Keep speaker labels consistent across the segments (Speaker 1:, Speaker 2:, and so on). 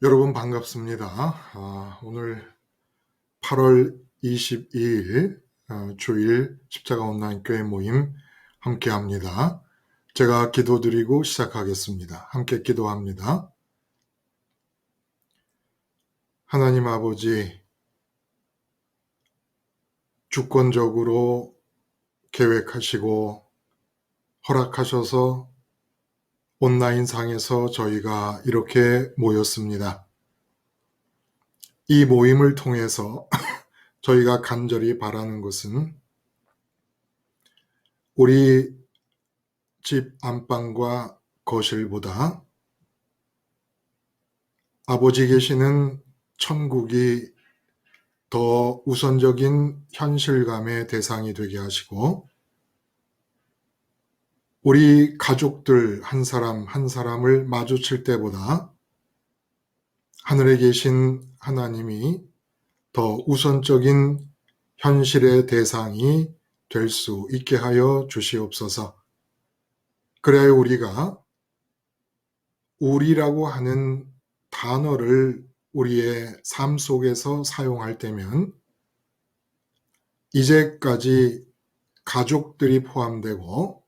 Speaker 1: 여러분 반갑습니다. 오늘 8월 22일 주일 십자가 온라인 교회 모임 함께 합니다. 제가 기도드리고 시작하겠습니다. 함께 기도합니다. 하나님 아버지, 주권적으로 계획하시고 허락하셔서 온라인상에서 저희가 이렇게 모였습니다. 이 모임을 통해서 저희가 간절히 바라는 것은 우리 집 안방과 거실보다 아버지 계시는 천국이 더 우선적인 현실감의 대상이 되게 하시고, 우리 가족들 한 사람 한 사람을 마주칠 때보다 하늘에 계신 하나님이 더 우선적인 현실의 대상이 될 수 있게 하여 주시옵소서. 그래야 우리가 우리라고 하는 단어를 우리의 삶 속에서 사용할 때면 이제까지 가족들이 포함되고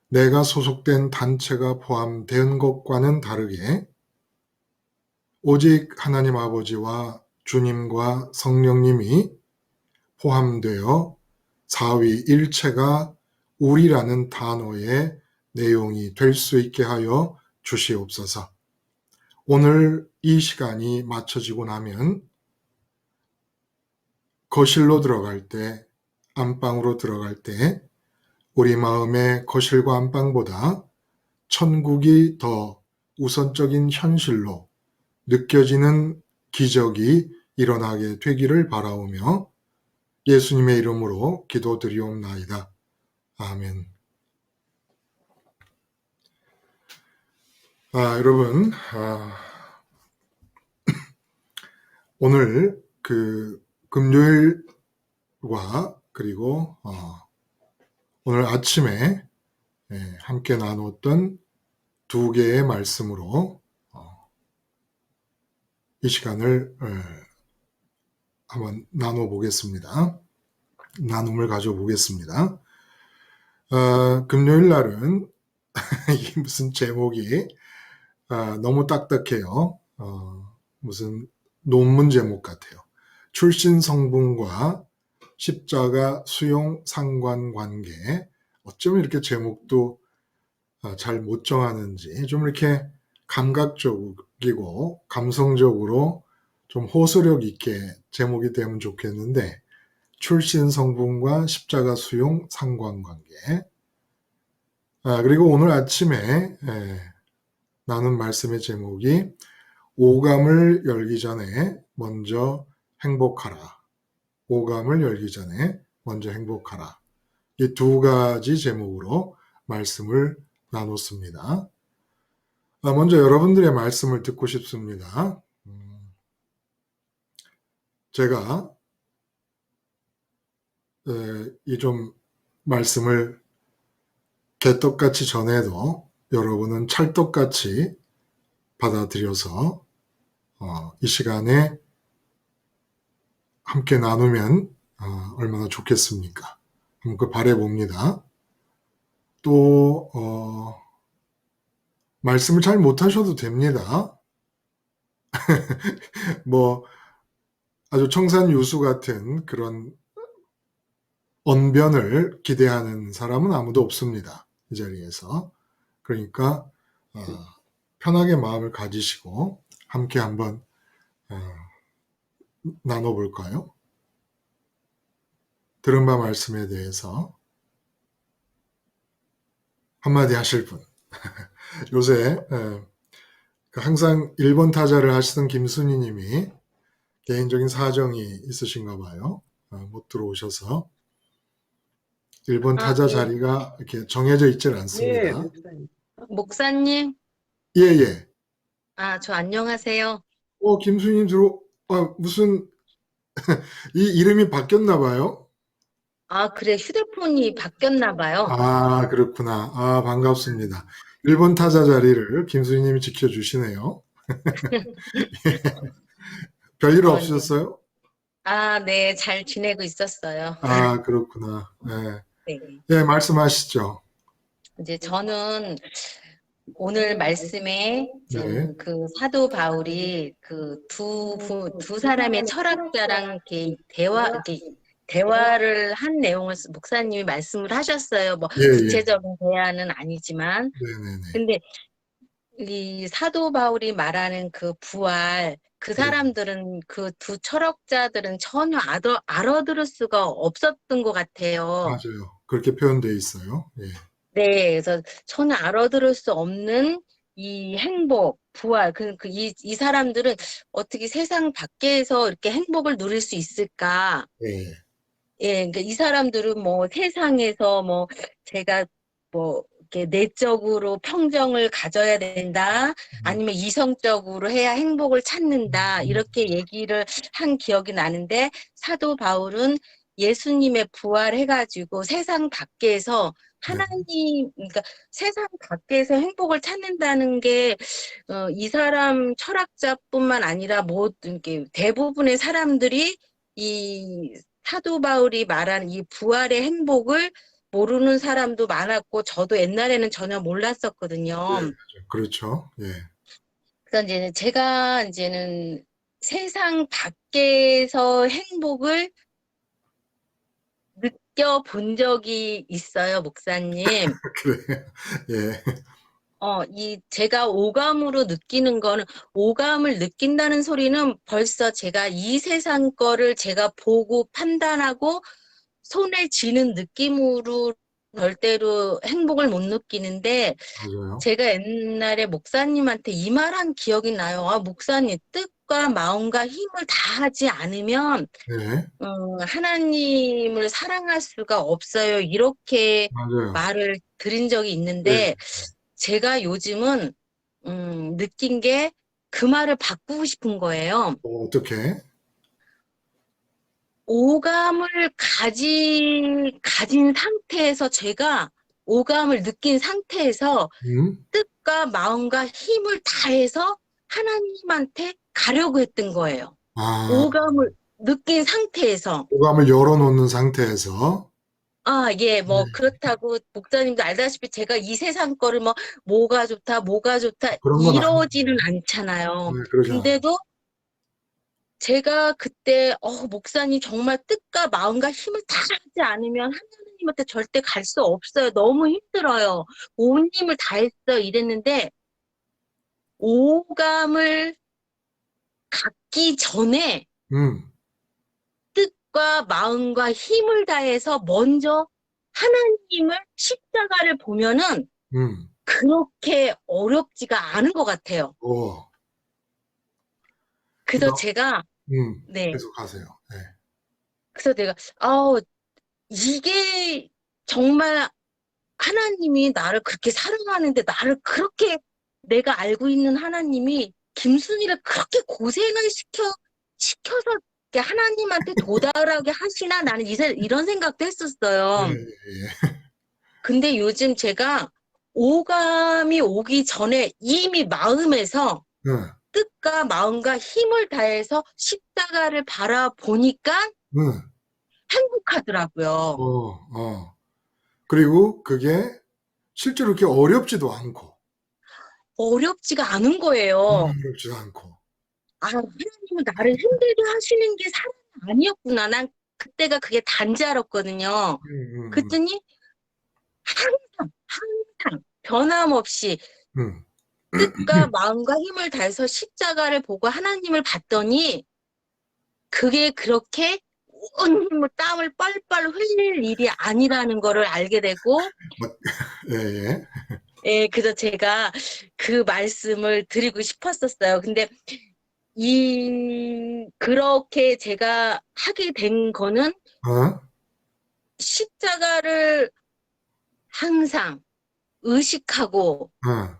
Speaker 1: 내가 소속된 단체가 포함된 것과는 다르게 오직 하나님 아버지와 주님과 성령님이 포함되어 사위일체가 우리라는 단어의 내용이 될 수 있게 하여 주시옵소서. 오늘 이 시간이 맞춰지고 나면 거실로 들어갈 때, 안방으로 들어갈 때 우리 마음의 거실과 안방보다 천국이 더 우선적인 현실로 느껴지는 기적이 일어나게 되기를 바라오며 예수님의 이름으로 기도드리옵나이다. 아멘. 여러분, 오늘 금요일과 그리고 오늘 아침에 함께 나눴던 두 개의 말씀으로 이 시간을 한번 나눠보겠습니다. 나눔을 가져보겠습니다. 금요일 날은 이게 무슨 제목이 너무 딱딱해요. 무슨 논문 제목 같아요. 출신 성분과 십자가 수용 상관관계. 어쩜 이렇게 제목도 잘 못 정하는지, 좀 이렇게 감각적이고 감성적으로 좀 호소력 있게 제목이 되면 좋겠는데, 출신 성분과 십자가 수용 상관관계. 그리고 오늘 아침에 나눈 말씀의 제목이 오감을 열기 전에 먼저 행복하라. 오감을 열기 전에 먼저 행복하라. 이 두 가지 제목으로 말씀을 나눴습니다. 먼저 여러분들의 말씀을 듣고 싶습니다. 제가 이 좀 말씀을 개떡같이 전해도 여러분은 찰떡같이 받아들여서 이 시간에 함께 나누면 얼마나 좋겠습니까? 한번 바라봅니다. 또 말씀을 잘 못하셔도 됩니다. 뭐 아주 청산유수 같은 그런 언변을 기대하는 사람은 아무도 없습니다. 이 자리에서. 그러니까 편하게 마음을 가지시고 함께 한번 나눠볼까요? 들은 바 말씀에 대해서 한마디 하실 분. 요새 항상 1번 타자를 하시던 김순희 님이 개인적인 사정이 있으신가 봐요. 못 들어오셔서 1번 타자
Speaker 2: 예.
Speaker 1: 자리가 이렇게 정해져 있질 않습니다.
Speaker 2: 목사님. 목사님?
Speaker 1: 예.
Speaker 2: 저 안녕하세요.
Speaker 1: 김순희 님 무슨 이 이름이 바뀌었나 봐요.
Speaker 2: 그래, 휴대폰이 바뀌었나 봐요.
Speaker 1: 그렇구나. 반갑습니다. 1번 타자 자리를 김순희 님이 지켜주시네요. 별일
Speaker 2: 네.
Speaker 1: 없으셨어요?
Speaker 2: 네, 잘 지내고 있었어요.
Speaker 1: 아, 그렇구나. 네.
Speaker 2: 네.
Speaker 1: 예, 말씀하시죠.
Speaker 2: 이제 저는 오늘 말씀에
Speaker 1: 네.
Speaker 2: 지금 그 사도 바울이 그 두 사람의 철학자랑 이렇게 대화를 한 내용을 목사님이 말씀을 하셨어요. 뭐
Speaker 1: 예, 예.
Speaker 2: 구체적인 대화는 아니지만.
Speaker 1: 네네네.
Speaker 2: 근데 이 사도 바울이 말하는 그 부활, 그
Speaker 1: 네,
Speaker 2: 사람들은 그 두 철학자들은 전혀 알아들을 수가 없었던 것 같아요.
Speaker 1: 맞아요. 그렇게 표현되어 있어요. 예.
Speaker 2: 네, 그래서 전혀 알아들을 수 없는 이 행복, 부활, 이 사람들은 어떻게 세상 밖에서 이렇게 행복을 누릴 수 있을까?
Speaker 1: 예.
Speaker 2: 예, 그러니까 이 사람들은 뭐 세상에서 뭐 제가 뭐 이렇게 내적으로 평정을 가져야 된다,
Speaker 1: 음,
Speaker 2: 아니면 이성적으로 해야 행복을 찾는다,
Speaker 1: 음,
Speaker 2: 이렇게 얘기를 한 기억이 나는데 사도 바울은 예수님의 부활해가지고 세상 밖에서
Speaker 1: 네,
Speaker 2: 그러니까 세상 밖에서 행복을 찾는다는 게, 이 사람 철학자뿐만 아니라 모든 게 대부분의 사람들이 이 사도 바울이 말한 이 부활의 행복을 모르는 사람도 많았고, 저도 옛날에는 전혀
Speaker 1: 네,
Speaker 2: 몰랐었거든요.
Speaker 1: 맞아요. 그렇죠. 예.
Speaker 2: 그래서 이제 제가 이제는 세상 밖에서 행복을 느껴본 적이 있어요, 목사님.
Speaker 1: 그래. 예.
Speaker 2: 제가 오감으로 느끼는 거는, 오감을 느낀다는 소리는 벌써 제가 이 세상 거를 제가 보고 판단하고 손에 쥐는 느낌으로 절대로 행복을 못 느끼는데,
Speaker 1: 맞아요.
Speaker 2: 제가 옛날에 목사님한테 이 말한 기억이 나요. 목사님, 뜻과 마음과 힘을 다하지 않으면
Speaker 1: 네,
Speaker 2: 하나님을 사랑할 수가 없어요. 이렇게
Speaker 1: 맞아요.
Speaker 2: 말을 드린 적이
Speaker 1: 예.
Speaker 2: 있는데, 제가 요즘은 느낀 게 그 말을 바꾸고 싶은 거예요.
Speaker 1: 어떻게?
Speaker 2: 오감을 가진 상태에서, 제가 오감을 느낀 상태에서
Speaker 1: 음?
Speaker 2: 뜻과 마음과 힘을 다해서 하나님한테 가려고 했던 거예요.
Speaker 1: 아,
Speaker 2: 오감을 느낀 상태에서.
Speaker 1: 오감을 열어놓는 상태에서,
Speaker 2: 예,
Speaker 1: 네,
Speaker 2: 뭐, 그렇다고, 목사님도 알다시피 제가 이 세상 거를 뭐, 뭐가 좋다,
Speaker 1: 그런 건 아니죠.
Speaker 2: 이러지는 않잖아요.
Speaker 1: 네, 그러지 않아요.
Speaker 2: 근데도 제가 그때, 목사님 정말 뜻과 마음과 힘을 다하지 않으면 하나님한테 절대 갈 수 없어요. 너무 힘들어요. 온 힘을 다했어. 이랬는데, 오감을 갖기 전에
Speaker 1: 음,
Speaker 2: 뜻과 마음과 힘을 다해서 먼저 하나님을, 십자가를 보면은
Speaker 1: 음,
Speaker 2: 그렇게 어렵지가 않은 것 같아요.
Speaker 1: 오,
Speaker 2: 그래서
Speaker 1: 그럼,
Speaker 2: 제가, 네.
Speaker 1: 계속 하세요. 네.
Speaker 2: 그래서 내가, 이게 정말 하나님이 나를 그렇게 사랑하는데, 나를 그렇게, 내가 알고 있는 하나님이 김순이를 그렇게 고생을 시켜서 이렇게 하나님한테 도달하게 하시나, 나는 이런 생각도
Speaker 1: 예,
Speaker 2: 했었어요.
Speaker 1: 예,
Speaker 2: 근데 요즘 제가 오감이 오기 전에 이미 마음에서
Speaker 1: 예.
Speaker 2: 뜻과 마음과 힘을 다해서 십자가를 바라보니까
Speaker 1: 응,
Speaker 2: 행복하더라고요.
Speaker 1: 어. 그리고 그게 실제로 그렇게 어렵지도 않고,
Speaker 2: 어렵지가 않은 거예요.
Speaker 1: 어렵지도 않고.
Speaker 2: 하나님은 나를 힘들게 하시는 게 사랑이 아니었구나. 난 그때가 그게 단지 알았거든요.
Speaker 1: 음,
Speaker 2: 그랬더니 항상 변함없이
Speaker 1: 음,
Speaker 2: 뜻과 마음과 힘을 다해서 십자가를 보고 하나님을 봤더니, 그게 그렇게 온 힘을, 땀을 뻘뻘 흘릴 일이 아니라는 거를 알게 되고,
Speaker 1: 막, 예, 예.
Speaker 2: 예, 그래서 제가 그 말씀을 드리고 싶었었어요. 근데 그렇게 제가 하게 된 거는,
Speaker 1: 어?
Speaker 2: 십자가를 항상 의식하고,
Speaker 1: 어,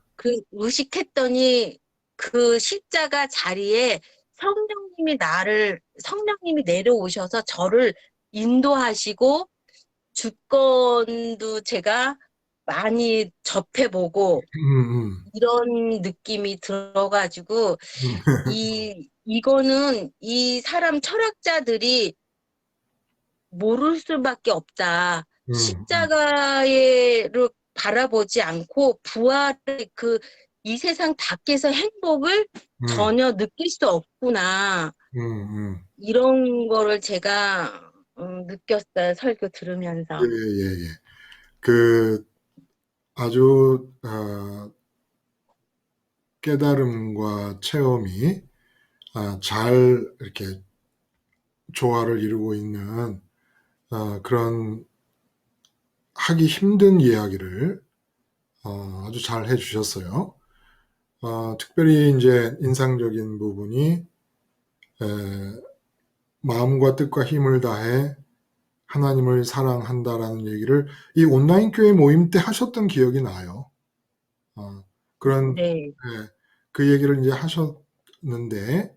Speaker 2: 의식했더니 그 십자가 자리에 성령님이 내려오셔서 저를 인도하시고, 주권도 제가 많이 접해보고
Speaker 1: 음,
Speaker 2: 이런 느낌이 들어가지고
Speaker 1: 음,
Speaker 2: 이거는 이 사람 철학자들이 모를 수밖에 없다.
Speaker 1: 음,
Speaker 2: 십자가를 바라보지 않고 부활의 이 세상 밖에서 행복을
Speaker 1: 음,
Speaker 2: 전혀 느낄 수 없구나.
Speaker 1: 음, 음.
Speaker 2: 이런 거를 제가 느꼈어요. 설교
Speaker 1: 예,
Speaker 2: 들으면서.
Speaker 1: 예, 예. 그 아주 깨달음과 체험이 잘 이렇게 조화를 이루고 있는 그런 하기 힘든 이야기를 아주 잘 해주셨어요. 특별히 이제 인상적인 부분이 에, 마음과 뜻과 힘을 다해 하나님을 사랑한다라는 얘기를 이 온라인 교회 모임 때 하셨던 기억이 나요. 그런
Speaker 2: 네.
Speaker 1: 예, 그 얘기를 이제 하셨는데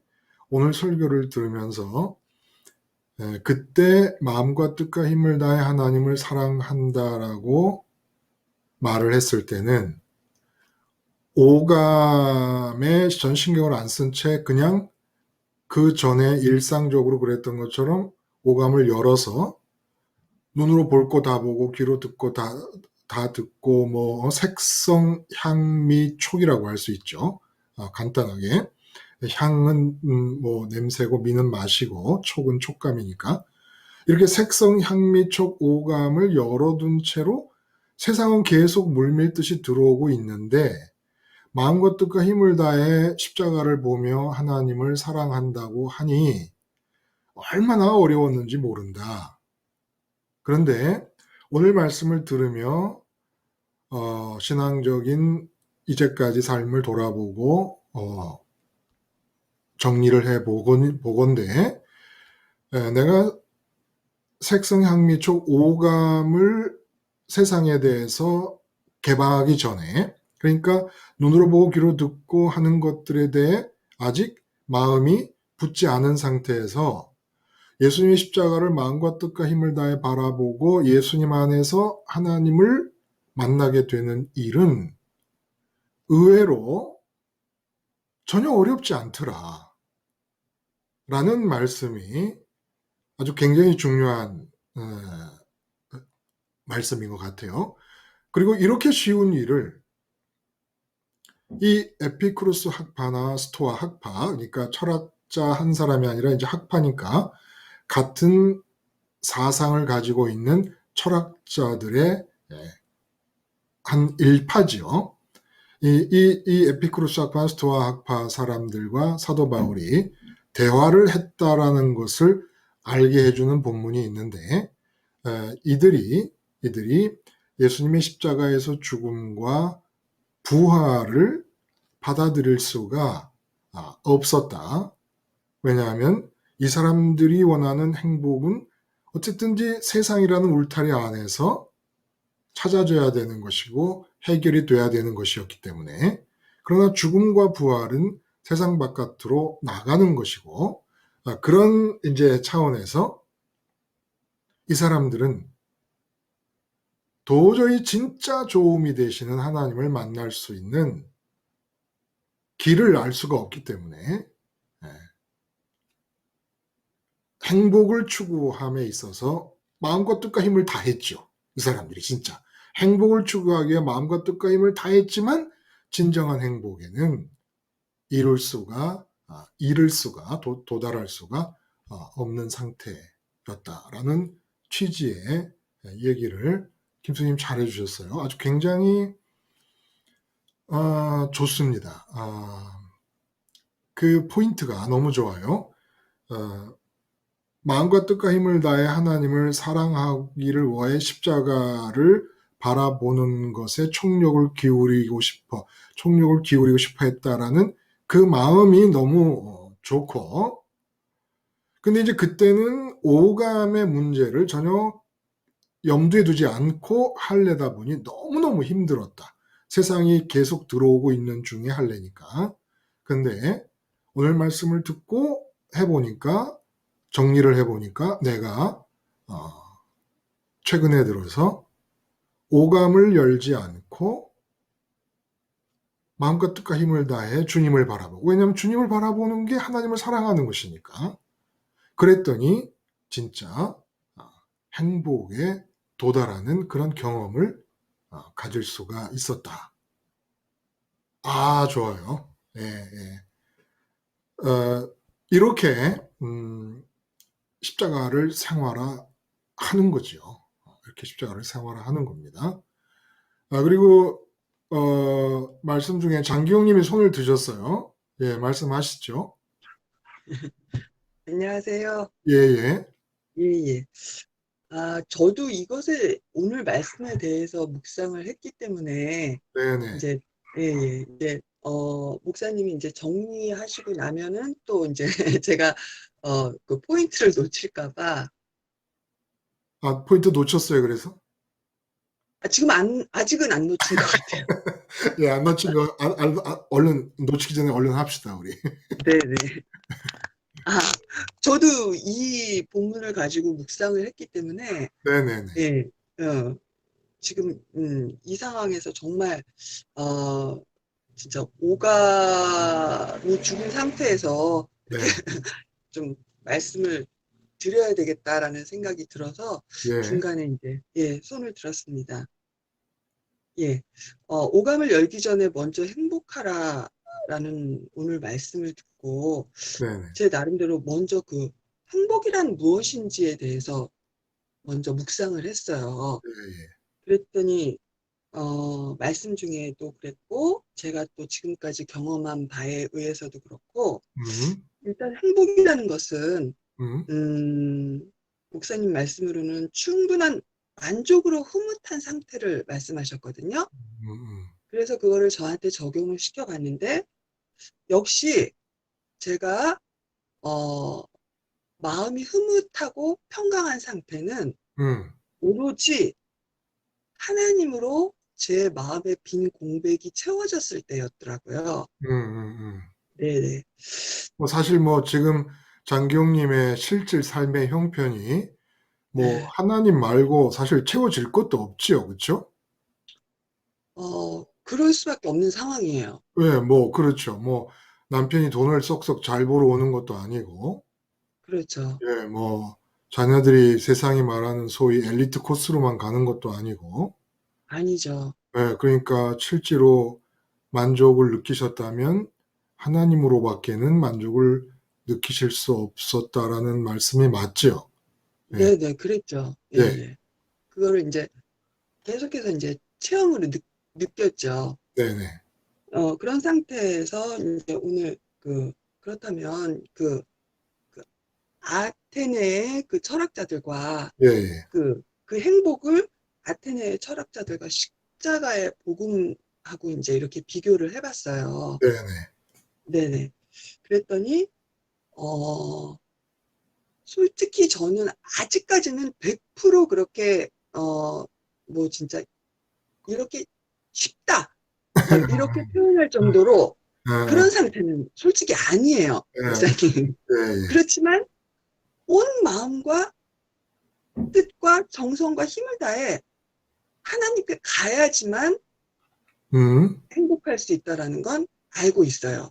Speaker 1: 오늘 설교를 들으면서 그때 마음과 뜻과 힘을 다해 하나님을 사랑한다라고 말을 했을 때는 오감에 전 신경을 안 쓴 채 그냥 그 전에 일상적으로 그랬던 것처럼 오감을 열어서 눈으로 볼 거 다 보고 귀로 듣고 다 듣고 뭐 색성, 향미, 촉이라고 할 수 있죠. 간단하게 향은 뭐 냄새고 미는 맛이고 촉은 촉감이니까 이렇게 색성, 향미, 촉, 오감을 열어둔 채로 세상은 계속 물밀듯이 들어오고 있는데 마음과 뜻과 힘을 다해 십자가를 보며 하나님을 사랑한다고 하니 얼마나 어려웠는지 모른다. 그런데 오늘 말씀을 들으며 신앙적인 이제까지 삶을 돌아보고 정리를 보건대 내가 색성, 향미, 촉, 오감을 세상에 대해서 개방하기 전에 그러니까 눈으로 보고 귀로 듣고 하는 것들에 대해 아직 마음이 붙지 않은 상태에서 예수님의 십자가를 마음과 뜻과 힘을 다해 바라보고 예수님 안에서 하나님을 만나게 되는 일은 의외로 전혀 어렵지 않더라. 라는 말씀이 아주 굉장히 중요한 말씀인 것 같아요. 그리고 이렇게 쉬운 일을 이 에피쿠로스 학파나 스토아 학파, 그러니까 철학자 한 사람이 아니라 이제 학파니까 같은 사상을 가지고 있는 철학자들의 한 일파지요. 이 에피쿠로스 학파, 스토아 학파 사람들과 사도 바울이 대화를 했다라는 것을 알게 해주는 본문이 있는데 이들이 예수님의 십자가에서 죽음과 부활을 받아들일 수가 없었다. 왜냐하면 이 사람들이 원하는 행복은 어쨌든지 세상이라는 울타리 안에서 찾아져야 되는 것이고 해결이 돼야 되는 것이었기 때문에 그러나 죽음과 부활은 세상 바깥으로 나가는 것이고 그런 이제 차원에서 이 사람들은 도저히 진짜 도움이 되시는 하나님을 만날 수 있는 길을 알 수가 없기 때문에 행복을 추구함에 있어서 마음과 뜻과 힘을 다했죠. 이 사람들이 진짜 행복을 추구하기 위해 마음과 뜻과 힘을 다했지만 진정한 행복에는 이룰 수가 도달할 수가 없는 상태였다라는 취지의 얘기를 김수님 잘해 주셨어요. 아주 굉장히 좋습니다. 그 포인트가 너무 좋아요. 마음과 뜻과 힘을 다해 하나님을 사랑하기를 원해 십자가를 바라보는 것에 총력을 기울이고 싶어 했다라는 그 마음이 너무 좋고, 근데 이제 그때는 오감의 문제를 전혀 염두에 두지 않고 할래다 보니 너무너무 힘들었다. 세상이 계속 들어오고 있는 중에 할래니까. 근데 오늘 말씀을 듣고 해보니까 정리를 해보니까 내가 최근에 들어서 오감을 열지 않고 마음과 뜻과 힘을 다해 주님을 바라보고, 왜냐하면 주님을 바라보는 게 하나님을 사랑하는 것이니까. 그랬더니 진짜 행복에 도달하는 그런 경험을 가질 수가 있었다. 아, 좋아요. 예, 예. 이렇게 십자가를 생활화하는 거죠. 이렇게 십자가를 생활화하는 겁니다. 그리고 말씀 중에 장기용님이 손을 드셨어요. 예, 말씀하시죠.
Speaker 3: 안녕하세요.
Speaker 1: 예, 예,
Speaker 3: 예, 예. 저도 이것을 오늘 말씀에 대해서 묵상을 했기 때문에,
Speaker 1: 네, 네.
Speaker 3: 이제, 예, 예. 이제, 목사님이 이제 정리하시고 나면은 또 이제 제가, 그 포인트를 놓칠까봐,
Speaker 1: 포인트 놓쳤어요. 그래서
Speaker 3: 아직은 안 놓친 것 같아요.
Speaker 1: 예, 안 놓친 거 얼른 놓치기 전에 얼른 합시다, 우리.
Speaker 3: 네네. 아, 저도 이 본문을 가지고 묵상을 했기 때문에,
Speaker 1: 네, 네, 네,
Speaker 3: 예, 지금, 이 상황에서 정말, 어, 진짜 오감이 죽은 상태에서
Speaker 1: 네,
Speaker 3: 이렇게 좀 말씀을 드려야 되겠다라는 생각이 들어서
Speaker 1: 예,
Speaker 3: 중간에 이제 예, 손을 들었습니다. 예. 오감을 열기 전에 먼저 행복하라라는 오늘 말씀을 듣고
Speaker 1: 네, 네,
Speaker 3: 제 나름대로 먼저 그 행복이란 무엇인지에 대해서 먼저 묵상을 했어요.
Speaker 1: 예,
Speaker 3: 그랬더니 말씀 중에도 그랬고, 제가 또 지금까지 경험한 바에 의해서도 그렇고,
Speaker 1: 예.
Speaker 3: 일단 행복이라는 것은,
Speaker 1: 음,
Speaker 3: 목사님 말씀으로는 충분한 만족으로 흐뭇한 상태를 말씀하셨거든요.
Speaker 1: 음.
Speaker 3: 그래서 그거를 저한테 적용을 시켜봤는데, 역시 제가, 어, 마음이 흐뭇하고 평강한 상태는
Speaker 1: 음,
Speaker 3: 오로지 하나님으로 제 마음의 빈 공백이 채워졌을 때였더라고요.
Speaker 1: 음, 음.
Speaker 3: 네네.
Speaker 1: 뭐 사실 뭐 지금 장기용님의 실질 삶의 형편이 뭐
Speaker 3: 네.
Speaker 1: 하나님 말고 사실 채워질 것도 없지요, 그렇죠?
Speaker 3: 그럴 수밖에 없는 상황이에요.
Speaker 1: 예, 뭐 그렇죠. 뭐 남편이 돈을 쏙쏙 잘 벌어오는 것도 아니고,
Speaker 3: 그렇죠.
Speaker 1: 예, 뭐 자녀들이 세상이 말하는 소위 엘리트 코스로만 가는 것도 아니고,
Speaker 3: 아니죠.
Speaker 1: 예, 그러니까 실제로 만족을 느끼셨다면 하나님으로밖에는 만족을 느끼실 수 없었다라는 말씀이 맞죠? 예,
Speaker 3: 네네, 그랬죠. 예,
Speaker 1: 예,
Speaker 3: 예. 그거를 이제 계속해서 이제 체험으로 느꼈죠.
Speaker 1: 네네,
Speaker 3: 그런 상태에서 이제 오늘 그렇다면 그 아테네의 그 철학자들과
Speaker 1: 예, 예,
Speaker 3: 그 행복을 아테네의 철학자들과 십자가의 복음하고 이제 이렇게 비교를 해봤어요.
Speaker 1: 네네,
Speaker 3: 네네. 그랬더니, 어, 솔직히 저는 아직까지는 100% 그렇게, 뭐 진짜 이렇게 쉽다. 뭐 이렇게 표현할 정도로 그런
Speaker 1: 예,
Speaker 3: 상태는 솔직히 아니에요.
Speaker 1: 예,
Speaker 3: 목사님.
Speaker 1: 예,
Speaker 3: 그렇지만 온 마음과 뜻과 정성과 힘을 다해 하나님께 가야지만
Speaker 1: 음,
Speaker 3: 행복할 수 있다라는 건 알고 있어요.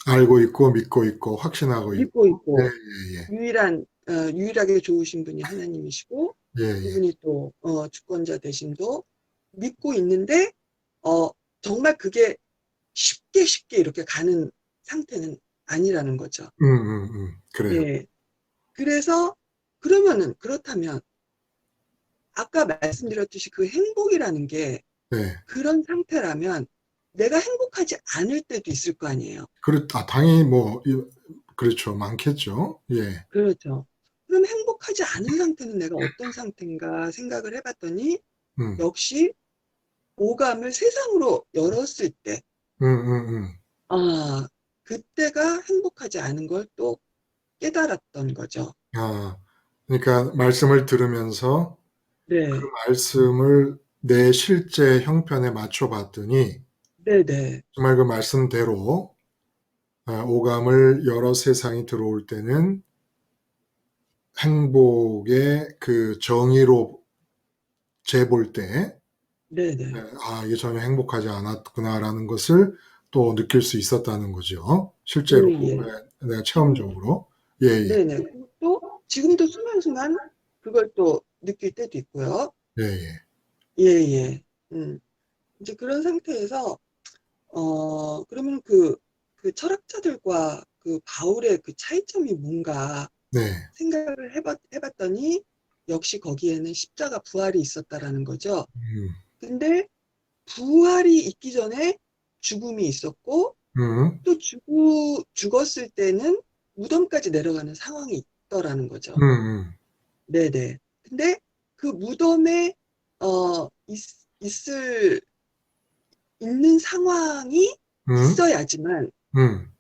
Speaker 1: 알고 있고 믿고 있고 확신하고
Speaker 3: 믿고
Speaker 1: 있고, 예,
Speaker 3: 있고,
Speaker 1: 예,
Speaker 3: 유일하게 좋으신 분이 하나님이시고,
Speaker 1: 예, 예, 예,
Speaker 3: 그분이 또, 주권자 되심도 믿고 있는데, 어, 정말 그게 쉽게 이렇게 가는 상태는 아니라는 거죠.
Speaker 1: 그래요.
Speaker 3: 예. 그래서, 그렇다면, 아까 말씀드렸듯이 그 행복이라는 게
Speaker 1: 네,
Speaker 3: 그런 상태라면 내가 행복하지 않을 때도 있을 거 아니에요.
Speaker 1: 당연히 뭐 그렇죠, 많겠죠. 예,
Speaker 3: 그렇죠. 그럼 행복하지 않은 상태는 내가 어떤 상태인가 생각을 해봤더니
Speaker 1: 음,
Speaker 3: 역시 오감을 세상으로 열었을 때,
Speaker 1: 음, 음, 음.
Speaker 3: 아, 그때가 행복하지 않은 걸 또 깨달았던 거죠.
Speaker 1: 그러니까 말씀을 들으면서 그
Speaker 3: 네,
Speaker 1: 말씀을 내 실제 형편에 맞춰 봤더니
Speaker 3: 네네,
Speaker 1: 정말 그 말씀대로 오감을 여러 세상이 들어올 때는 행복의 그 정의로 재볼 때
Speaker 3: 네네.
Speaker 1: 이게 전혀 행복하지 않았구나라는 것을 또 느낄 수 있었다는 거죠.
Speaker 3: 예,
Speaker 1: 실제로
Speaker 3: 예.
Speaker 1: 내가
Speaker 3: 지금,
Speaker 1: 체험적으로. 예, 예,
Speaker 3: 네네. 그리고 또 지금도 순간순간 그걸 또 느낄 때도 있고요.
Speaker 1: 예, 예.
Speaker 3: 예, 예. 이제 그런 상태에서, 그러면 그 철학자들과 그 바울의 그 차이점이 뭔가
Speaker 1: 네,
Speaker 3: 생각을 해봤더니 역시 거기에는 십자가 부활이 있었다라는 거죠.
Speaker 1: 음,
Speaker 3: 근데 부활이 있기 전에 죽음이 있었고
Speaker 1: 음,
Speaker 3: 또 죽었을 때는 무덤까지 내려가는 상황이 있더라는 거죠.
Speaker 1: 음,
Speaker 3: 네네. 근데 그 무덤에 있을 있는 상황이
Speaker 1: 음,
Speaker 3: 있어야지만
Speaker 1: 음,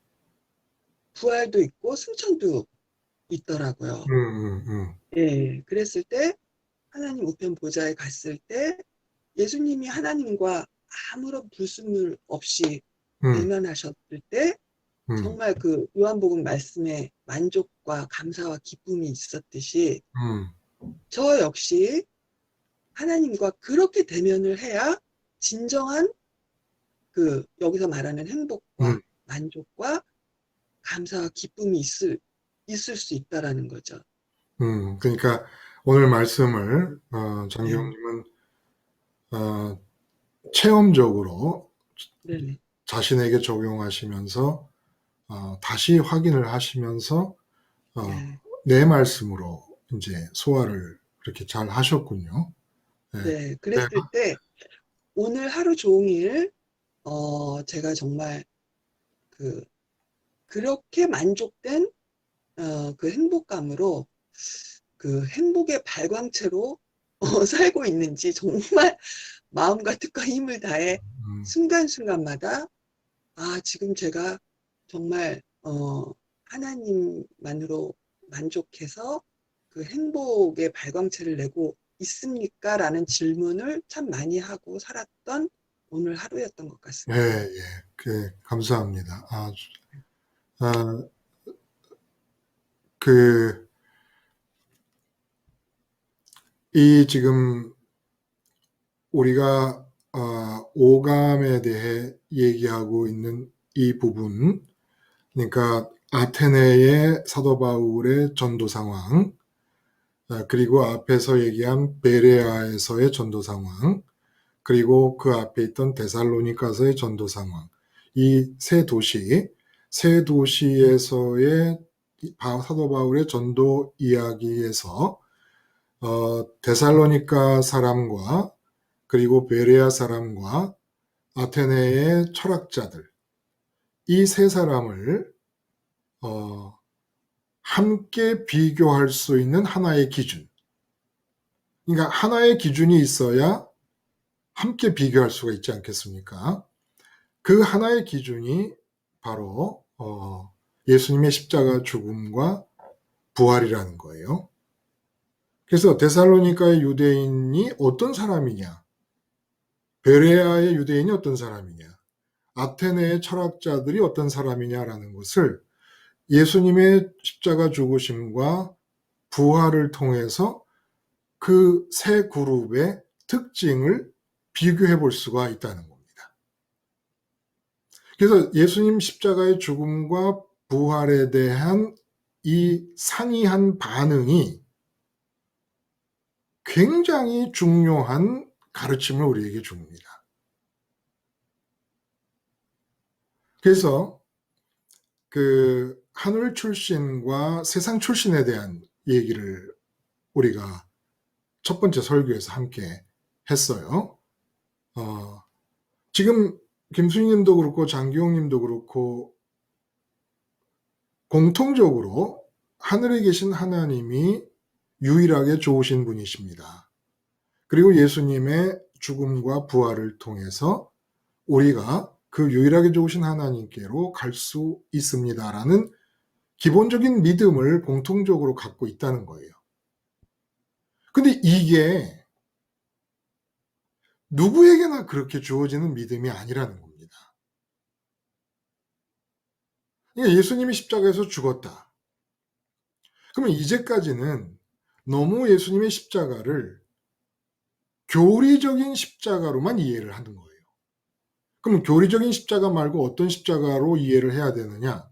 Speaker 3: 부활도 있고 승천도 있더라고요.
Speaker 1: 음.
Speaker 3: 예. 그랬을 때 하나님 우편 보좌에 갔을 때 예수님이 하나님과 아무런 불순물 없이
Speaker 1: 음,
Speaker 3: 대면하셨을 때
Speaker 1: 음,
Speaker 3: 정말 그 요한복음 말씀에 만족과 감사와 기쁨이 있었듯이
Speaker 1: 음,
Speaker 3: 저 역시 하나님과 그렇게 대면을 해야 진정한 그 여기서 말하는 행복과
Speaker 1: 음,
Speaker 3: 만족과 감사와 기쁨이 있을 수 있다라는 거죠.
Speaker 1: 그러니까 오늘 말씀을
Speaker 3: 네.
Speaker 1: 장기용님은 체험적으로
Speaker 3: 네네.
Speaker 1: 자신에게 적용하시면서 다시 확인을 하시면서 어,
Speaker 3: 네.
Speaker 1: 내 말씀으로 이제 소화를 그렇게 잘 하셨군요. 네.
Speaker 3: 네.
Speaker 1: 네.
Speaker 3: 그랬을 때 오늘 하루 종일 제가 정말 그 그렇게 만족된 그 행복감으로 그 행복의 발광체로 살고 있는지 정말 마음과 뜻과 힘을 다해
Speaker 1: 음,
Speaker 3: 순간순간마다 지금 제가 정말 하나님만으로 만족해서 그 행복의 발광체를 내고 있습니까? 라는 질문을 참 많이 하고 살았던 오늘 하루였던 것
Speaker 1: 예,
Speaker 3: 같습니다.
Speaker 1: 예. 감사합니다. 아, 그, 지금 우리가 오감에 대해 얘기하고 있는 이 부분, 그러니까 아테네의 사도 바울의 전도 상황, 그리고 앞에서 얘기한 베레아에서의 전도 상황, 그리고 그 앞에 있던 데살로니가서의 전도 상황, 이 세 도시에서의 사도 바울의 전도 이야기에서 데살로니가 사람과 그리고 베레아 사람과 아테네의 철학자들, 이 세 사람을 어, 함께 비교할 수 있는 하나의 기준. 그러니까 하나의 기준이 있어야 함께 비교할 수가 있지 않겠습니까? 그 하나의 기준이 바로 예수님의 십자가 죽음과 부활이라는 거예요. 그래서 데살로니가의 유대인이 어떤 사람이냐, 베레아의 유대인이 어떤 사람이냐, 아테네의 철학자들이 어떤 사람이냐라는 것을 예수님의 십자가 죽으심과 부활을 통해서 그 세 그룹의 특징을 비교해 볼 수가 있다는 겁니다. 그래서 예수님 십자가의 죽음과 부활에 대한 이 상이한 반응이 굉장히 중요한 가르침을 우리에게 줍니다. 그래서 그 하늘 출신과 세상 출신에 대한 얘기를 우리가 첫 번째 설교에서 함께 했어요. 어, 지금 김수희 님도 그렇고 장기용 님도 그렇고 공통적으로 하늘에 계신 하나님이 유일하게 좋으신 분이십니다. 그리고 예수님의 죽음과 부활을 통해서 우리가 그 유일하게 좋으신 하나님께로 갈 수 있습니다라는 기본적인 믿음을 공통적으로 갖고 있다는 거예요. 근데 이게 누구에게나 그렇게 주어지는 믿음이 아니라는 겁니다. 그러니까 예수님이 십자가에서 죽었다. 그러면 이제까지는 너무 예수님의 십자가를 교리적인 십자가로만 이해를 하는 거예요. 그럼 교리적인 십자가 말고 어떤 십자가로 이해를 해야 되느냐?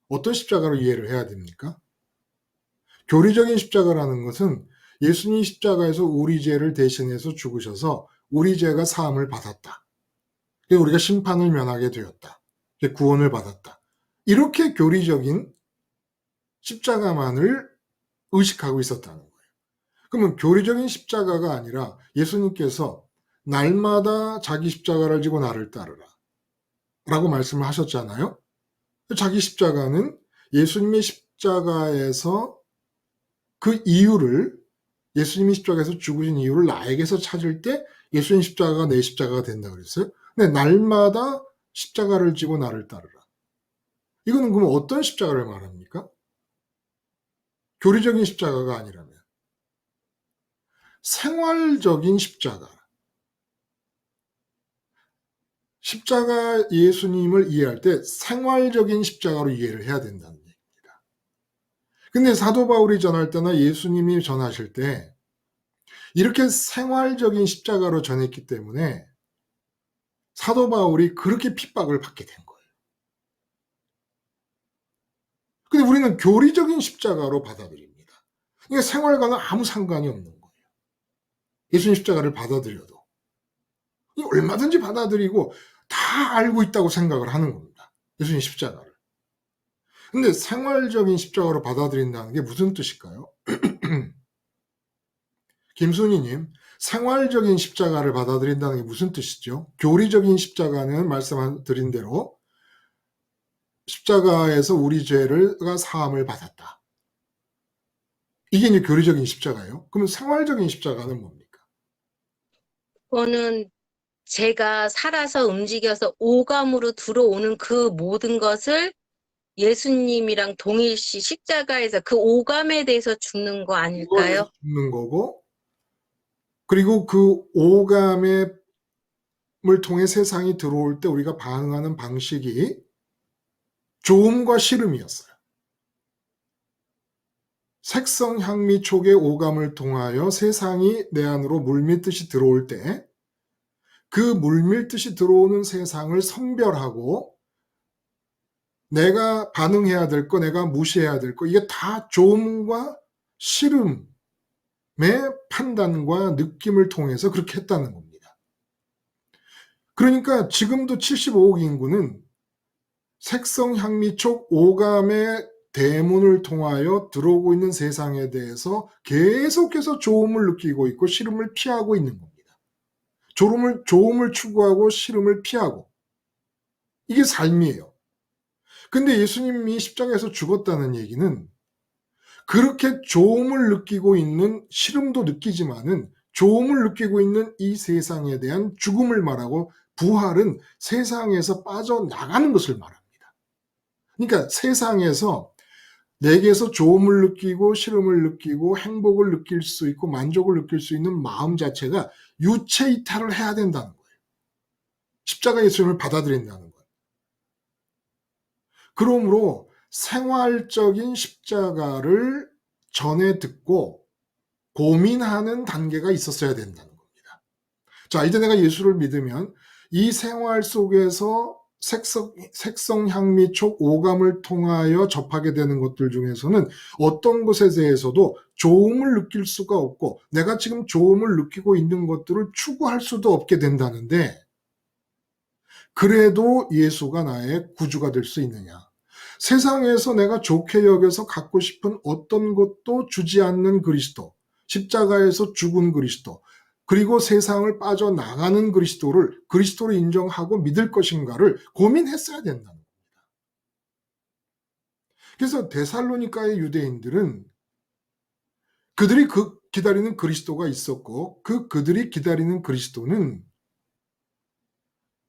Speaker 1: 어떤 십자가로 이해를 해야 됩니까? 교리적인 십자가라는 것은 예수님 십자가에서 우리 죄를 대신해서 죽으셔서 우리 죄가 사함을 받았다. 그래서 우리가 심판을 면하게 되었다. 구원을 받았다. 이렇게 교리적인 십자가만을 의식하고 있었다는 거예요. 그러면 교리적인 십자가가 아니라 예수님께서 날마다 자기 십자가를 지고 나를 따르라 라고 말씀을 하셨잖아요. 자기 십자가는 예수님의 십자가에서 그 이유를, 예수님이 십자가에서 죽으신 이유를 나에게서 찾을 때 예수님 십자가가 내 십자가가 된다 그랬어요. 근데 날마다 십자가를 지고 나를 따르라. 이거는 그럼 어떤 십자가를 말합니까? 교리적인 십자가가 아니라면 생활적인 십자가. 십자가 예수님을 이해할 때 생활적인 십자가로 이해를 해야 된다는 얘기입니다. 근데 사도 바울이 전할 때나 예수님이 전하실 때 이렇게 생활적인 십자가로 전했기 때문에 사도 바울이 그렇게 핍박을 받게 된 거예요. 근데 우리는 교리적인 십자가로 받아들입니다. 그러니까 생활과는 아무 상관이 없는 거예요. 예수님 십자가를 받아들여도. 얼마든지 받아들이고 다 알고 있다고 생각을 하는 겁니다. 예수님 십자가를. 근데 생활적인 십자가로 받아들인다는 게 무슨 뜻일까요? 김순희님, 생활적인 십자가를 받아들인다는 게 무슨 뜻이죠? 교리적인 십자가는 말씀드린 대로 십자가에서 우리 죄가 사함을 받았다. 이게 이제 교리적인 십자가예요. 그러면 생활적인 십자가는 뭡니까?
Speaker 2: 그거는 제가 살아서 움직여서 오감으로 들어오는 그 모든 것을 예수님이랑 동일시 십자가에서 그 오감에 대해서 죽는 거 아닐까요?
Speaker 1: 죽는 거고, 그리고 그 오감을 통해 세상이 들어올 때 우리가 반응하는 방식이 좋음과 싫음이었어요. 색성, 향미, 촉의 오감을 통하여 세상이 내 안으로 물밀듯이 들어올 때 그 물밀듯이 들어오는 세상을 선별하고 내가 반응해야 될 거, 내가 무시해야 될 거, 이게 다 좋음과 싫음의 판단과 느낌을 통해서 그렇게 했다는 겁니다. 그러니까 지금도 75억 인구는 색성, 향미, 촉, 오감의 대문을 통하여 들어오고 있는 세상에 대해서 계속해서 좋음을 느끼고 있고 싫음을 피하고 있는 겁니다. 좋음을 추구하고 싫음을 피하고. 이게 삶이에요. 근데 예수님이 십자가에서 죽었다는 얘기는 그렇게 좋음을 느끼고 있는, 싫음도 느끼지만은 좋음을 느끼고 있는 이 세상에 대한 죽음을 말하고 부활은 세상에서 빠져나가는 것을 말합니다. 그러니까 세상에서 내게서 좋음을 느끼고 싫음을 느끼고 행복을 느낄 수 있고 만족을 느낄 수 있는 마음 자체가 유체 이탈을 해야 된다는 거예요. 십자가 예수님을 받아들인다는 거예요. 그러므로 생활적인 십자가를 전에 듣고 고민하는 단계가 있었어야 된다는 겁니다. 자, 이제 내가 예수를 믿으면 이 생활 속에서 색성, 향미, 촉, 오감을 통하여 접하게 되는 것들 중에서는 어떤 것에 대해서도 좋음을 느낄 수가 없고 내가 지금 좋음을 느끼고 있는 것들을 추구할 수도 없게 된다는데 그래도 예수가 나의 구주가 될 수 있느냐? 세상에서 내가 좋게 여겨서 갖고 싶은 어떤 것도 주지 않는 그리스도, 십자가에서 죽은 그리스도, 그리고 세상을 빠져나가는 그리스도로 인정하고 믿을 것인가를 고민했어야 된다는 겁니다. 그래서 데살로니가의 유대인들은 그들이 기다리는 그리스도가 있었고 그들이 기다리는 그리스도는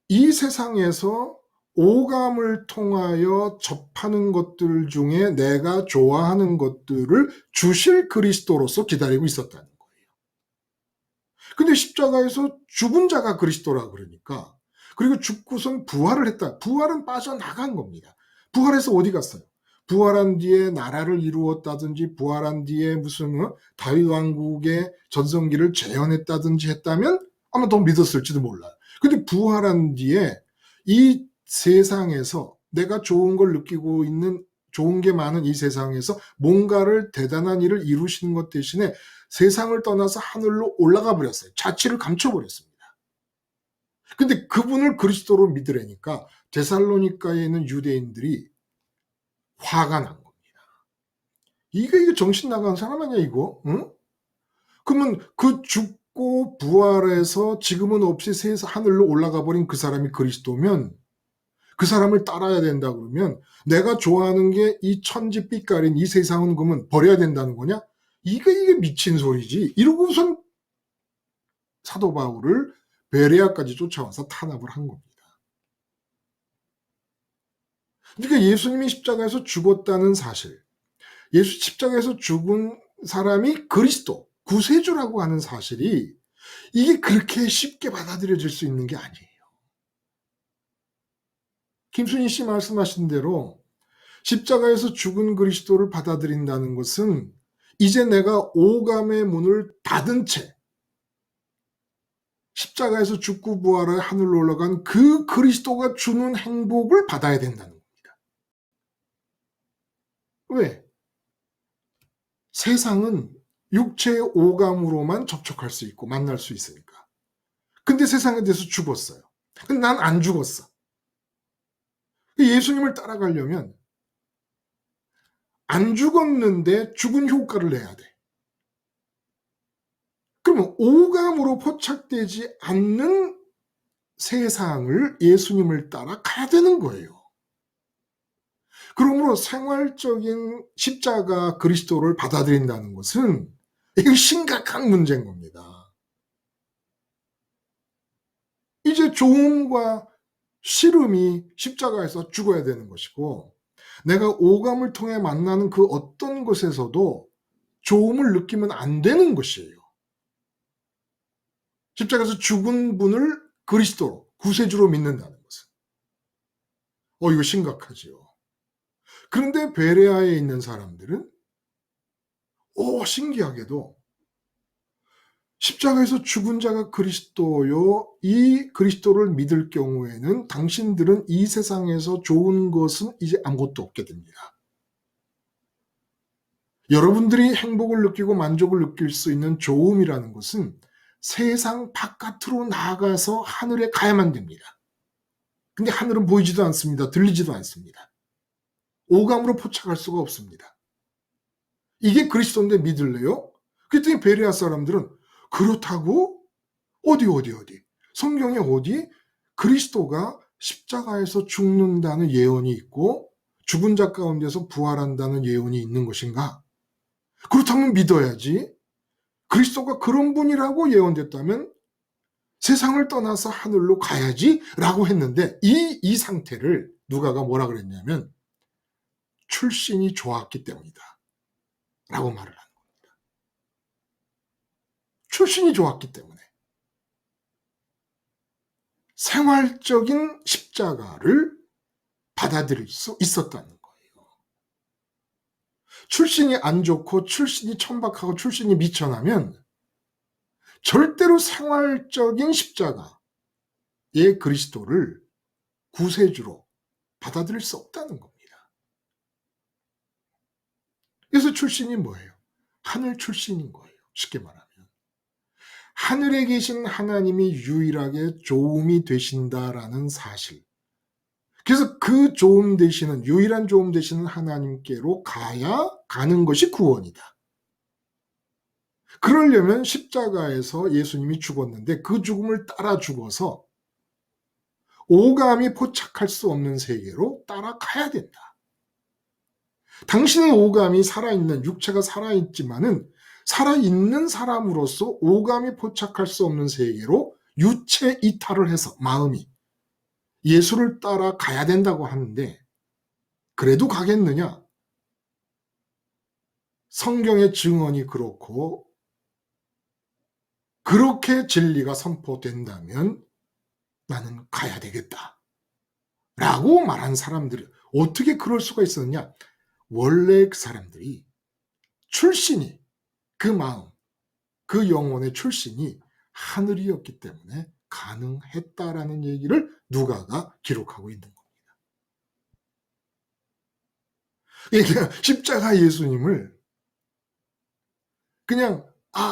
Speaker 1: 이 세상에서 오감을 통하여 접하는 것들 중에 내가 좋아하는 것들을 주실 그리스도로서 기다리고 있었다는 거예요. 근데 십자가에서 죽은 자가 그리스도라 그러니까, 그리고 죽고선 부활을 했다. 부활은 빠져나간 겁니다. 부활해서 어디 갔어요? 부활한 뒤에 나라를 이루었다든지 부활한 뒤에 무슨 다윗 왕국의 전성기를 재현했다든지 했다면 아마 더 믿었을지도 몰라요. 근데 부활한 뒤에 이 세상에서 내가 좋은 걸 느끼고 있는 좋은 게 많은 이 세상에서 뭔가를 대단한 일을 이루시는 것 대신에 세상을 떠나서 하늘로 올라가 버렸어요. 자취를 감춰버렸습니다. 근데 그분을 그리스도로 믿으려니까 데살로니가에 있는 유대인들이 화가 난 겁니다. 이게 정신 나간 사람 아니야 이거? 응? 그러면 그 죽고 부활해서 지금은 없이 하늘로 올라가 버린 그 사람이 그리스도면 그 사람을 따라야 된다 그러면 내가 좋아하는 게 이 천지빛깔인 이 세상은 그러면 버려야 된다는 거냐? 이게 미친 소리지. 이러고선 사도 바울을 베레아까지 쫓아와서 탄압을 한 겁니다. 그러니까 예수님이 십자가에서 죽었다는 사실, 예수 십자가에서 죽은 사람이 그리스도, 구세주라고 하는 사실이 이게 그렇게 쉽게 받아들여질 수 있는 게 아니에요. 김순희 씨 말씀하신 대로 십자가에서 죽은 그리스도를 받아들인다는 것은 이제 내가 오감의 문을 닫은 채 십자가에서 죽고 부활해 하늘로 올라간 그 그리스도가 주는 행복을 받아야 된다는 겁니다. 왜? 세상은 육체의 오감으로만 접촉할 수 있고 만날 수 있으니까. 근데 세상에 대해서 죽었어요. 근데 난 안 죽었어. 예수님을 따라가려면 안 죽었는데 죽은 효과를 내야 돼. 그러면 오감으로 포착되지 않는 세상을 예수님을 따라 가야 되는 거예요. 그러므로 생활적인 십자가 그리스도를 받아들인다는 것은 이거 심각한 문제인 겁니다. 이제 조음과 싫음이 십자가에서 죽어야 되는 것이고 내가 오감을 통해 만나는 그 어떤 것에서도 조음을 느끼면 안 되는 것이에요. 십자가에서 죽은 분을 그리스도로 구세주로 믿는다는 것은 이거 심각하지요. 그런데 베레아에 있는 사람들은 신기하게도 십자가에서 죽은 자가 그리스도요. 이 그리스도를 믿을 경우에는 당신들은 이 세상에서 좋은 것은 이제 아무것도 없게 됩니다. 여러분들이 행복을 느끼고 만족을 느낄 수 있는 좋음이라는 것은 세상 바깥으로 나아가서 하늘에 가야만 됩니다. 근데 하늘은 보이지도 않습니다. 들리지도 않습니다. 오감으로 포착할 수가 없습니다. 이게 그리스도인데 믿을래요? 그랬더니 베레아 사람들은 그렇다고? 어디? 성경에 어디? 그리스도가 십자가에서 죽는다는 예언이 있고 죽은 자 가운데서 부활한다는 예언이 있는 것인가? 그렇다면 믿어야지. 그리스도가 그런 분이라고 예언됐다면 세상을 떠나서 하늘로 가야지 라고 했는데 이 상태를 누가가 뭐라 그랬냐면 출신이 좋았기 때문이다 라고 말을 하는 겁니다. 출신이 좋았기 때문에 생활적인 십자가를 받아들일 수 있었다는 거예요. 출신이 안 좋고 출신이 천박하고 출신이 미천하면 절대로 생활적인 십자가의 그리스도를 구세주로 받아들일 수 없다는 겁니다. 그래서 출신이 뭐예요? 하늘 출신인 거예요. 쉽게 말하면. 하늘에 계신 하나님이 유일하게 조음이 되신다라는 사실. 그래서 그 조음 되시는, 유일한 조음 되시는 하나님께로 가는 것이 구원이다. 그러려면 십자가에서 예수님이 죽었는데 그 죽음을 따라 죽어서 오감이 포착할 수 없는 세계로 따라가야 된다. 당신의 오감이 살아있는, 육체가 살아있지만은 살아있는 사람으로서 오감이 포착할 수 없는 세계로 유체 이탈을 해서 마음이 예수를 따라 가야 된다고 하는데 그래도 가겠느냐? 성경의 증언이 그렇고 그렇게 진리가 선포된다면 나는 가야 되겠다 라고 말한 사람들이 어떻게 그럴 수가 있었느냐? 원래 그 사람들이 출신이, 그 마음, 그 영혼의 출신이 하늘이었기 때문에 가능했다라는 얘기를 누가가 기록하고 있는 겁니다. 그러니까 십자가 예수님을 그냥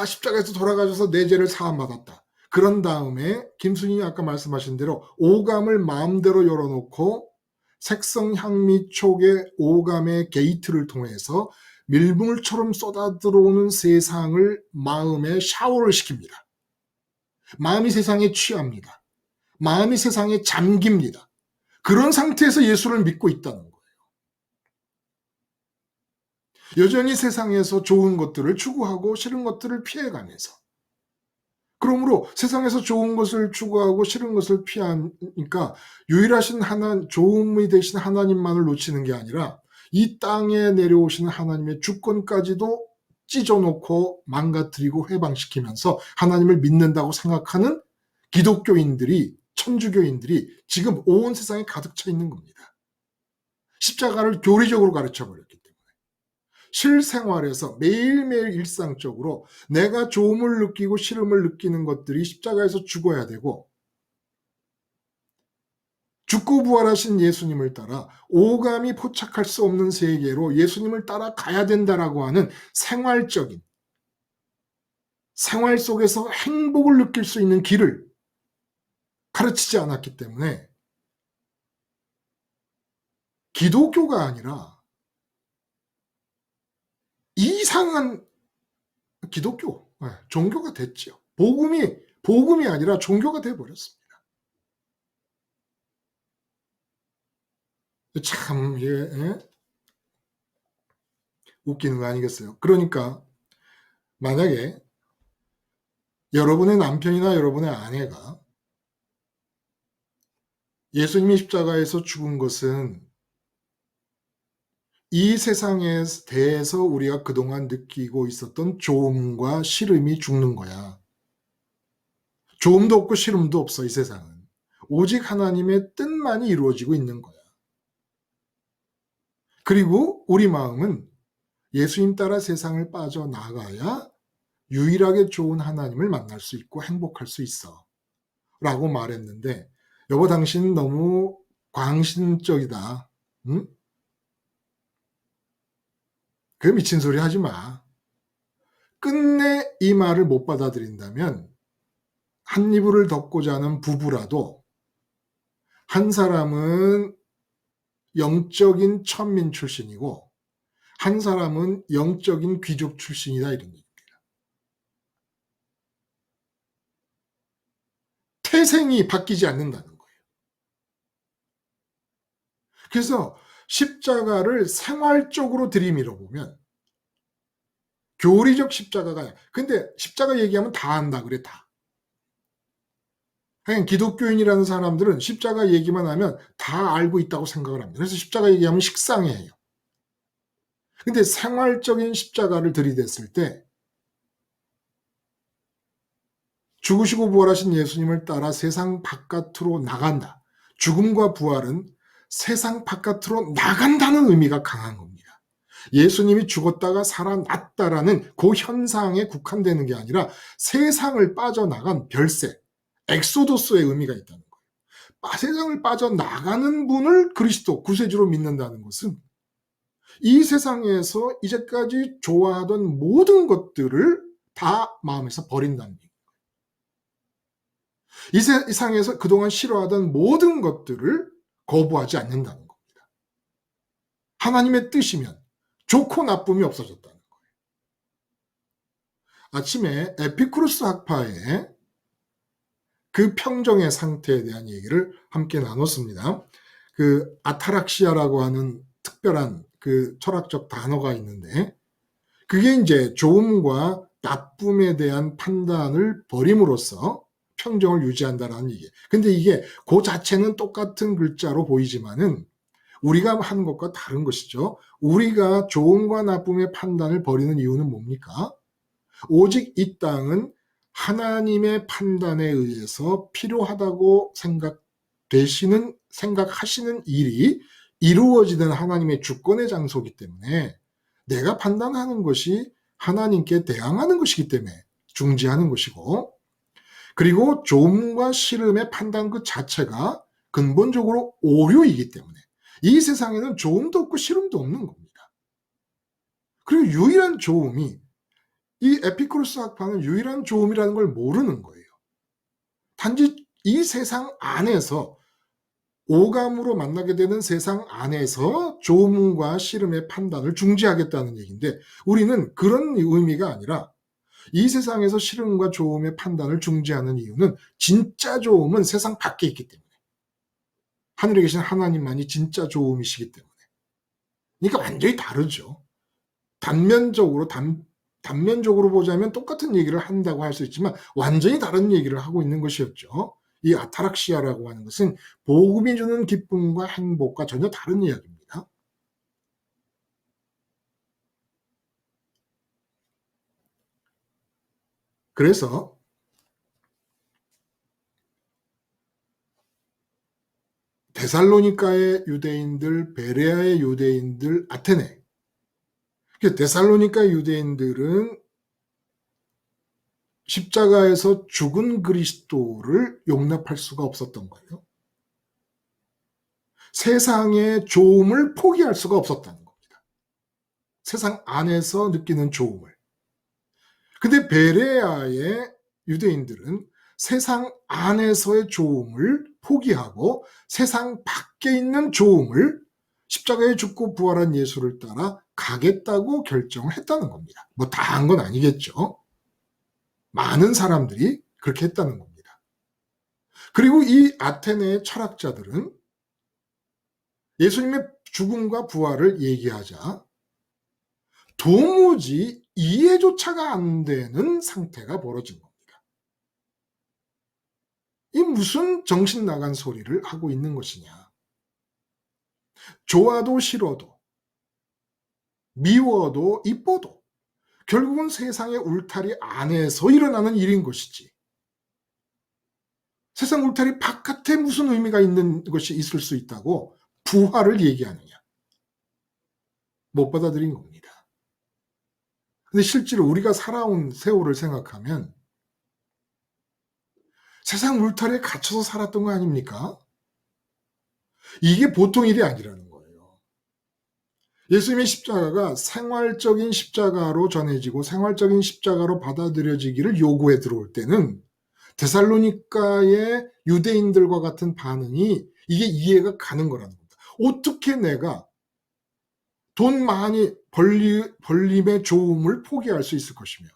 Speaker 1: 십자가에서 돌아가셔서 내 죄를 사함받았다. 그런 다음에 김수님이 아까 말씀하신 대로 오감을 마음대로 열어놓고 색성향미촉의 오감의 게이트를 통해서 밀물처럼 쏟아들어오는 세상을 마음에 샤워를 시킵니다. 마음이 세상에 취합니다. 마음이 세상에 잠깁니다. 그런 상태에서 예수를 믿고 있다는 거예요. 여전히 세상에서 좋은 것들을 추구하고 싫은 것들을 피해가면서, 그러므로 세상에서 좋은 것을 추구하고 싫은 것을 피하니까 유일하신 좋음이 되신 하나님만을 놓치는 게 아니라 이 땅에 내려오시는 하나님의 주권까지도 찢어놓고 망가뜨리고 해방시키면서 하나님을 믿는다고 생각하는 기독교인들이, 천주교인들이 지금 온 세상에 가득 차 있는 겁니다. 십자가를 교리적으로 가르쳐버렸기 때문에. 실생활에서 매일매일 일상적으로 내가 좋음을 느끼고 싫음을 느끼는 것들이 십자가에서 죽어야 되고, 죽고 부활하신 예수님을 따라 오감이 포착할 수 없는 세계로 예수님을 따라 가야 된다라고 하는 생활적인, 생활 속에서 행복을 느낄 수 있는 길을 가르치지 않았기 때문에 기독교가 아니라 이상한 기독교, 종교가 됐죠. 복음이 아니라 종교가 돼버렸습니다. 참 이게 웃기는 거 아니겠어요? 그러니까 만약에 여러분의 남편이나 여러분의 아내가 예수님이 십자가에서 죽은 것은 이 세상에 대해서 우리가 그동안 느끼고 있었던 좋음과 싫음이 죽는 거야. 좋음도 없고 싫음도 없어, 이 세상은. 오직 하나님의 뜻만이 이루어지고 있는 거야. 그리고 우리 마음은 예수님 따라 세상을 빠져나가야 유일하게 좋은 하나님을 만날 수 있고 행복할 수 있어 라고 말했는데, 여보 당신 너무 광신적이다. 응? 그 미친 소리 하지 마. 끝내 이 말을 못 받아들인다면 한 이불을 덮고자 하는 부부라도 한 사람은 영적인 천민 출신이고 한 사람은 영적인 귀족 출신이다, 이런 얘기입니다. 태생이 바뀌지 않는다는 거예요. 그래서 십자가를 생활적으로 들이밀어 보면 교리적 십자가가, 근데 십자가 얘기하면 다 안다 그래, 다. 그냥 기독교인이라는 사람들은 십자가 얘기만 하면 다 알고 있다고 생각을 합니다. 그래서 십자가 얘기하면 식상해해요. 근데 생활적인 십자가를 들이댔을 때 죽으시고 부활하신 예수님을 따라 세상 바깥으로 나간다. 죽음과 부활은 세상 바깥으로 나간다는 의미가 강한 겁니다. 예수님이 죽었다가 살아났다라는 그 현상에 국한되는 게 아니라 세상을 빠져나간 별세, 엑소도스의 의미가 있다는 거예요. 세상을 빠져나가는 분을 그리스도, 구세주로 믿는다는 것은 이 세상에서 이제까지 좋아하던 모든 것들을 다 마음에서 버린다는 얘기예요. 이 세상에서 그동안 싫어하던 모든 것들을 거부하지 않는다는 겁니다. 하나님의 뜻이면 좋고 나쁨이 없어졌다는 거예요. 아침에 에피쿠로스 학파의 그 평정의 상태에 대한 얘기를 함께 나눴습니다. 그 아타락시아라고 하는 특별한 그 철학적 단어가 있는데, 그게 이제 좋음과 나쁨에 대한 판단을 버림으로써 평정을 유지한다라는 얘기예요. 근데 이게 그 자체는 똑같은 글자로 보이지만은 우리가 하는 것과 다른 것이죠. 우리가 좋음과 나쁨의 판단을 버리는 이유는 뭡니까? 오직 이 땅은 하나님의 판단에 의해서 필요하다고 생각하시는 일이 이루어지는 하나님의 주권의 장소이기 때문에 내가 판단하는 것이 하나님께 대항하는 것이기 때문에 중지하는 것이고, 그리고 좋음과 싫음의 판단 그 자체가 근본적으로 오류이기 때문에 이 세상에는 좋음도 없고 싫음도 없는 겁니다. 그리고 유일한 좋음이, 이 에피쿠로스 학파는 유일한 좋음이라는 걸 모르는 거예요. 단지 이 세상 안에서, 오감으로 만나게 되는 세상 안에서 좋음과 싫음의 판단을 중지하겠다는 얘기인데, 우리는 그런 의미가 아니라 이 세상에서 싫음과 좋음의 판단을 중지하는 이유는 진짜 좋음은 세상 밖에 있기 때문에, 하늘에 계신 하나님만이 진짜 좋음이시기 때문에. 그러니까 완전히 다르죠. 단면적으로 보자면 똑같은 얘기를 한다고 할 수 있지만 완전히 다른 얘기를 하고 있는 것이었죠. 이 아타락시아라고 하는 것은 복음이 주는 기쁨과 행복과 전혀 다른 이야기입니다. 그래서 데살로니가의 유대인들, 베레아의 유대인들, 아테네. 데살로니가의 유대인들은 십자가에서 죽은 그리스도를 용납할 수가 없었던 거예요. 세상의 좋음을 포기할 수가 없었다는 겁니다. 세상 안에서 느끼는 좋음을. 근데 베레아의 유대인들은 세상 안에서의 좋음을 포기하고 세상 밖에 있는 좋음을, 십자가에 죽고 부활한 예수를 따라 가겠다고 결정을 했다는 겁니다. 뭐 다 한 건 아니겠죠. 많은 사람들이 그렇게 했다는 겁니다. 그리고 이 아테네의 철학자들은 예수님의 죽음과 부활을 얘기하자 도무지 이해조차가 안 되는 상태가 벌어진 겁니다. 이 무슨 정신 나간 소리를 하고 있는 것이냐. 좋아도 싫어도, 미워도 이뻐도 결국은 세상의 울타리 안에서 일어나는 일인 것이지, 세상 울타리 바깥에 무슨 의미가 있는 것이 있을 수 있다고 부활을 얘기하느냐. 못 받아들인 겁니다. 근데 실제로 우리가 살아온 세월을 생각하면 세상 울타리에 갇혀서 살았던 거 아닙니까? 이게 보통 일이 아니라는 거예요. 예수님의 십자가가 생활적인 십자가로 전해지고 생활적인 십자가로 받아들여지기를 요구해 들어올 때는 데살로니가의 유대인들과 같은 반응이, 이게 이해가 가는 거라는 겁니다. 어떻게 내가 돈 많이 벌림의 좋음을 포기할 수 있을 것이며,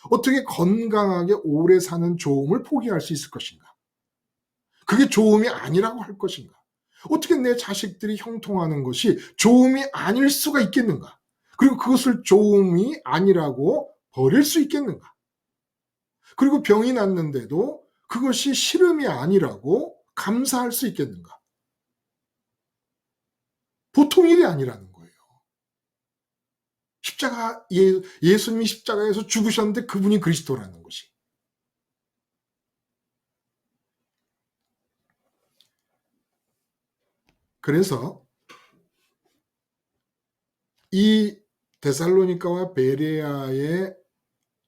Speaker 1: 어떻게 건강하게 오래 사는 좋음을 포기할 수 있을 것인가? 그게 좋음이 아니라고 할 것인가? 어떻게 내 자식들이 형통하는 것이 좋음이 아닐 수가 있겠는가? 그리고 그것을 좋음이 아니라고 버릴 수 있겠는가? 그리고 병이 났는데도 그것이 싫음이 아니라고 감사할 수 있겠는가? 보통 일이 아니라는 거예요. 예수님이 십자가에서 죽으셨는데 그분이 그리스도라는 것이. 그래서 이 데살로니가와 베레아의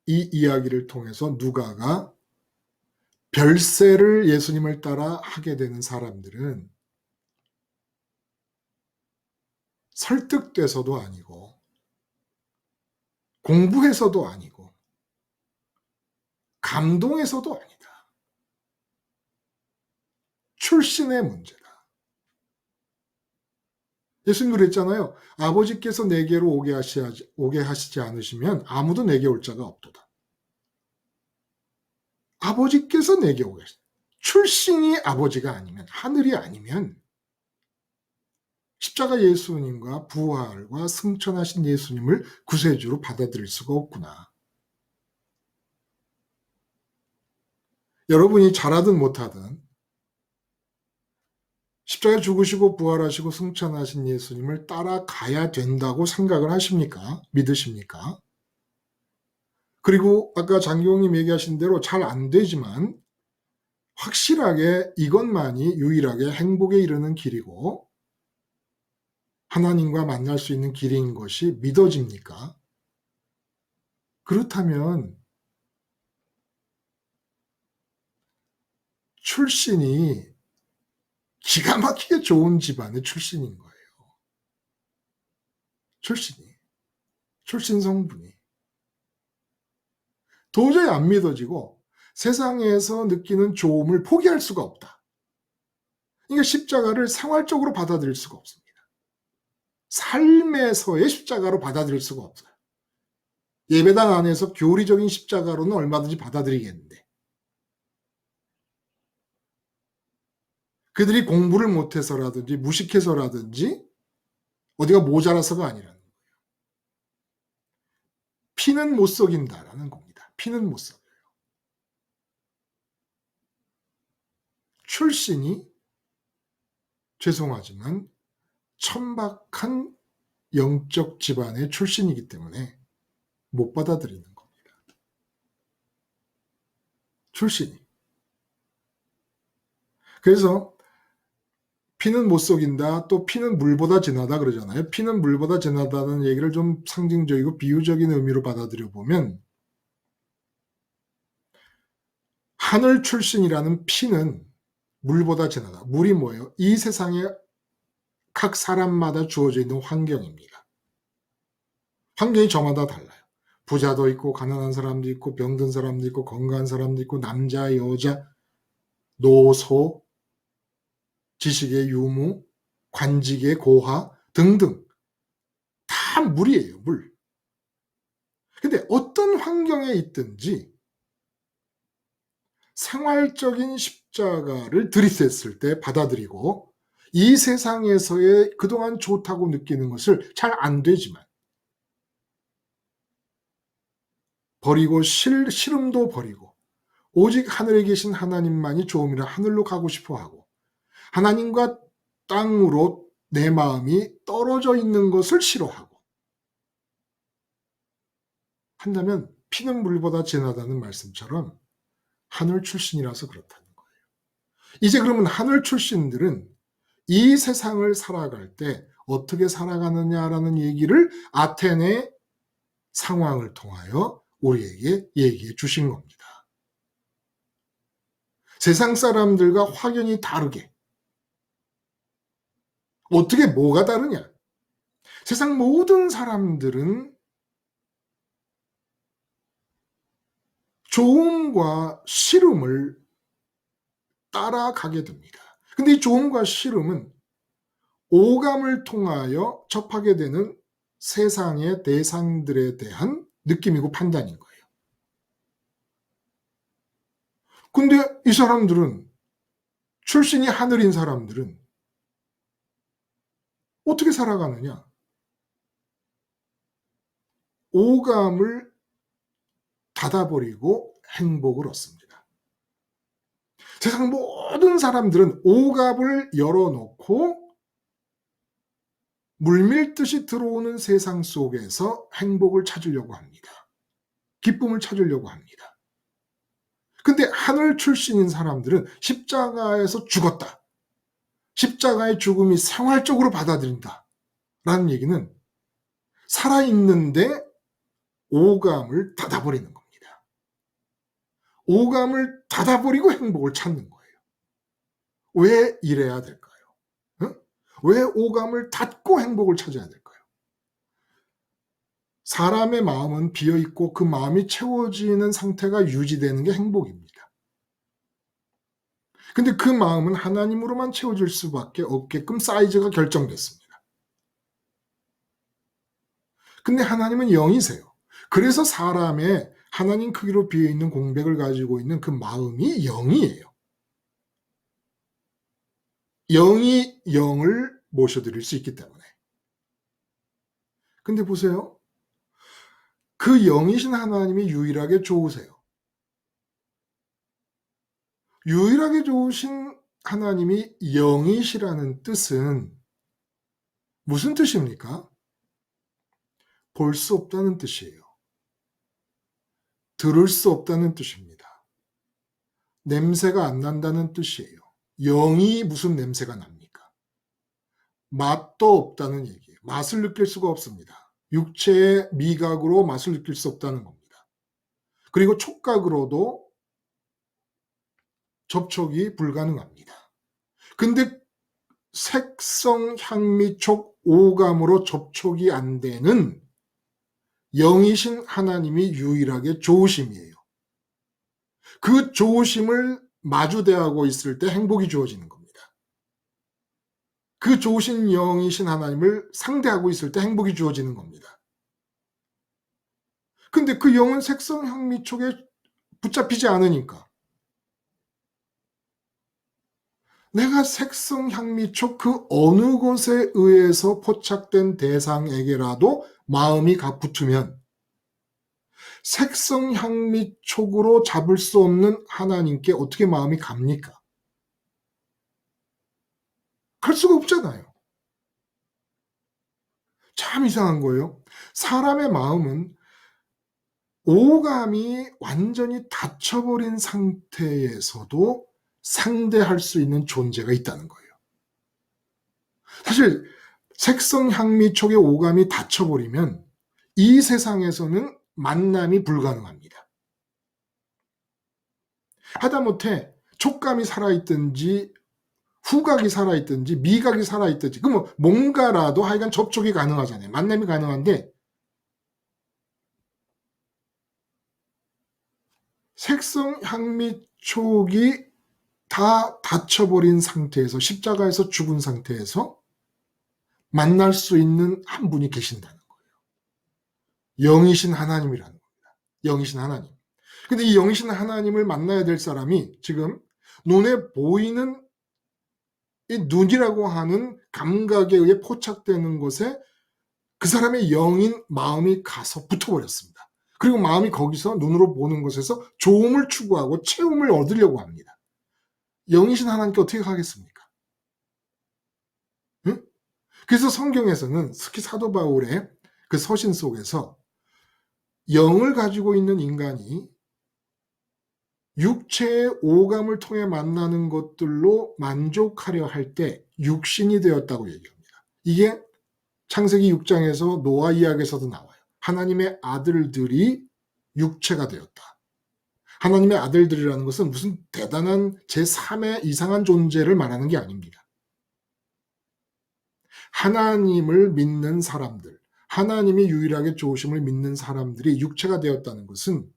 Speaker 1: 이 이야기를 통해서 누가가 별세를 예수님을 따라 하게 되는 사람들은 설득돼서도 아니고 공부해서도 아니고 감동해서도 아니다. 출신의 문제다. 예수님 그랬잖아요. 아버지께서 내게로 오게 하시지 않으시면 아무도 내게 올 자가 없도다. 아버지께서 내게 오게 하시다. 출신이 아버지가 아니면, 하늘이 아니면 십자가 예수님과 부활과 승천하신 예수님을 구세주로 받아들일 수가 없구나. 여러분이 잘하든 못하든 십자가에 죽으시고 부활하시고 승천하신 예수님을 따라가야 된다고 생각을 하십니까? 믿으십니까? 그리고 아까 장기홍님 얘기하신 대로 잘 안 되지만 확실하게 이것만이 유일하게 행복에 이르는 길이고 하나님과 만날 수 있는 길인 것이 믿어집니까? 그렇다면 출신이 기가 막히게 좋은 집안의 출신인 거예요. 출신 성분이. 도저히 안 믿어지고 세상에서 느끼는 좋음을 포기할 수가 없다. 그러니까 십자가를 생활적으로 받아들일 수가 없습니다. 삶에서의 십자가로 받아들일 수가 없어요. 예배당 안에서 교리적인 십자가로는 얼마든지 받아들이겠는데 그들이 공부를 못해서라든지 무식해서라든지 어디가 모자라서가 아니라는 거예요. 피는 못 속인다라는 겁니다. 피는 못 속여요. 출신이 죄송하지만 천박한 영적 집안의 출신이기 때문에 못 받아들이는 겁니다. 출신이. 그래서 피는 못 속인다, 또 피는 물보다 진하다 그러잖아요. 피는 물보다 진하다는 얘기를 좀 상징적이고 비유적인 의미로 받아들여 보면 하늘 출신이라는 피는 물보다 진하다. 물이 뭐예요? 이 세상에 각 사람마다 주어져 있는 환경입니다. 환경이 저마다 달라요. 부자도 있고 가난한 사람도 있고 병든 사람도 있고 건강한 사람도 있고 남자, 여자, 노소, 지식의 유무, 관직의 고하 등등 다 물이에요. 물. 근데 어떤 환경에 있든지 생활적인 십자가를 들이댔을 때 받아들이고 이 세상에서의 그동안 좋다고 느끼는 것을 잘 안 되지만 버리고 싫음도 버리고 오직 하늘에 계신 하나님만이 좋음이라 하늘로 가고 싶어하고 하나님과 땅으로 내 마음이 떨어져 있는 것을 싫어하고 한다면 피는 물보다 진하다는 말씀처럼 하늘 출신이라서 그렇다는 거예요. 이제 그러면 하늘 출신들은 이 세상을 살아갈 때 어떻게 살아가느냐라는 얘기를 아테네 상황을 통하여 우리에게 얘기해 주신 겁니다. 세상 사람들과 확연히 다르게 어떻게 뭐가 다르냐? 세상 모든 사람들은 좋음과 싫음을 따라가게 됩니다. 근데 이 좋음과 싫음은 오감을 통하여 접하게 되는 세상의 대상들에 대한 느낌이고 판단인 거예요. 근데 이 사람들은 출신이 하늘인 사람들은 어떻게 살아가느냐? 오감을 닫아버리고 행복을 얻습니다. 세상 모든 사람들은 오감을 열어놓고 물밀듯이 들어오는 세상 속에서 행복을 찾으려고 합니다. 기쁨을 찾으려고 합니다. 근데 하늘 출신인 사람들은 십자가에서 죽었다. 십자가의 죽음이 생활적으로 받아들인다. 라는 얘기는 살아있는데 오감을 닫아버리는 겁니다. 오감을 닫아버리고 행복을 찾는 거예요. 왜 이래야 될까요? 왜 오감을 닫고 행복을 찾아야 될까요? 사람의 마음은 비어있고 그 마음이 채워지는 상태가 유지되는 게 행복입니다. 근데 그 마음은 하나님으로만 채워질 수밖에 없게끔 사이즈가 결정됐습니다. 근데 하나님은 영이세요. 그래서 사람의 하나님 크기로 비어있는 공백을 가지고 있는 그 마음이 영이에요. 영이 영을 모셔드릴 수 있기 때문에. 근데 보세요. 그 영이신 하나님이 유일하게 좋으세요. 유일하게 좋으신 하나님이 영이시라는 뜻은 무슨 뜻입니까? 볼 수 없다는 뜻이에요. 들을 수 없다는 뜻입니다. 냄새가 안 난다는 뜻이에요. 영이 무슨 냄새가 납니까? 맛도 없다는 얘기예요. 맛을 느낄 수가 없습니다. 육체의 미각으로 맛을 느낄 수 없다는 겁니다. 그리고 촉각으로도 접촉이 불가능합니다. 근데 색성, 향미, 촉, 오감으로 접촉이 안 되는 영이신 하나님이 유일하게 좋으심이에요. 그 좋으심을 마주대하고 있을 때 행복이 주어지는 겁니다. 그 좋으신 영이신 하나님을 상대하고 있을 때 행복이 주어지는 겁니다. 근데 그 영은 색성, 향미, 촉에 붙잡히지 않으니까 내가 색성, 향미, 촉 그 어느 것에 의해서 포착된 대상에게라도 마음이 붙으면 색성, 향미, 촉으로 잡을 수 없는 하나님께 어떻게 마음이 갑니까? 갈 수가 없잖아요. 참 이상한 거예요. 사람의 마음은 오감이 완전히 닫혀버린 상태에서도 상대할 수 있는 존재가 있다는 거예요. 사실 색성, 향미, 촉의 오감이 닫혀버리면 이 세상에서는 만남이 불가능합니다. 하다못해 촉감이 살아있든지 후각이 살아있든지 미각이 살아있든지 그러면 뭔가라도 하여간 접촉이 가능하잖아요. 만남이 가능한데 색성, 향미, 촉이 다 닫혀버린 상태에서 십자가에서 죽은 상태에서 만날 수 있는 한 분이 계신다는 거예요. 영이신 하나님이라는 겁니다. 영이신 하나님. 근데 이 영이신 하나님을 만나야 될 사람이 지금 눈에 보이는 이 눈이라고 하는 감각에 의해 포착되는 것에 그 사람의 영인 마음이 가서 붙어버렸습니다. 그리고 마음이 거기서 눈으로 보는 것에서 좋음을 추구하고 체험을 얻으려고 합니다. 영이신 하나님께 어떻게 하겠습니까? 응? 그래서 성경에서는 특히 사도 바울의 그 서신 속에서 영을 가지고 있는 인간이 육체의 오감을 통해 만나는 것들로 만족하려 할 때 육신이 되었다고 얘기합니다. 이게 창세기 6장에서 노아 이야기에서도 나와요. 하나님의 아들들이 육체가 되었다. 하나님의 아들들이라는 것은 무슨 대단한 제3의 이상한 존재를 말하는 게 아닙니다. 하나님을 믿는 사람들, 하나님이 유일하게 좋으심을 믿는 사람들이 육체가 되었다는 것은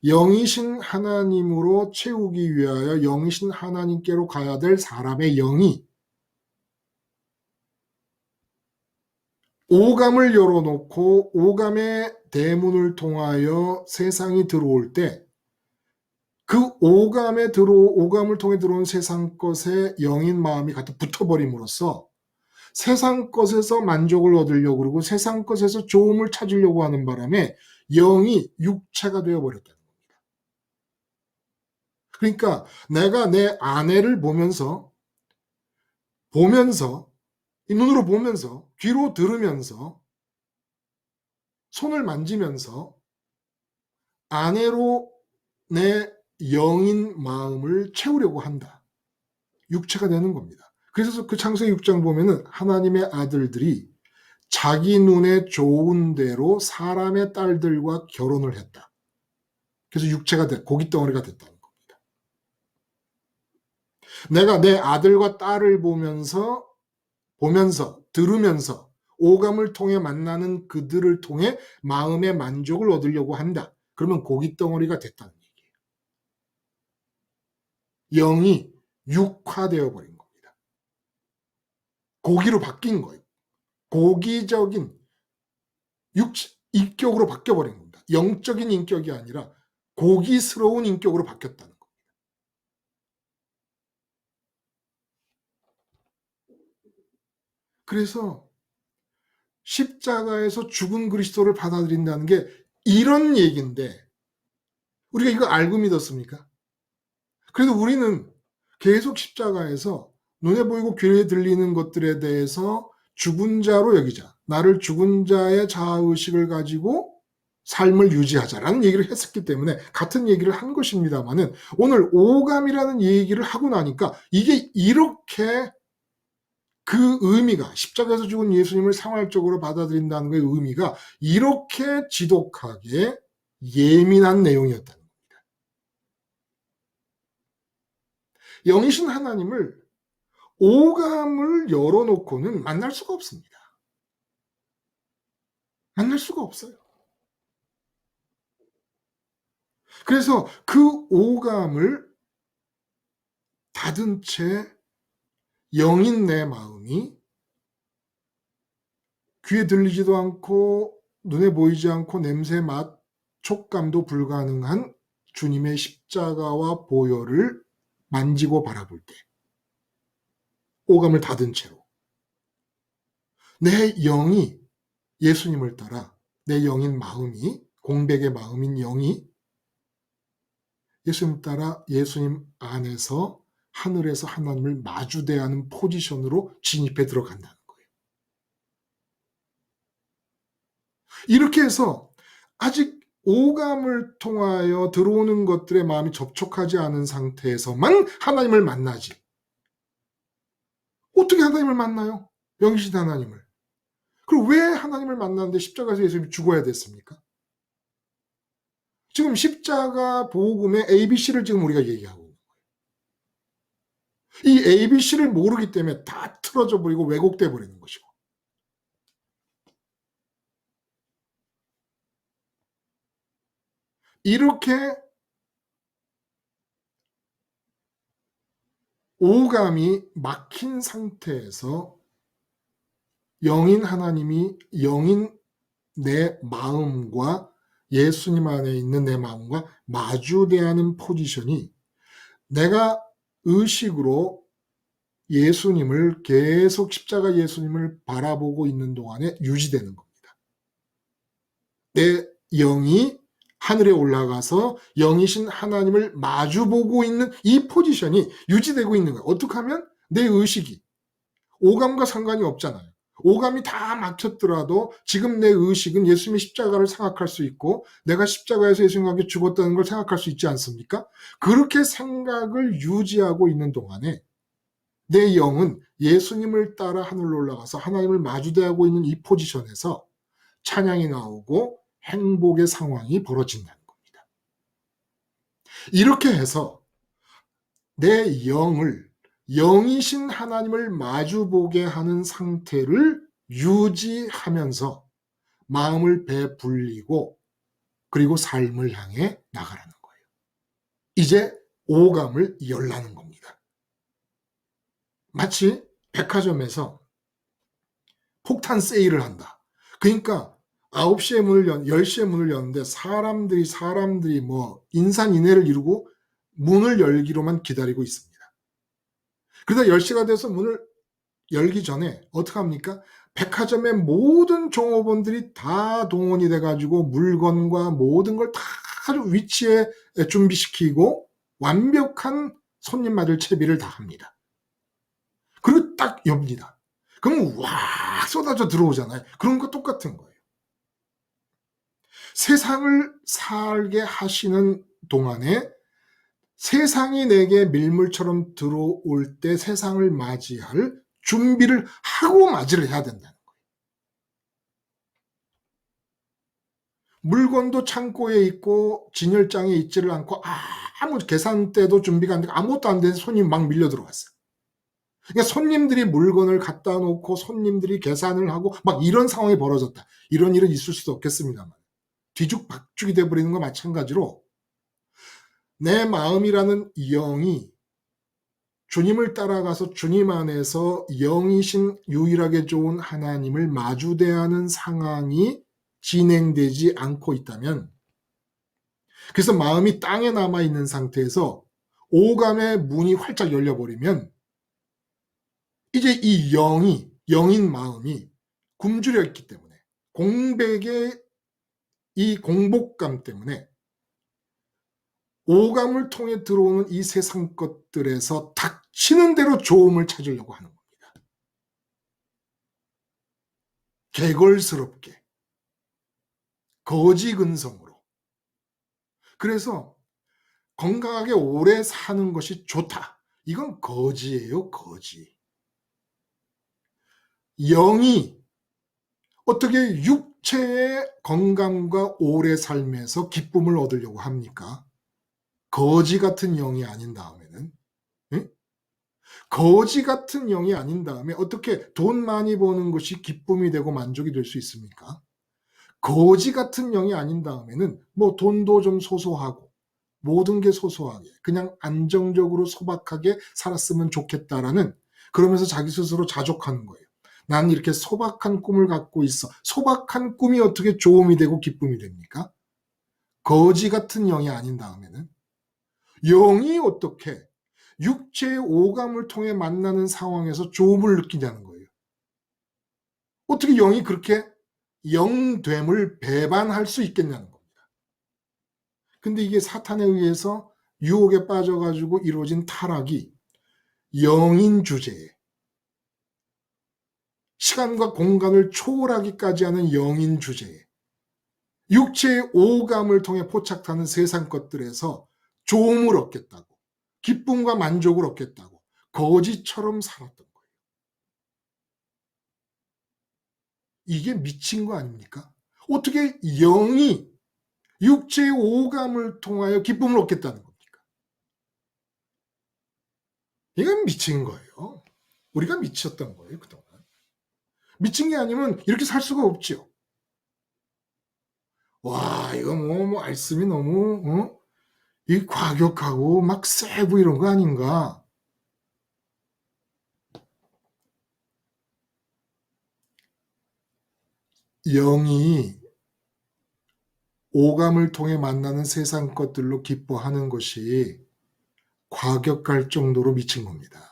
Speaker 1: 영이신 하나님으로 채우기 위하여 영이신 하나님께로 가야 될 사람의 영이 오감을 열어놓고 오감의 대문을 통하여 세상이 들어올 때 그 오감을 통해 들어온 세상 것에 영인 마음이 갖다 붙어버림으로써 세상 것에서 만족을 얻으려고 그러고 세상 것에서 좋음을 찾으려고 하는 바람에 영이 육체가 되어버렸다는 겁니다. 그러니까 내가 내 아내를 보면서 이 눈으로 보면서 귀로 들으면서 손을 만지면서 아내로 내 영인 마음을 채우려고 한다. 육체가 되는 겁니다. 그래서 그 창세기 6장 보면은 하나님의 아들들이 자기 눈에 좋은 대로 사람의 딸들과 결혼을 했다. 그래서 육체가 고깃덩어리가 됐다는 겁니다. 내가 내 아들과 딸을 보면서 들으면서 오감을 통해 만나는 그들을 통해 마음의 만족을 얻으려고 한다. 그러면 고깃덩어리가 됐다는 얘기예요. 영이 육화되어 버린 겁니다. 고기로 바뀐 거예요. 고기적인 인격으로 바뀌어버린 겁니다. 영적인 인격이 아니라 고기스러운 인격으로 바뀌었다는 겁니다. 그래서 십자가에서 죽은 그리스도를 받아들인다는 게 이런 얘기인데 우리가 이거 알고 믿었습니까? 그래도 우리는 계속 십자가에서 눈에 보이고 귀에 들리는 것들에 대해서 죽은 자로 여기자. 나를 죽은 자의 자아의식을 가지고 삶을 유지하자라는 얘기를 했었기 때문에 같은 얘기를 한 것입니다만은 오늘 오감이라는 얘기를 하고 나니까 이게 이렇게 그 의미가 십자가에서 죽은 예수님을 생활적으로 받아들인다는 것의 의미가 이렇게 지독하게 예민한 내용이었다는 겁니다. 영이신 하나님을 오감을 열어놓고는 만날 수가 없습니다. 만날 수가 없어요. 그래서 그 오감을 닫은 채 영인 내 마음이 귀에 들리지도 않고 눈에 보이지 않고 냄새, 맛, 촉감도 불가능한 주님의 십자가와 보혈을 만지고 바라볼 때 오감을 닫은 채로 내 영이 예수님을 따라 내 영인 마음이 공백의 마음인 영이 예수님 따라 예수님 안에서 하늘에서 하나님을 마주대하는 포지션으로 진입해 들어간다는 거예요. 이렇게 해서 아직 오감을 통하여 들어오는 것들의 마음이 접촉하지 않은 상태에서만 하나님을 만나지. 어떻게 하나님을 만나요? 영이신 하나님을. 그리고 왜 하나님을 만나는데 십자가에서 예수님이 죽어야 됐습니까? 지금 십자가 복음의 ABC를 지금 우리가 얘기하고 있는 거예요. 이 ABC를 모르기 때문에 다 틀어져 버리고 왜곡돼 버리는 것이고. 이렇게 오감이 막힌 상태에서 영인 하나님이 영인 내 마음과 예수님 안에 있는 내 마음과 마주대하는 포지션이 내가 의식으로 예수님을 계속 십자가 예수님을 바라보고 있는 동안에 유지되는 겁니다. 내 영이 하늘에 올라가서 영이신 하나님을 마주보고 있는 이 포지션이 유지되고 있는 거예요. 어떻게 하면 내 의식이 오감과 상관이 없잖아요. 오감이 다 막혔더라도 지금 내 의식은 예수님의 십자가를 생각할 수 있고 내가 십자가에서 예수님과 함께 죽었다는 걸 생각할 수 있지 않습니까? 그렇게 생각을 유지하고 있는 동안에 내 영은 예수님을 따라 하늘로 올라가서 하나님을 마주대하고 있는 이 포지션에서 찬양이 나오고 행복의 상황이 벌어진다는 겁니다. 이렇게 해서 내 영을 영이신 하나님을 마주보게 하는 상태를 유지하면서 마음을 배불리고 그리고 삶을 향해 나가라는 거예요. 이제 오감을 열라는 겁니다. 마치 백화점에서 폭탄 세일을 한다. 그러니까 9시에 문을 10시에 문을 여는데 사람들이 뭐 인산인해를 이루고 문을 열기로만 기다리고 있습니다. 그러다 10시가 돼서 문을 열기 전에 어떻게 합니까? 백화점의 모든 종업원들이 다 동원이 돼가지고 물건과 모든 걸 다 위치에 준비시키고 완벽한 손님 맞을 채비를 다 합니다. 그리고 딱 엽니다. 그럼 와 쏟아져 들어오잖아요. 그런 거 똑같은 거예요. 세상을 살게 하시는 동안에 세상이 내게 밀물처럼 들어올 때 세상을 맞이할 준비를 하고 맞이를 해야 된다는 거예요. 물건도 창고에 있고 진열장에 있지를 않고 아무 계산대도 준비가 안 되고 아무것도 안 돼서 손님이 막 밀려 들어갔어요. 그러니까 손님들이 물건을 갖다 놓고 손님들이 계산을 하고 막 이런 상황이 벌어졌다. 이런 일은 있을 수도 없겠습니다만 뒤죽박죽이 돼버리는 거 마찬가지로 내 마음이라는 영이 주님을 따라가서 주님 안에서 영이신 유일하게 좋은 하나님을 마주대하는 상황이 진행되지 않고 있다면 그래서 마음이 땅에 남아있는 상태에서 오감의 문이 활짝 열려버리면 이제 이 영인 마음이 굶주려 있기 때문에 공백의 이 공복감 때문에 오감을 통해 들어오는 이 세상 것들에서 닥치는 대로 좋음을 찾으려고 하는 겁니다. 개걸스럽게 거지근성으로. 그래서 건강하게 오래 사는 것이 좋다. 이건 거지예요, 거지. 영이 어떻게 육체의 건강과 오래 삶에서 기쁨을 얻으려고 합니까? 거지 같은 영이 아닌 다음에는, 예? 거지 같은 영이 아닌 다음에 어떻게 돈 많이 버는 것이 기쁨이 되고 만족이 될 수 있습니까? 거지 같은 영이 아닌 다음에는 뭐 돈도 좀 소소하고 모든 게 소소하게 그냥 안정적으로 소박하게 살았으면 좋겠다라는, 그러면서 자기 스스로 자족하는 거예요. 난 이렇게 소박한 꿈을 갖고 있어. 소박한 꿈이 어떻게 조음이 되고 기쁨이 됩니까? 거지 같은 영이 아닌 다음에는 영이 어떻게 육체의 오감을 통해 만나는 상황에서 조음을 느끼냐는 거예요. 어떻게 영이 그렇게 영됨을 배반할 수 있겠냐는 겁니다. 근데 이게 사탄에 의해서 유혹에 빠져가지고 이루어진 타락이 영인 주제에, 시간과 공간을 초월하기까지 하는 영인 주제에, 육체의 오감을 통해 포착하는 세상 것들에서 조음을 얻겠다고, 기쁨과 만족을 얻겠다고 거지처럼 살았던 거예요. 이게 미친 거 아닙니까? 어떻게 영이 육체의 오감을 통하여 기쁨을 얻겠다는 겁니까? 이건 미친 거예요. 우리가 미쳤던 거예요, 그동안. 미친 게 아니면 이렇게 살 수가 없죠. 와, 이거 말씀이 너무, 이 과격하고 막 세고 이런 거 아닌가? 영이 오감을 통해 만나는 세상 것들로 기뻐하는 것이 과격할 정도로 미친 겁니다.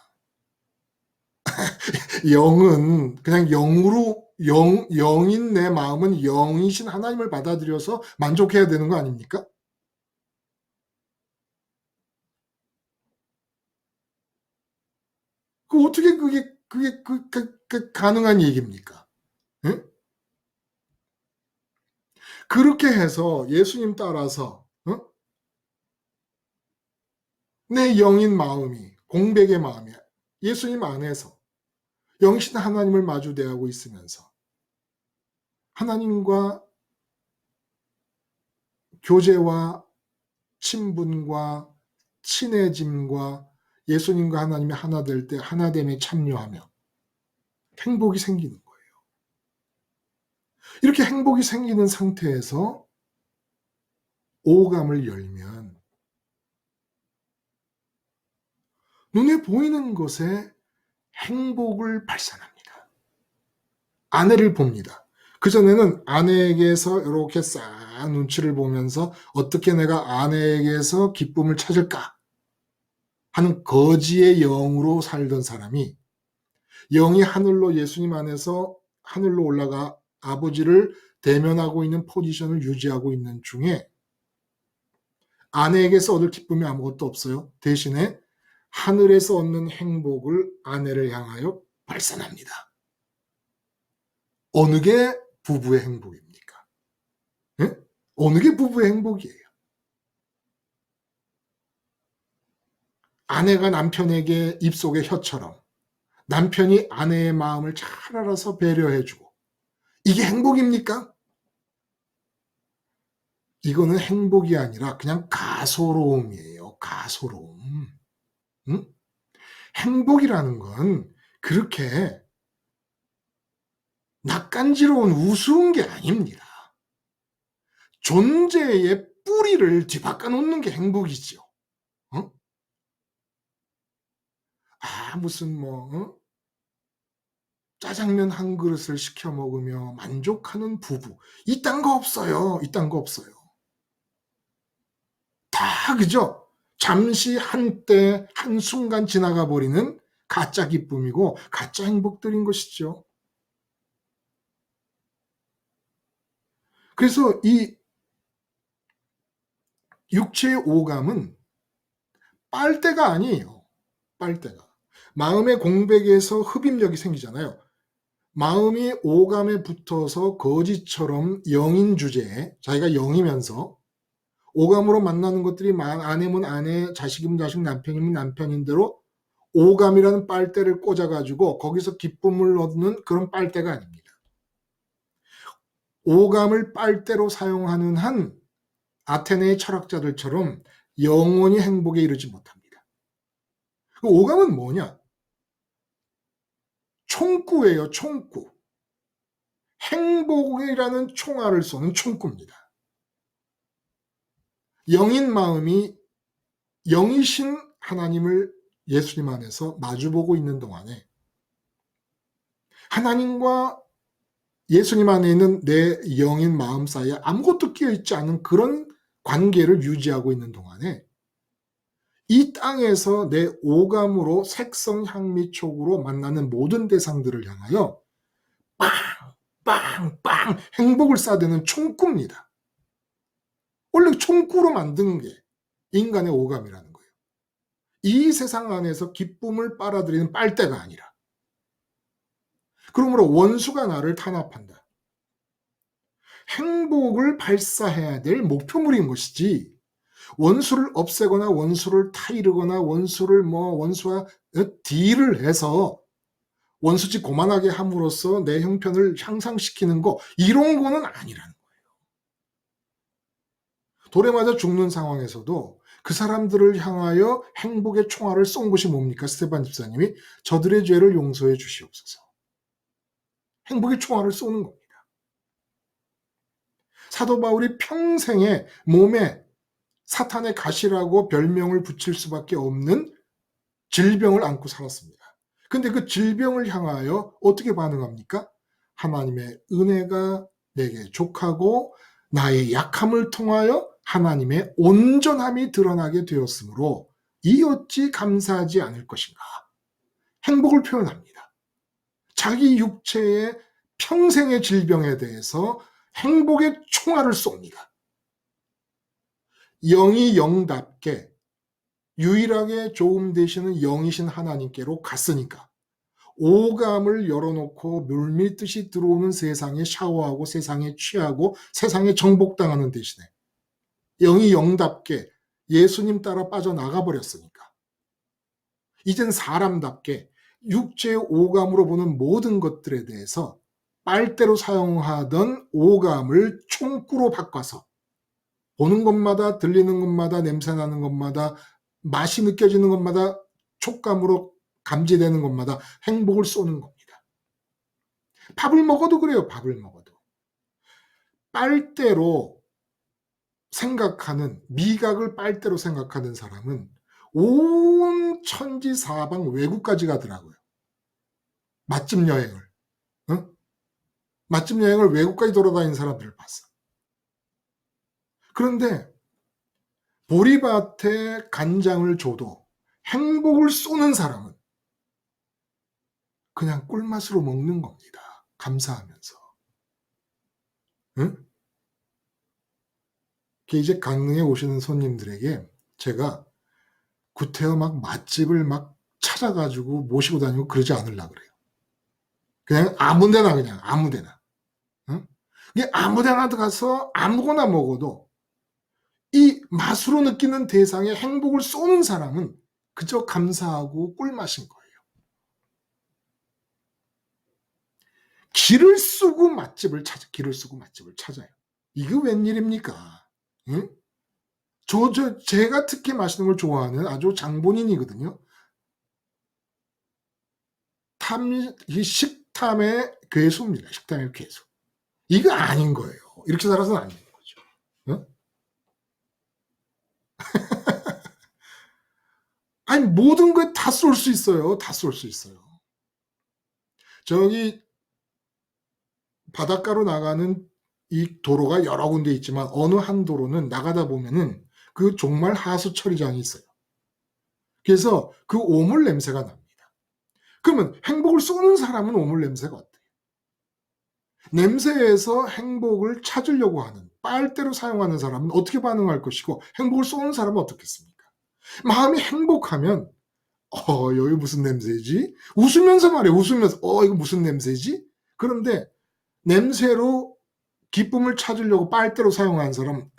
Speaker 1: 영은 그냥 영인 내 마음은 영이신 하나님을 받아들여서 만족해야 되는 거 아닙니까? 그 어떻게 그게 가능한 얘기입니까? 응? 그렇게 해서 예수님 따라서, 응? 내 영인 마음이, 공백의 마음이 예수님 안에서 영신 하나님을 마주 대하고 있으면서 하나님과 교제와 친분과 친해짐과 예수님과 하나님이 하나 될 때 하나됨에 참여하며 행복이 생기는 거예요. 이렇게 행복이 생기는 상태에서 오감을 열면 눈에 보이는 것에 행복을 발산합니다. 아내를 봅니다. 그전에는 아내에게서 이렇게 싹 눈치를 보면서 어떻게 내가 아내에게서 기쁨을 찾을까 하는 거지의 영으로 살던 사람이, 영이 하늘로 예수님 안에서 하늘로 올라가 아버지를 대면하고 있는 포지션을 유지하고 있는 중에 아내에게서 얻을 기쁨이 아무것도 없어요. 대신에 하늘에서 얻는 행복을 아내를 향하여 발산합니다. 어느 게 부부의 행복입니까? 예? 어느 게 부부의 행복이에요? 아내가 남편에게 입속의 혀처럼 남편이 아내의 마음을 잘 알아서 배려해주고, 이게 행복입니까? 이거는 행복이 아니라 그냥 가소로움이에요. 가소로움. 응? 행복이라는 건 그렇게 낯간지러운 우스운 게 아닙니다. 존재의 뿌리를 뒤바꿔 놓는 게 행복이죠. 어? 무슨 짜장면 한 그릇을 시켜 먹으며 만족하는 부부, 이딴 거 없어요. 이딴 거 없어요. 다 그죠? 잠시 한때 한순간 지나가 버리는 가짜 기쁨이고 가짜 행복들인 것이죠. 그래서 이 육체의 오감은 빨대가 아니에요. 빨대가. 마음의 공백에서 흡입력이 생기잖아요. 마음이 오감에 붙어서 거지처럼 영인 주제에, 자기가 영이면서 오감으로 만나는 것들이 아내면 아내, 자식이면 자식, 남편이면 남편인 대로 오감이라는 빨대를 꽂아가지고 거기서 기쁨을 얻는 그런 빨대가 아닙니다. 오감을 빨대로 사용하는 한 아테네의 철학자들처럼 영원히 행복에 이르지 못합니다. 그 오감은 뭐냐? 총구예요, 총구. 행복이라는 총알을 쏘는 총구입니다. 영인 마음이 영이신 하나님을 예수님 안에서 마주보고 있는 동안에 하나님과 예수님 안에 있는 내 영인 마음 사이에 아무것도 끼어있지 않은 그런 관계를 유지하고 있는 동안에 이 땅에서 내 오감으로 색성, 향미, 촉으로 만나는 모든 대상들을 향하여 빵, 빵, 빵 행복을 쏴대는 총구입니다. 원래 총구로 만든 게 인간의 오감이라는 거예요. 이 세상 안에서 기쁨을 빨아들이는 빨대가 아니라. 그러므로 원수가 나를 탄압한다. 행복을 발사해야 될 목표물인 것이지 원수를 없애거나 원수를 타이르거나 원수와 딜을 해서 원수지 고만하게 함으로써 내 형편을 향상시키는 거 이런 거는 아니라는 거예요. 돌에 맞아 죽는 상황에서도 그 사람들을 향하여 행복의 총알을 쏜 것이 뭡니까? 스테반 집사님이 저들의 죄를 용서해 주시옵소서. 행복의 총알을 쏘는 겁니다. 사도 바울이 평생에 몸에 사탄의 가시라고 별명을 붙일 수밖에 없는 질병을 안고 살았습니다. 근데 그 질병을 향하여 어떻게 반응합니까? 하나님의 은혜가 내게 족하고 나의 약함을 통하여 하나님의 온전함이 드러나게 되었으므로 이 어찌 감사하지 않을 것인가? 행복을 표현합니다. 자기 육체의 평생의 질병에 대해서 행복의 총알을 쏩니다. 영이 영답게 유일하게 조음 되시는 영이신 하나님께로 갔으니까 오감을 열어놓고 물밀듯이 들어오는 세상에 샤워하고 세상에 취하고 세상에 정복당하는 대신에 영이 영답게 예수님 따라 빠져나가 버렸으니까 이젠 사람답게 육체의 오감으로 보는 모든 것들에 대해서 빨대로 사용하던 오감을 총구로 바꿔서 보는 것마다 들리는 것마다 냄새나는 것마다 맛이 느껴지는 것마다 촉감으로 감지되는 것마다 행복을 쏘는 겁니다. 밥을 먹어도 그래요. 밥을 먹어도. 빨대로 생각하는 미각을 빨대로 생각하는 사람은 온 천지 사방 외국까지 가더라고요. 맛집 여행을. 맛집 여행을 외국까지 돌아다니는 사람들을 봤어. 그런데 보리밭에 간장을 줘도 행복을 쏘는 사람은 그냥 꿀맛으로 먹는 겁니다. 감사하면서. 응? 이제 강릉에 오시는 손님들에게 제가 구태여 막 맛집을 막 찾아가지고 모시고 다니고 그러지 않으려고 그래요. 그냥 아무데나 그냥 아무데나. 응? 아무데나 가서 아무거나 먹어도 이 맛으로 느끼는 대상에 행복을 쏘는 사람은 그저 감사하고 꿀맛인 거예요. 길을 쓰고 맛집을 찾아요. 이게 웬일입니까? 응? 제가 특히 맛있는 걸 좋아하는 아주 장본인이거든요. 식탐의 괴수입니다. 식탐의 괴수. 이거 아닌 거예요. 이렇게 살아서는 안 되는 거죠. 응? 아니 모든 거에 다 쏠 수 있어요. 다 쏠 수 있어요. 저기 바닷가로 나가는 이 도로가 여러 군데 있지만 어느 한 도로는 나가다 보면은 그 정말 하수 처리장이 있어요. 그래서 그 오물 냄새가 납니다. 그러면 행복을 쏘는 사람은 오물 냄새가 어때요? 냄새에서 행복을 찾으려고 하는 빨대로 사용하는 사람은 어떻게 반응할 것이고 행복을 쏘는 사람은 어떻겠습니까? 마음이 행복하면 여기 무슨 냄새지? 웃으면서 말해. 웃으면서 이거 무슨 냄새지? 그런데 냄새로 기쁨을 찾으려고 빨대로 사용하는 사람은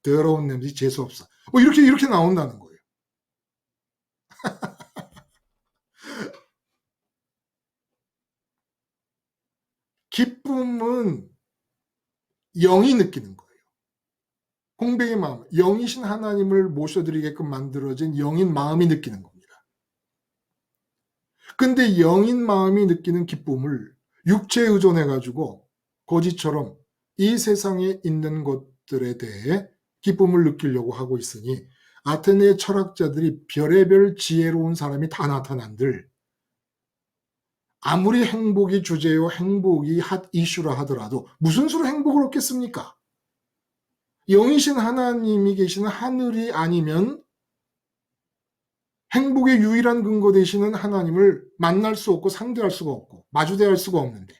Speaker 1: 더러운 냄새 재수없어. 이렇게 나온다는 거예요. 기쁨은 영이 느끼는 거예요. 공백의 마음, 영이신 하나님을 모셔드리게끔 만들어진 영인 마음이 느끼는 겁니다. 근데 영인 마음이 느끼는 기쁨을 육체에 의존해가지고 거지처럼 이 세상에 있는 것들에 대해 기쁨을 느끼려고 하고 있으니 아테네 철학자들이 별의별 지혜로운 사람이 다 나타난들 아무리 행복이 주제요 행복이 핫 이슈라 하더라도 무슨 수로 행복을 얻겠습니까? 영이신 하나님이 계시는 하늘이 아니면 행복의 유일한 근거 되시는 하나님을 만날 수 없고 상대할 수가 없고 마주대할 수가 없는데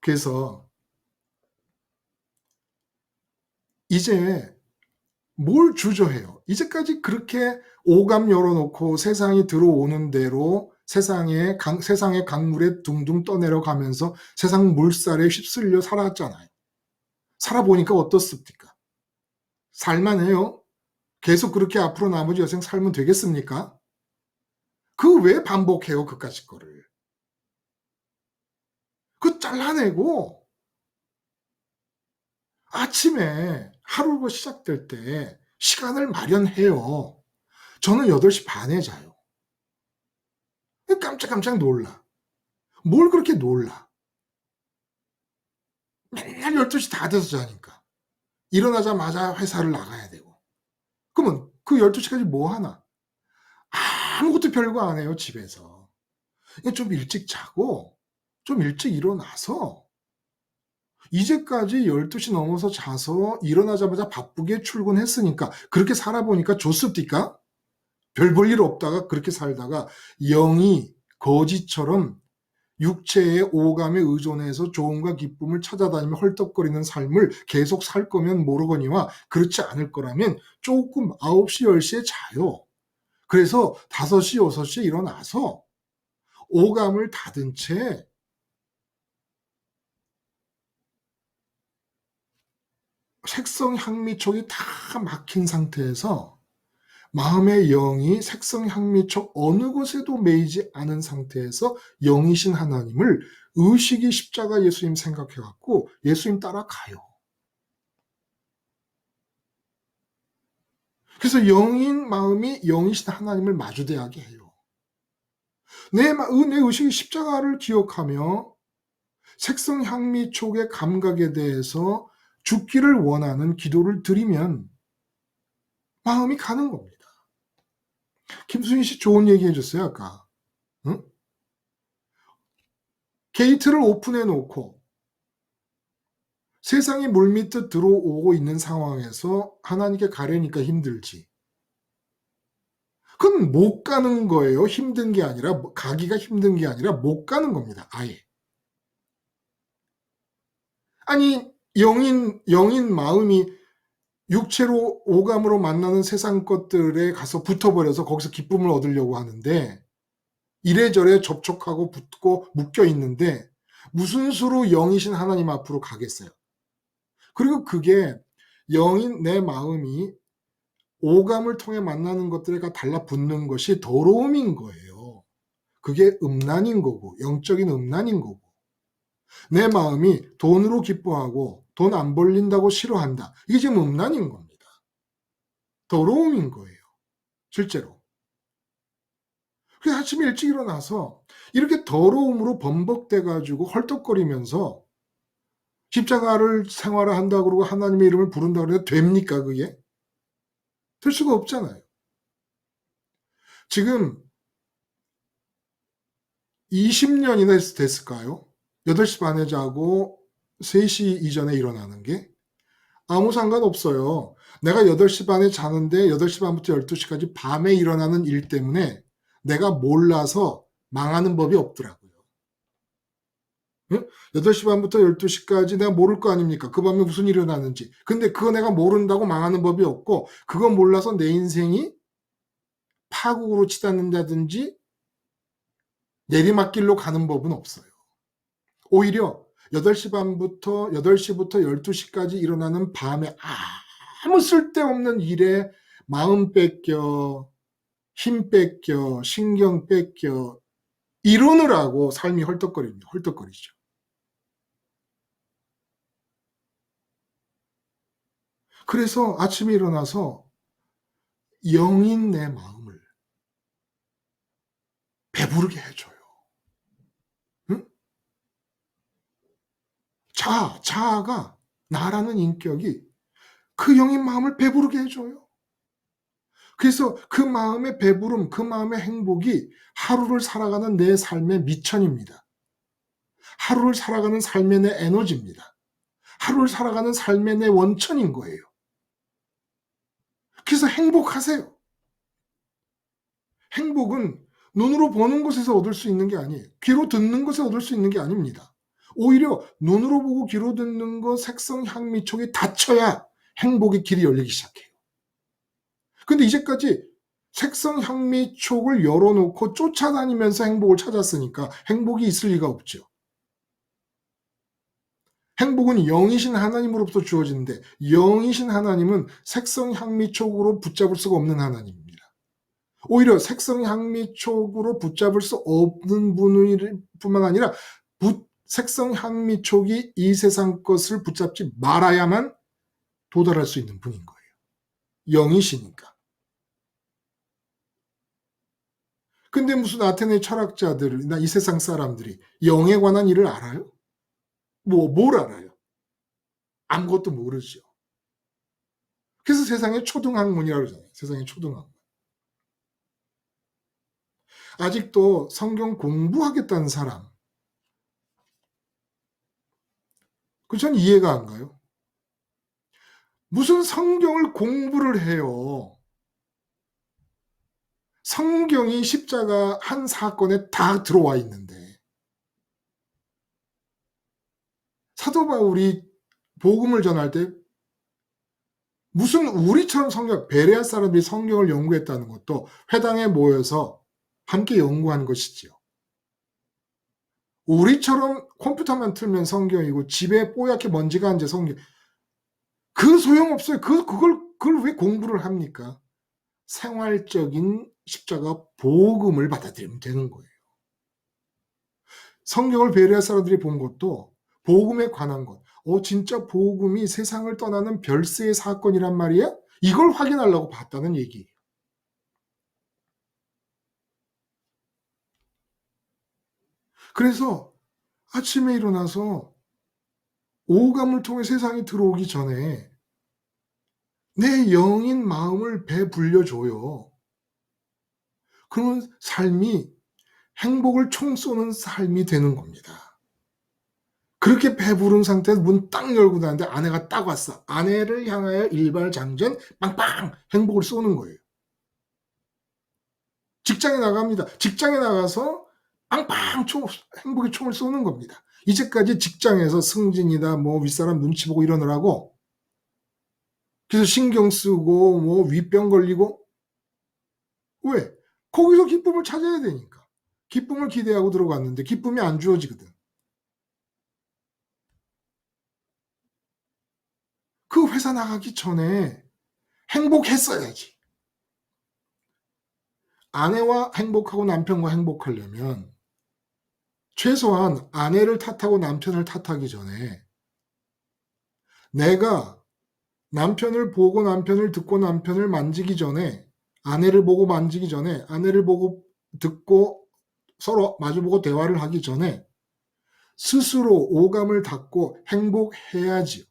Speaker 1: 그래서 이제 뭘 주저해요? 이제까지 그렇게 오감 열어놓고 세상이 들어오는 대로 세상의 강물에 둥둥 떠내려가면서 세상 물살에 휩쓸려 살았잖아요. 살아보니까 어떻습니까? 살만해요? 계속 그렇게 앞으로 나머지 여생 살면 되겠습니까? 그 왜 반복해요? 그까짓 거를. 그 잘라내고 아침에 하루가 시작될 때 시간을 마련해요. 저는 8시 반에 자요. 깜짝깜짝 놀라. 뭘 그렇게 놀라? 맨날 12시 다 돼서 자니까. 일어나자마자 회사를 나가야 되고. 그러면 그 12시까지 뭐 하나? 아무것도 별거 안 해요, 집에서. 좀 일찍 자고, 좀 일찍 일어나서, 이제까지 12시 넘어서 자서 일어나자마자 바쁘게 출근했으니까, 그렇게 살아보니까 좋습니까? 별 볼 일 없다가 그렇게 살다가 영이 거지처럼 육체의 오감에 의존해서 좋음과 기쁨을 찾아다니며 헐떡거리는 삶을 계속 살 거면 모르거니와 그렇지 않을 거라면 조금 9시, 10시에 자요. 그래서 5시, 6시에 일어나서 오감을 닫은 채 색성 향미촉이 다 막힌 상태에서 마음의 영이 색성 향미촉 어느 곳에도 매이지 않은 상태에서 영이신 하나님을 의식이 십자가 예수님 생각해갖고 예수님 따라가요. 그래서 영인 마음이 영이신 하나님을 마주대하게 해요. 내 의식이 십자가를 기억하며 색성 향미촉의 감각에 대해서 죽기를 원하는 기도를 드리면 마음이 가는 겁니다. 김수인 씨 좋은 얘기 해줬어요, 아까. 응? 게이트를 오픈해 놓고 세상이 물밑에 들어오고 있는 상황에서 하나님께 가려니까 힘들지. 그건 못 가는 거예요. 힘든 게 아니라, 가기가 힘든 게 아니라 못 가는 겁니다. 아예. 아니, 영인 마음이 육체로 오감으로 만나는 세상 것들에 가서 붙어버려서 거기서 기쁨을 얻으려고 하는데 이래저래 접촉하고 붙고 묶여 있는데 무슨 수로 영이신 하나님 앞으로 가겠어요. 그리고 그게 영인 내 마음이 오감을 통해 만나는 것들과 달라붙는 것이 더러움인 거예요. 그게 음란인 거고 영적인 음란인 거고 내 마음이 돈으로 기뻐하고 돈 안 벌린다고 싫어한다. 이게 지금 음란인 겁니다. 더러움인 거예요. 실제로. 그래서 아침에 일찍 일어나서 이렇게 더러움으로 범벅돼가지고 헐떡거리면서 십자가를 생활을 한다고 그러고 하나님의 이름을 부른다고 그래도 됩니까 그게? 될 수가 없잖아요. 지금 20년이나 됐을까요? 8시 반에 자고 3시 이전에 일어나는 게 아무 상관없어요. 내가 8시 반에 자는데 8시 반부터 12시까지 밤에 일어나는 일 때문에 내가 몰라서 망하는 법이 없더라고요. 응? 8시 반부터 12시까지 내가 모를 거 아닙니까? 그 밤에 무슨 일이 일어나는지. 근데 그거 내가 모른다고 망하는 법이 없고 그거 몰라서 내 인생이 파국으로 치닫는다든지 내리막길로 가는 법은 없어요. 오히려 8시 반부터 8시부터 12시까지 일어나는 밤에 아무 쓸데없는 일에 마음 뺏겨, 힘 뺏겨, 신경 뺏겨 이러느라고 삶이 헐떡거리죠. 그래서 아침에 일어나서 영인 내 마음을 배부르게 해줘요. 응? 자아가 나라는 인격이 그 영인 마음을 배부르게 해줘요. 그래서 그 마음의 배부름, 그 마음의 행복이 하루를 살아가는 내 삶의 미천입니다. 하루를 살아가는 삶의 내 에너지입니다. 하루를 살아가는 삶의 내 원천인 거예요. 그래서 행복하세요. 행복은 눈으로 보는 것에서 얻을 수 있는 게 아니에요. 귀로 듣는 것에 얻을 수 있는 게 아닙니다. 오히려 눈으로 보고 귀로 듣는 것, 색성, 향미, 촉이 닫혀야 행복의 길이 열리기 시작해요. 근데 이제까지 색성, 향미, 촉을 열어놓고 쫓아다니면서 행복을 찾았으니까 행복이 있을 리가 없죠. 행복은 영이신 하나님으로부터 주어지는데 영이신 하나님은 색성, 향미, 촉으로 붙잡을 수가 없는 하나님입니다. 오히려 색성, 향미, 촉으로 붙잡을 수 없는 분일 뿐만 아니라 색성, 향미, 촉이 이 세상 것을 붙잡지 말아야만 도달할 수 있는 분인 거예요. 영이시니까. 근데 무슨 아테네 철학자들이나 이 세상 사람들이 영에 관한 일을 알아요? 뭘 알아요? 아무것도 모르죠. 그래서 세상의 초등학문이라고 그러잖아요. 세상의 초등학문. 아직도 성경 공부하겠다는 사람, 전 이해가 안 가요. 무슨 성경을 공부를 해요. 성경이 십자가 한 사건에 다 들어와 있는데 사도 바울이 복음을 전할 때 무슨 우리처럼 베레아 사람들이 성경을 연구했다는 것도 회당에 모여서 함께 연구한 것이지요. 우리처럼 컴퓨터만 틀면 성경이고 집에 뽀얗게 먼지가 앉아 성경. 그 소용없어요. 그걸 왜 공부를 합니까? 생활적인 십자가 복음을 받아들이면 되는 거예요. 성경을 베레아 사람들이 본 것도 복음에 관한 것. 진짜 복음이 세상을 떠나는 별세의 사건이란 말이야? 이걸 확인하려고 봤다는 얘기예요. 그래서 아침에 일어나서 오감을 통해 세상이 들어오기 전에 내 영인 마음을 배불려줘요. 그러면 삶이 행복을 총쏘는 삶이 되는 겁니다. 그렇게 배부른 상태에서 문 딱 열고 나는데 아내가 딱 왔어. 아내를 향하여 일발장전 빵빵 행복을 쏘는 거예요. 직장에 나갑니다. 직장에 나가서 빵빵 행복의 총을 쏘는 겁니다. 이제까지 직장에서 승진이다 윗사람 눈치 보고 이러느라고 그래서 신경 쓰고 윗병 걸리고 왜? 거기서 기쁨을 찾아야 되니까. 기쁨을 기대하고 들어갔는데 기쁨이 안 주어지거든. 그 회사 나가기 전에 행복했어야지. 아내와 행복하고 남편과 행복하려면 최소한 아내를 탓하고 남편을 탓하기 전에 내가 남편을 보고 남편을 듣고 남편을 만지기 전에 아내를 보고 만지기 전에 아내를 보고 듣고 서로 마주보고 대화를 하기 전에 스스로 오감을 닫고 행복해야지요.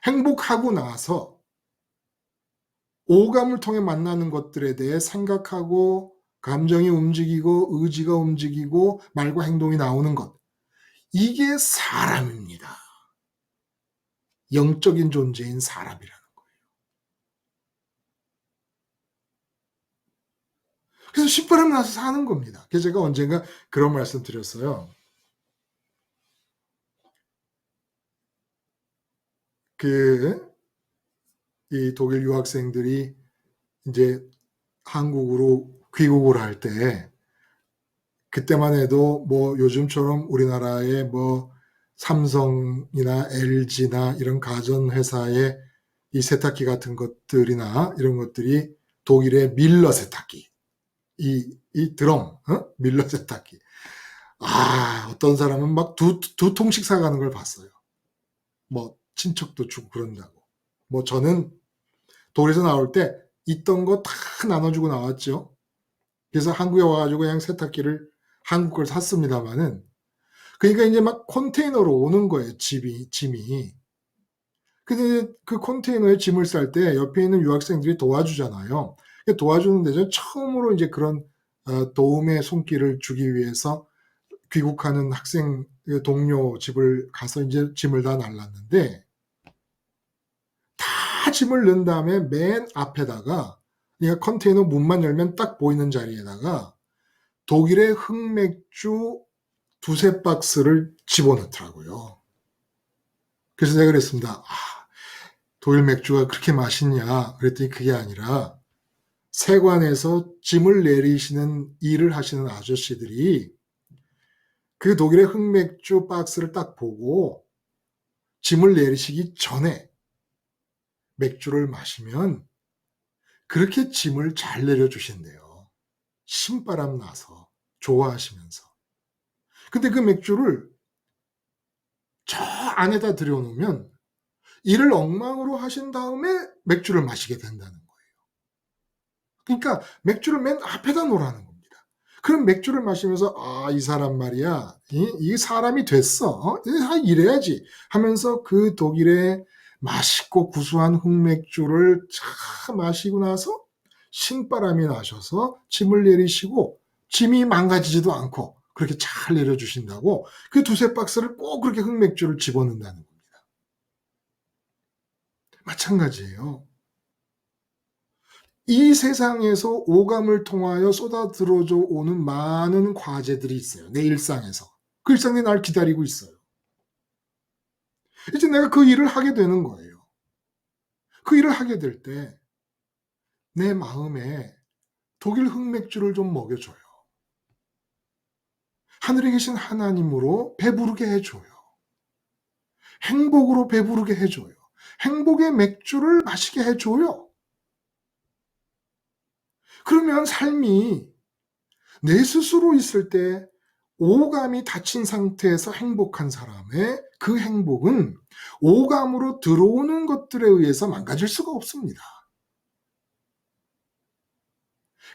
Speaker 1: 행복하고 나서 오감을 통해 만나는 것들에 대해 생각하고 감정이 움직이고 의지가 움직이고 말과 행동이 나오는 것. 이게 사람입니다. 영적인 존재인 사람이라는 거예요. 그래서 신바람 나서 사는 겁니다. 그래서 제가 언젠가 그런 말씀 드렸어요. 이 독일 유학생들이 이제 한국으로 귀국을 할 때 그때만 해도 요즘처럼 우리나라에 삼성이나 LG나 이런 가전회사의 이 세탁기 같은 것들이나 이런 것들이 독일의 밀러 세탁기, 이 드럼, 밀러 세탁기. 어떤 사람은 막 두 통씩 사가는 걸 봤어요. 뭐, 친척도 주고 그런다고. 뭐, 저는 독일에서 나올 때 있던 거 다 나눠주고 나왔죠. 그래서 한국에 와가지고 그냥 세탁기를 한국 걸 샀습니다만은, 그러니까 이제 막 컨테이너로 오는 거예요, 짐이. 근데 그 컨테이너에 짐을 쌀 때 옆에 있는 유학생들이 도와주잖아요. 도와주는 데서 처음으로 이제 그런 도움의 손길을 주기 위해서 귀국하는 학생 동료 집을 가서 이제 짐을 다 날랐는데, 다 짐을 넣은 다음에 맨 앞에다가, 그러니까 컨테이너 문만 열면 딱 보이는 자리에다가 독일의 흑맥주 두세 박스를 집어넣더라고요. 그래서 내가 그랬습니다. 독일 맥주가 그렇게 맛있냐? 그랬더니 그게 아니라 세관에서 짐을 내리시는 일을 하시는 아저씨들이 그 독일의 흑맥주 박스를 딱 보고 짐을 내리시기 전에 맥주를 마시면 그렇게 짐을 잘 내려주신대요. 신바람 나서 좋아하시면서. 근데 그 맥주를 저 안에다 들여놓으면 이를 엉망으로 하신 다음에 맥주를 마시게 된다는 거예요. 그러니까 맥주를 맨 앞에다 놓으라는 겁니다. 그럼 맥주를 마시면서 이 사람 말이야, 이 사람이 됐어. 이래야지 하면서 그 독일의 맛있고 구수한 흑맥주를 차 마시고 나서 신바람이 나셔서 짐을 내리시고 짐이 망가지지도 않고 그렇게 잘 내려주신다고 그 두세 박스를 꼭 그렇게 흑맥주를 집어넣는다는 겁니다. 마찬가지예요. 이 세상에서 오감을 통하여 쏟아들어져 오는 많은 과제들이 있어요. 내 일상에서. 그 일상이 날 기다리고 있어요. 이제 내가 그 일을 하게 되는 거예요. 그 일을 하게 될 때 내 마음에 독일 흑맥주를 좀 먹여줘요. 하늘에 계신 하나님으로 배부르게 해줘요. 행복으로 배부르게 해줘요. 행복의 맥주를 마시게 해줘요. 그러면 삶이 내 스스로 있을 때 오감이 닫힌 상태에서 행복한 사람의 그 행복은 오감으로 들어오는 것들에 의해서 망가질 수가 없습니다.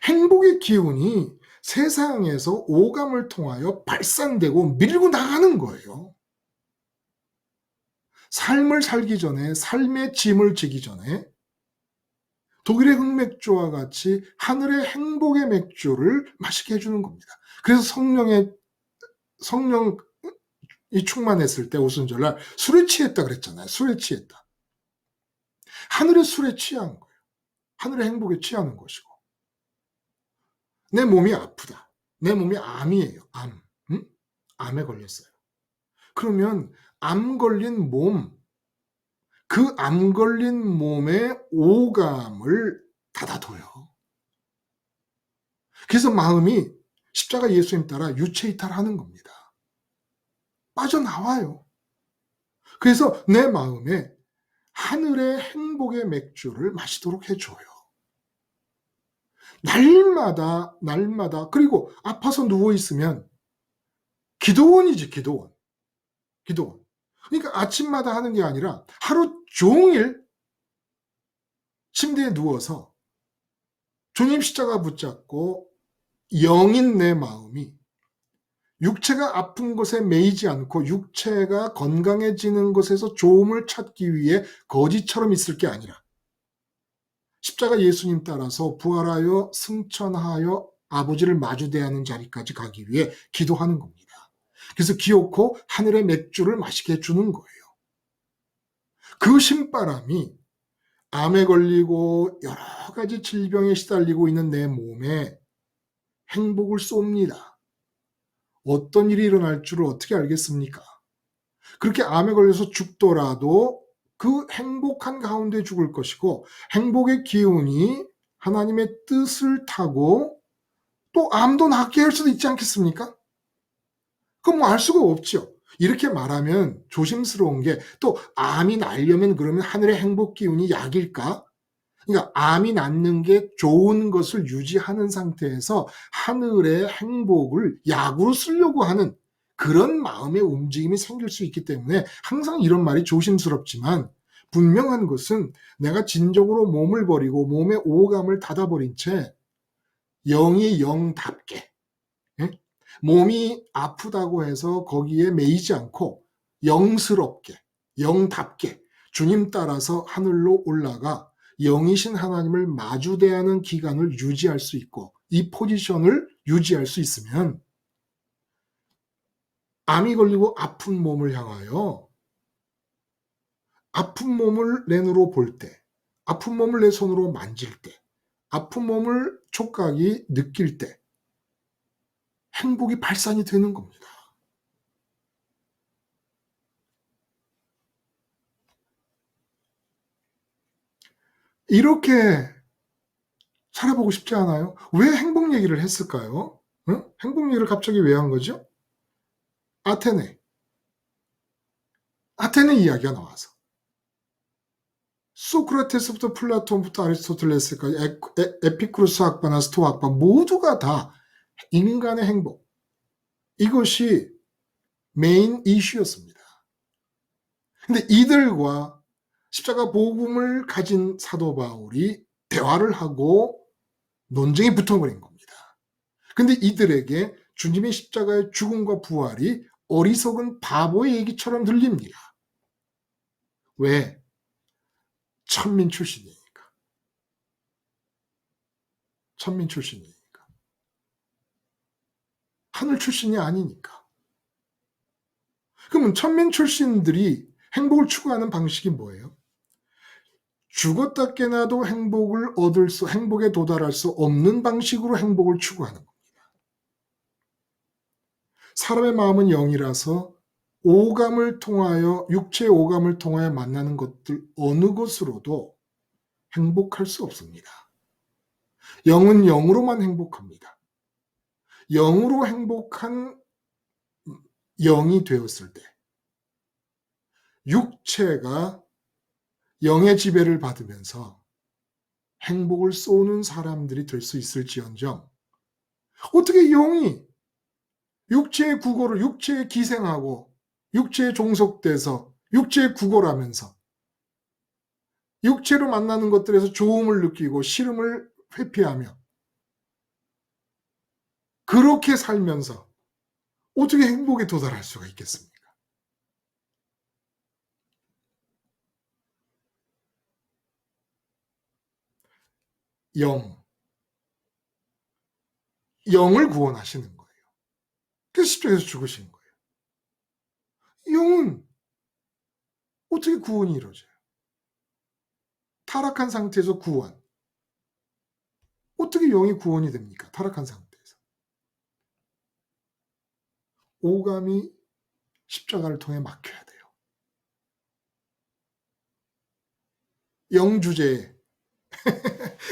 Speaker 1: 행복의 기운이 세상에서 오감을 통하여 발산되고 밀고 나가는 거예요. 삶을 살기 전에, 삶의 짐을 지기 전에 독일의 흑맥주와 같이 하늘의 행복의 맥주를 마시게 해주는 겁니다. 그래서 성령이 충만했을 때 오순절날 술에 취했다 그랬잖아요. 술에 취했다. 하늘의 술에 취한 거예요. 하늘의 행복에 취하는 것이고. 내 몸이 아프다. 내 몸이 암이에요. 암. 암에 걸렸어요. 그러면 암 걸린 몸, 그 암 걸린 몸의 오감을 닫아둬요. 그래서 마음이 십자가 예수님 따라 유체이탈하는 겁니다. 빠져나와요. 그래서 내 마음에 하늘의 행복의 맥주를 마시도록 해줘요. 날마다 그리고 아파서 누워있으면 기도원이지, 기도원. 그러니까 아침마다 하는 게 아니라 하루 종일 침대에 누워서 주님 십자가 붙잡고 영인 내 마음이 육체가 아픈 것에 매이지 않고 육체가 건강해지는 것에서 좋음을 찾기 위해 거지처럼 있을 게 아니라 십자가 예수님 따라서 부활하여 승천하여 아버지를 마주대하는 자리까지 가기 위해 기도하는 겁니다. 그래서 기어코 하늘의 맥주를 마시게 해주는 거예요. 그 신바람이 암에 걸리고 여러 가지 질병에 시달리고 있는 내 몸에 행복을 쏩니다. 어떤 일이 일어날 줄을 어떻게 알겠습니까? 그렇게 암에 걸려서 죽더라도 그 행복한 가운데 죽을 것이고 행복의 기운이 하나님의 뜻을 타고 또 암도 낫게 할 수도 있지 않겠습니까? 그건 뭐 알 수가 없죠. 이렇게 말하면 조심스러운 게 또 암이 날려면 그러면 하늘의 행복 기운이 약일까? 그러니까 암이 낫는 게 좋은 것을 유지하는 상태에서 하늘의 행복을 약으로 쓰려고 하는 그런 마음의 움직임이 생길 수 있기 때문에 항상 이런 말이 조심스럽지만 분명한 것은 내가 진정으로 몸을 버리고 몸의 오감을 닫아버린 채 영이 영답게 예? 몸이 아프다고 해서 거기에 매이지 않고 영스럽게 영답게 주님 따라서 하늘로 올라가 영이신 하나님을 마주 대하는 기간을 유지할 수 있고 이 포지션을 유지할 수 있으면 암이 걸리고 아픈 몸을 향하여 아픈 몸을 내 눈으로 볼 때, 아픈 몸을 내 손으로 만질 때, 아픈 몸을 촉각이 느낄 때 행복이 발산이 되는 겁니다. 이렇게 살아보고 싶지 않아요? 왜 행복 얘기를 했을까요? 응? 행복 얘기를 갑자기 왜 한 거죠? 아테네 이야기가 나와서 소크라테스부터 플라톤부터 아리스토텔레스까지 에피쿠로스 학파나 스토아 학파 모두가 다 인간의 행복 이것이 메인 이슈였습니다. 근데 이들과 십자가 복음을 가진 사도 바울이 대화를 하고 논쟁이 붙어버린 겁니다. 근데 이들에게 주님의 십자가의 죽음과 부활이 어리석은 바보의 얘기처럼 들립니다. 왜? 천민 출신이니까. 천민 출신이니까. 하늘 출신이 아니니까. 그러면 천민 출신들이 행복을 추구하는 방식이 뭐예요? 죽었다 깨나도 행복에 도달할 수 없는 방식으로 행복을 추구하는 겁니다. 사람의 마음은 영이라서 오감을 통하여 육체의 오감을 통하여 만나는 것들 어느 것으로도 행복할 수 없습니다. 영은 영으로만 행복합니다. 영으로 행복한 영이 되었을 때 육체가 영의 지배를 받으면서 행복을 쏘는 사람들이 될 수 있을지언정 어떻게 영이 육체의 국어를 육체에 기생하고 육체에 종속돼서 육체의 국어라면서 육체로 만나는 것들에서 좋음을 느끼고 싫음을 회피하며 그렇게 살면서 어떻게 행복에 도달할 수가 있겠습니까? 영을 구원하시는 거예요. 그래서 십자가에서 죽으신 거예요. 영은 어떻게 구원이 이루어져요? 타락한 상태에서 구원. 어떻게 영이 구원이 됩니까? 타락한 상태에서. 오감이 십자가를 통해 막혀야 돼요. 영 주제에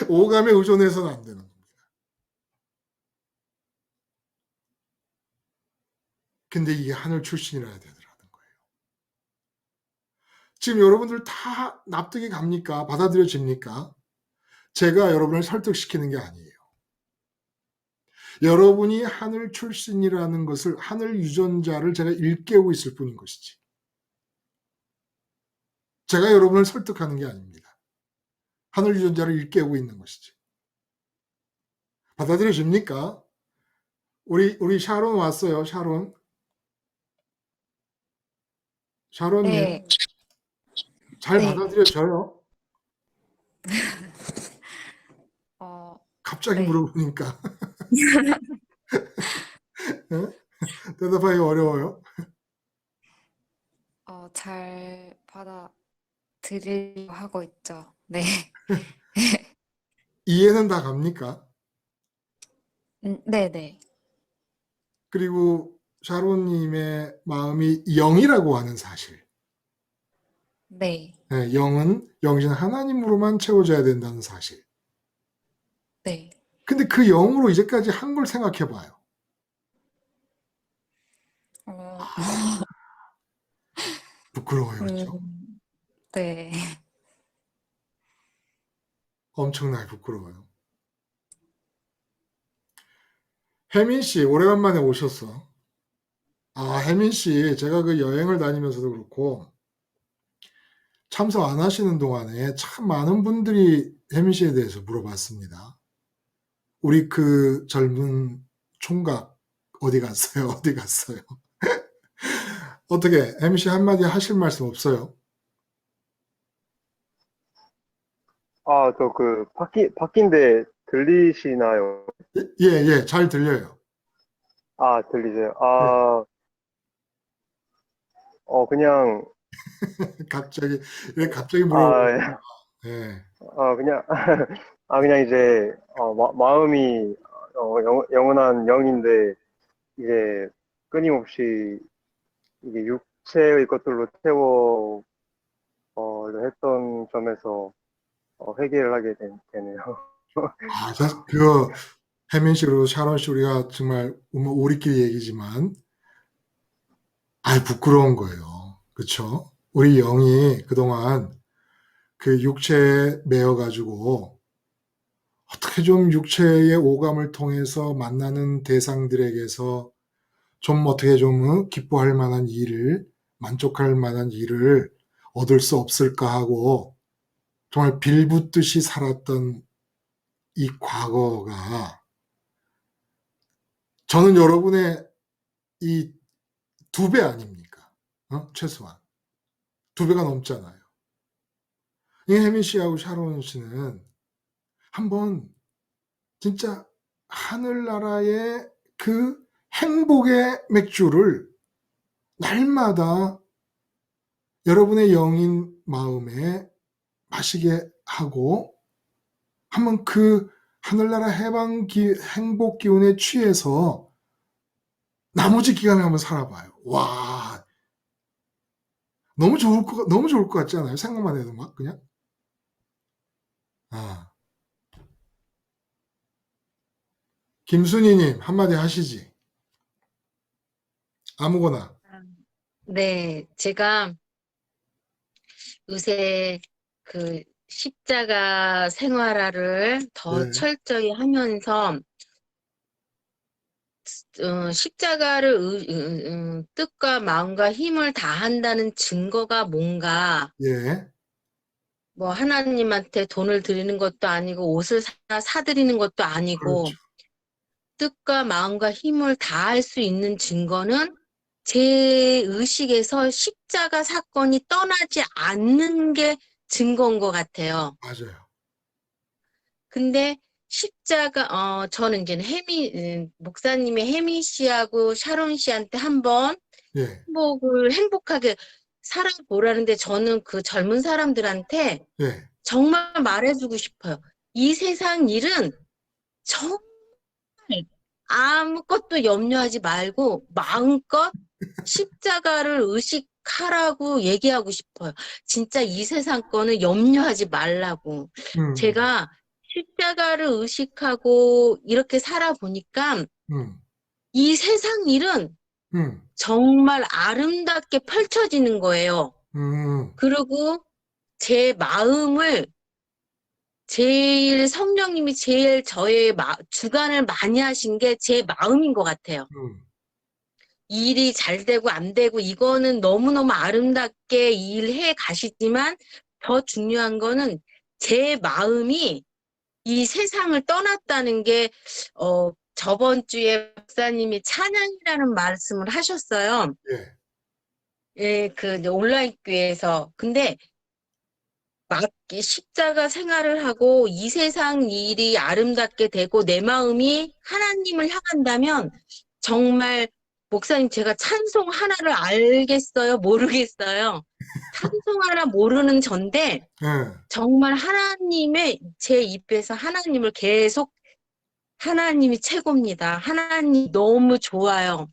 Speaker 1: 오감에 의존해서는 안 되는 겁니다. 근데 이게 하늘 출신이라야 되더라는 거예요. 지금 여러분들 다 납득이 갑니까? 받아들여집니까? 제가 여러분을 설득시키는 게 아니에요. 여러분이 하늘 출신이라는 것을 하늘 유전자를 제가 일깨우고 있을 뿐인 것이지. 제가 여러분을 설득하는 게 아닙니다. 하늘 유전자를 일깨우고 있는 것이지. 받아들여집니까? 우리 샤론 왔어요. 샤론님
Speaker 4: 네,
Speaker 1: 잘
Speaker 4: 네.
Speaker 1: 받아들여져요? 갑자기
Speaker 4: 네.
Speaker 1: 물어보니까 대답하기 어려워요.
Speaker 4: 잘 받아들이려고 하고 있죠. 네.
Speaker 1: 이해는 다 갑니까?
Speaker 4: 네네.
Speaker 1: 그리고 샤론님의 마음이 영이라고 하는 사실.
Speaker 4: 네.
Speaker 1: 네, 영은 영신 하나님으로만 채워져야 된다는 사실.
Speaker 4: 네.
Speaker 1: 근데 그 영으로 이제까지 한 걸 생각해 봐요.
Speaker 4: 어,
Speaker 1: 부끄러워요, 그렇죠?
Speaker 4: 네.
Speaker 1: 엄청나게 부끄러워요. 혜민 씨, 오래간만에 오셨어. 아, 혜민 씨, 제가 그 여행을 다니면서도 그렇고, 참석 안 하시는 동안에 참 많은 분들이 혜민 씨에 대해서 물어봤습니다. 우리 그 젊은 총각, 어디 갔어요? 어디 갔어요? 어떻게, 혜민 씨 한마디 하실 말씀 없어요?
Speaker 5: 저 바뀐데 들리시나요?
Speaker 1: 예, 예, 잘 들려요.
Speaker 5: 들리세요?
Speaker 1: 네.
Speaker 5: 그냥,
Speaker 1: 갑자기, 왜 갑자기
Speaker 5: 아,
Speaker 1: 물어보는 예,
Speaker 5: 그냥, 그냥 이제, 마음이, 영원한 영인데, 이제, 끊임없이, 이게 육체의 것들로 채워, 했던 점에서, 회개를 하게 되네요.
Speaker 1: 아, 혜민 씨, 그리고 샤론 씨, 우리가 정말, 뭐 우리끼리 얘기지만, 부끄러운 거예요. 그쵸? 우리 영이 그동안 그 육체에 매여가지고, 어떻게 좀 육체의 오감을 통해서 만나는 대상들에게서 좀 어떻게 좀 기뻐할 만한 일을, 만족할 만한 일을 얻을 수 없을까 하고, 정말 빌붙듯이 살았던 이 과거가, 저는 여러분의 이 2배 아닙니까? 최소한. 2배가 넘잖아요. 이 혜민 씨하고 샤론 씨는 한번 진짜 하늘나라의 그 행복의 맥주를 날마다 여러분의 영인 마음에 마시게 하고 한번 그 하늘나라 행복 기운에 취해서 나머지 기간을 한번 살아봐요. 와, 너무 좋을 것 같지 않아요? 생각만 해도 막 그냥. 아, 김순희님 한마디 하시지. 아무거나.
Speaker 2: 네, 제가 요새 그 십자가 생활화를 더
Speaker 1: 네,
Speaker 2: 철저히 하면서 십자가를 뜻과 마음과 힘을 다한다는 증거가 뭔가
Speaker 1: 예,
Speaker 2: 뭐 하나님한테 돈을 드리는 것도 아니고 옷을 사드리는 것도 아니고
Speaker 1: 그렇죠.
Speaker 2: 뜻과 마음과 힘을 다할 수 있는 증거는 제 의식에서 십자가 사건이 떠나지 않는 게 증거인 것 같아요.
Speaker 1: 맞아요.
Speaker 2: 근데 저는 이제 목사님이 혜미 씨하고 샤론 씨한테 한번
Speaker 1: 예,
Speaker 2: 행복하게 살아보라는데 저는 그 젊은 사람들한테
Speaker 1: 예,
Speaker 2: 정말 말해주고 싶어요. 이 세상 일은 정말 아무것도 염려하지 말고 마음껏 십자가를 의식하라고 얘기하고 싶어요. 진짜 이 세상 거는 염려하지 말라고.
Speaker 1: 음,
Speaker 2: 제가 십자가를 의식하고 이렇게 살아보니까
Speaker 1: 음,
Speaker 2: 이 세상 일은
Speaker 1: 음,
Speaker 2: 정말 아름답게 펼쳐지는 거예요.
Speaker 1: 음,
Speaker 2: 그리고 제 마음을 성령님이 제일 저의 주관을 많이 하신 게 제 마음인 것 같아요.
Speaker 1: 음,
Speaker 2: 일이 잘 되고 안 되고 이거는 너무너무 아름답게 일해 가시지만 더 중요한 거는 제 마음이 이 세상을 떠났다는 게 저번 주에 목사님이 찬양이라는 말씀을 하셨어요.
Speaker 1: 예,
Speaker 2: 예, 그 온라인 교회에서. 근데 십자가 생활을 하고 이 세상 일이 아름답게 되고 내 마음이 하나님을 향한다면 정말 목사님 제가 찬송 하나를 알겠어요? 모르겠어요? 찬송 하나 모르는 전데
Speaker 1: 예,
Speaker 2: 정말 하나님의 제 입에서 하나님을 계속 하나님이 최고입니다. 하나님 너무 좋아요.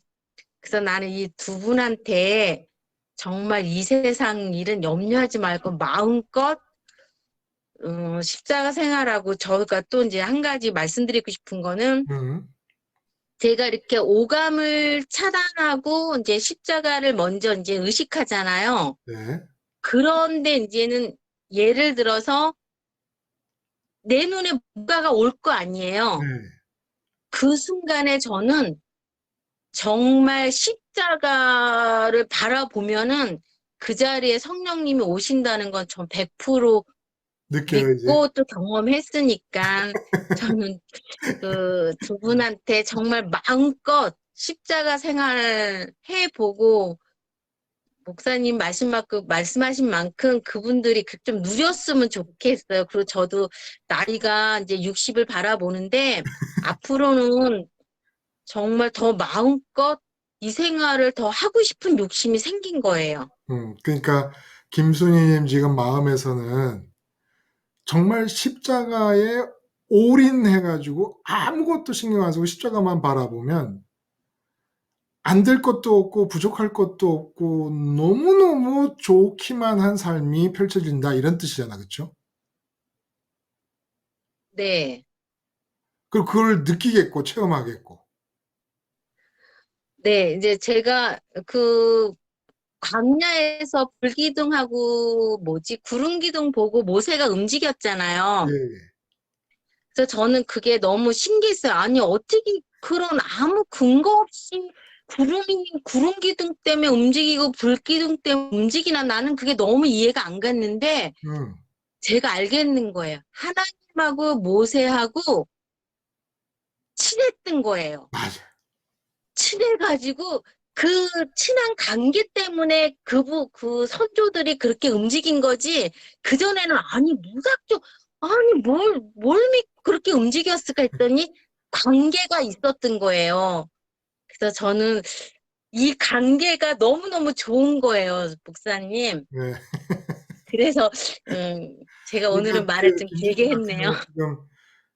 Speaker 2: 그래서 나는 이 2분한테 정말 이 세상 일은 염려하지 말고 마음껏 십자가 생활하고 저가 또 이제 한 가지 말씀드리고 싶은 거는
Speaker 1: 음,
Speaker 2: 제가 이렇게 오감을 차단하고 이제 십자가를 먼저 이제 의식하잖아요.
Speaker 1: 네.
Speaker 2: 그런데 이제는 예를 들어서 내 눈에 뭔가가 올 거 아니에요.
Speaker 1: 네.
Speaker 2: 그 순간에 저는 정말 십자가를 바라보면은 그 자리에 성령님이 오신다는 건 전 100%
Speaker 1: 느껴요, 이제.
Speaker 2: 믿고 또 경험했으니까 저는 그 두 분한테 정말 마음껏 십자가 생활 해보고 목사님 말씀하신 만큼 그분들이 그 좀 누렸으면 좋겠어요. 그리고 저도 나이가 이제 60을 바라보는데 앞으로는 정말 더 마음껏 이 생활을 더 하고 싶은 욕심이 생긴 거예요.
Speaker 1: 그러니까 김순희님 지금 마음에서는 정말 십자가에 올인해가지고 아무것도 신경 안 쓰고 십자가만 바라보면 안 될 것도 없고 부족할 것도 없고 너무너무 좋기만 한 삶이 펼쳐진다 이런 뜻이잖아, 그렇죠?
Speaker 2: 네.
Speaker 1: 그리고 그걸 느끼겠고 체험하겠고.
Speaker 2: 네, 이제 제가 그 광야에서 불기둥하고 구름기둥 보고 모세가
Speaker 1: 예,
Speaker 2: 움직였잖아요.
Speaker 1: 예.
Speaker 2: 그래서 저는 그게 너무 신기했어요. 아니, 어떻게 그런 아무 근거 없이 구름기둥 때문에 움직이고 불기둥 때문에 움직이나 나는 그게 너무 이해가 안 갔는데
Speaker 1: 음,
Speaker 2: 제가 알겠는 거예요. 하나님하고 모세하고 친했던 거예요.
Speaker 1: 맞아.
Speaker 2: 친해가지고 그 친한 관계 때문에 그 선조들이 그렇게 움직인 거지. 그전에는 아니, 무작정, 아니, 뭘 믿고 그렇게 움직였을까 했더니 관계가 있었던 거예요. 그래서 저는 이 관계가 너무너무 좋은 거예요, 목사님.
Speaker 1: 네.
Speaker 2: 그래서, 제가 오늘은
Speaker 1: 그러니까
Speaker 2: 말을
Speaker 1: 그
Speaker 2: 좀
Speaker 1: 김수님
Speaker 2: 길게
Speaker 1: 같은
Speaker 2: 했네요.
Speaker 1: 경우 지금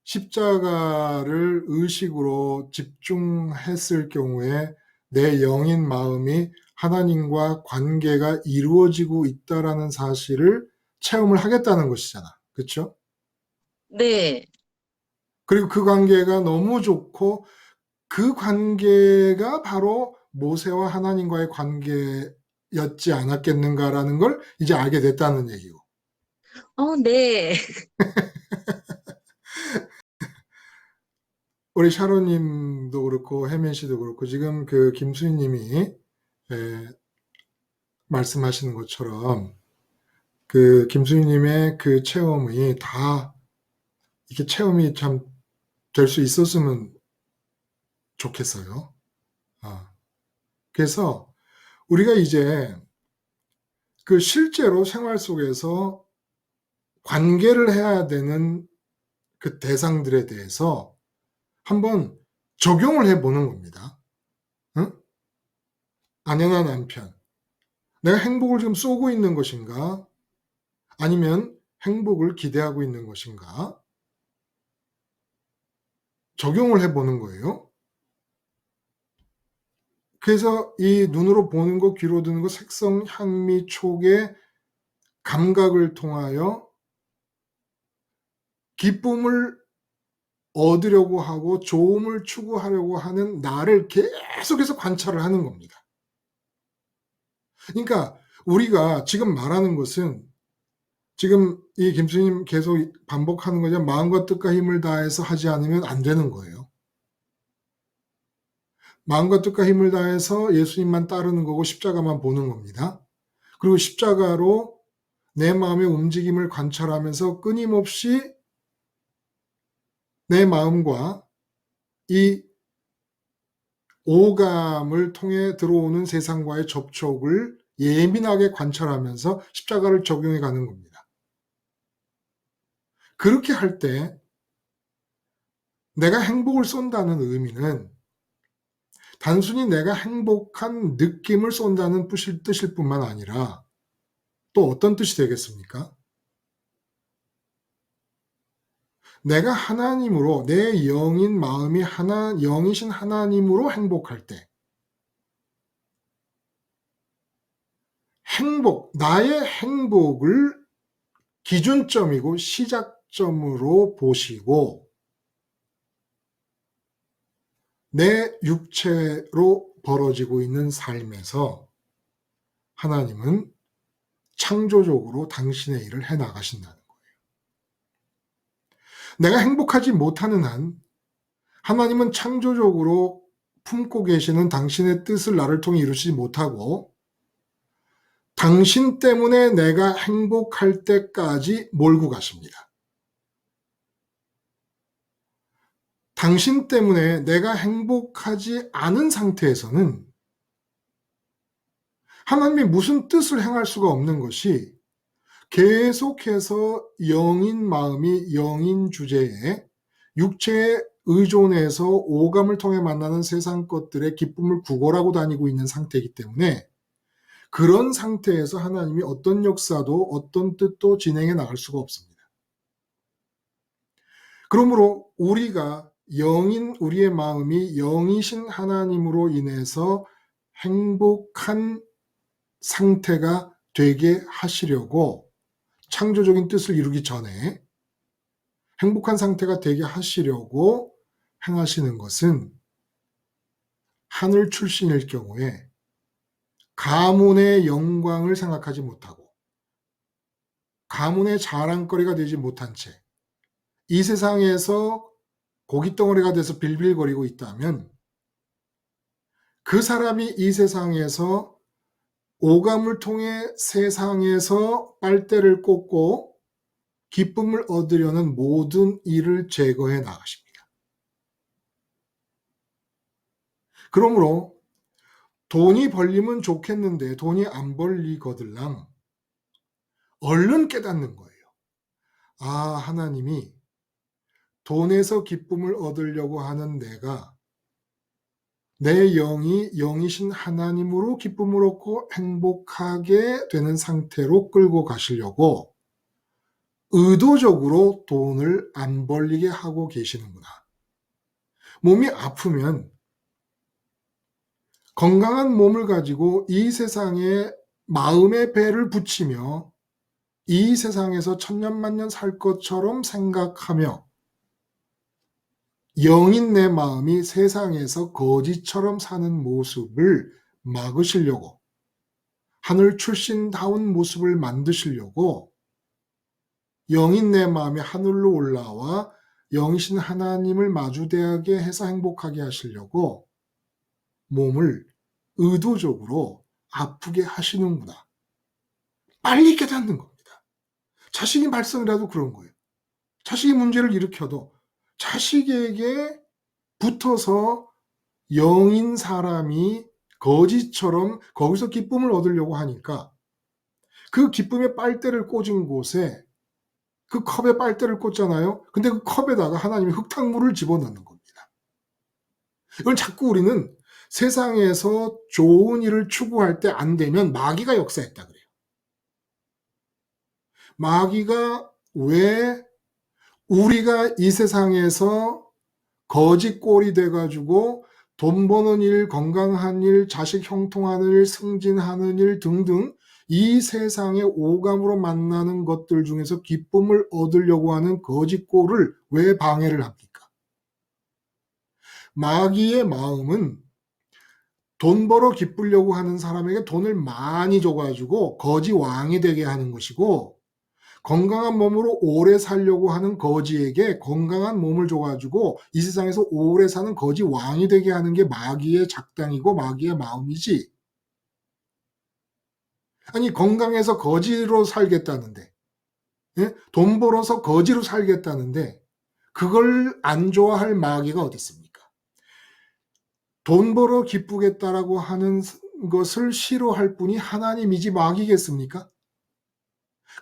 Speaker 1: 십자가를 의식으로 집중했을 경우에 내 영인 마음이 하나님과 관계가 이루어지고 있다라는 사실을 체험을 하겠다는 것이잖아. 그렇죠?
Speaker 2: 네.
Speaker 1: 그리고 그 관계가 너무 좋고 그 관계가 바로 모세와 하나님과의 관계였지 않았겠는가라는 걸 이제 알게 됐다는 얘기고.
Speaker 2: 네.
Speaker 1: 우리 샤로님도 그렇고 혜민 씨도 그렇고 지금 그 김수희 님이 말씀하시는 것처럼 그 김수희 님의 그 체험이 다 이게 체험이 참 될 수 있었으면 좋겠어요. 그래서 우리가 이제 그 실제로 생활 속에서 관계를 해야 되는 그 대상들에 대해서 한번 적용을 해보는 겁니다. 응? 아내나 남편. 내가 행복을 지금 쏘고 있는 것인가? 아니면 행복을 기대하고 있는 것인가? 적용을 해보는 거예요. 그래서 이 눈으로 보는 것, 귀로 듣는 것, 색성, 향미, 촉의 감각을 통하여 기쁨을 얻으려고 하고 좋음을 추구하려고 하는 나를 계속해서 관찰을 하는 겁니다. 그러니까 우리가 지금 말하는 것은 지금 이 김수님 계속 반복하는 거죠. 마음과 뜻과 힘을 다해서 하지 않으면 안 되는 거예요. 마음과 뜻과 힘을 다해서 예수님만 따르는 거고 십자가만 보는 겁니다. 그리고 십자가로 내 마음의 움직임을 관찰하면서 끊임없이 내 마음과 이 오감을 통해 들어오는 세상과의 접촉을 예민하게 관찰하면서 십자가를 적용해 가는 겁니다. 그렇게 할 때 내가 행복을 쏜다는 의미는 단순히 내가 행복한 느낌을 쏜다는 뜻일 뿐만 아니라 또 어떤 뜻이 되겠습니까? 내가 하나님으로 내 영인 마음이 영이신 하나님으로 행복할 때 나의 행복을 기준점이고 시작점으로 보시고 내 육체로 벌어지고 있는 삶에서 하나님은 창조적으로 당신의 일을 해 나가신다는 거예요. 내가 행복하지 못하는 한 하나님은 창조적으로 품고 계시는 당신의 뜻을 나를 통해 이루시지 못하고 당신 때문에 내가 행복할 때까지 몰고 가십니다. 당신 때문에 내가 행복하지 않은 상태에서는 하나님이 무슨 뜻을 행할 수가 없는 것이 계속해서 영인 마음이 영인 주제에 육체에 의존해서 오감을 통해 만나는 세상 것들의 기쁨을 구걸하고 다니고 있는 상태이기 때문에 그런 상태에서 하나님이 어떤 역사도 어떤 뜻도 진행해 나갈 수가 없습니다. 그러므로 우리가 우리의 마음이 영이신 하나님으로 인해서 행복한 상태가 되게 하시려고 창조적인 뜻을 이루기 전에 행복한 상태가 되게 하시려고 행하시는 것은 하늘 출신일 경우에 가문의 영광을 생각하지 못하고 가문의 자랑거리가 되지 못한 채 이 세상에서 고깃덩어리가 돼서 빌빌거리고 있다면 그 사람이 이 세상에서 오감을 통해 세상에서 빨대를 꽂고 기쁨을 얻으려는 모든 일을 제거해 나가십니다. 그러므로 돈이 벌리면 좋겠는데 돈이 안 벌리거들랑 얼른 깨닫는 거예요. 아, 하나님이 돈에서 기쁨을 얻으려고 하는 내가 내 영이 영이신 하나님으로 기쁨을 얻고 행복하게 되는 상태로 끌고 가시려고 의도적으로 돈을 안 벌리게 하고 계시는구나. 몸이 아프면 건강한 몸을 가지고 이 세상에 마음의 배를 붙이며 이 세상에서 천년만년 살 것처럼 생각하며 영인 내 마음이 세상에서 거지처럼 사는 모습을 막으시려고 하늘 출신다운 모습을 만드시려고 영인 내 마음이 하늘로 올라와 영이신 하나님을 마주대하게 해서 행복하게 하시려고 몸을 의도적으로 아프게 하시는구나. 빨리 깨닫는 겁니다. 자식이 말썽이라도 그런 거예요. 자식이 문제를 일으켜도 자식에게 붙어서 영인 사람이 거지처럼 거기서 기쁨을 얻으려고 하니까 그 기쁨의 빨대를 꽂은 곳에 그 컵에 빨대를 꽂잖아요. 근데 그 컵에다가 하나님이 흙탕물을 집어넣는 겁니다. 이걸 자꾸 우리는 세상에서 좋은 일을 추구할 때 안 되면 마귀가 역사했다 그래요. 마귀가 왜 우리가 이 세상에서 거지꼴이 돼가지고 돈 버는 일, 건강한 일, 자식 형통하는 일, 승진하는 일 등등 이 세상의 오감으로 만나는 것들 중에서 기쁨을 얻으려고 하는 거지꼴을 왜 방해를 합니까? 마귀의 마음은 돈 벌어 기쁘려고 하는 사람에게 돈을 많이 줘가지고 거지 왕이 되게 하는 것이고 건강한 몸으로 오래 살려고 하는 거지에게 건강한 몸을 줘가지고 이 세상에서 오래 사는 거지 왕이 되게 하는 게 마귀의 작당이고 마귀의 마음이지. 아니 건강해서 거지로 살겠다는데 예? 돈 벌어서 거지로 살겠다는데 그걸 안 좋아할 마귀가 어디 있습니까? 돈 벌어 기쁘겠다라고 하는 것을 싫어할 분이 하나님이지 마귀겠습니까?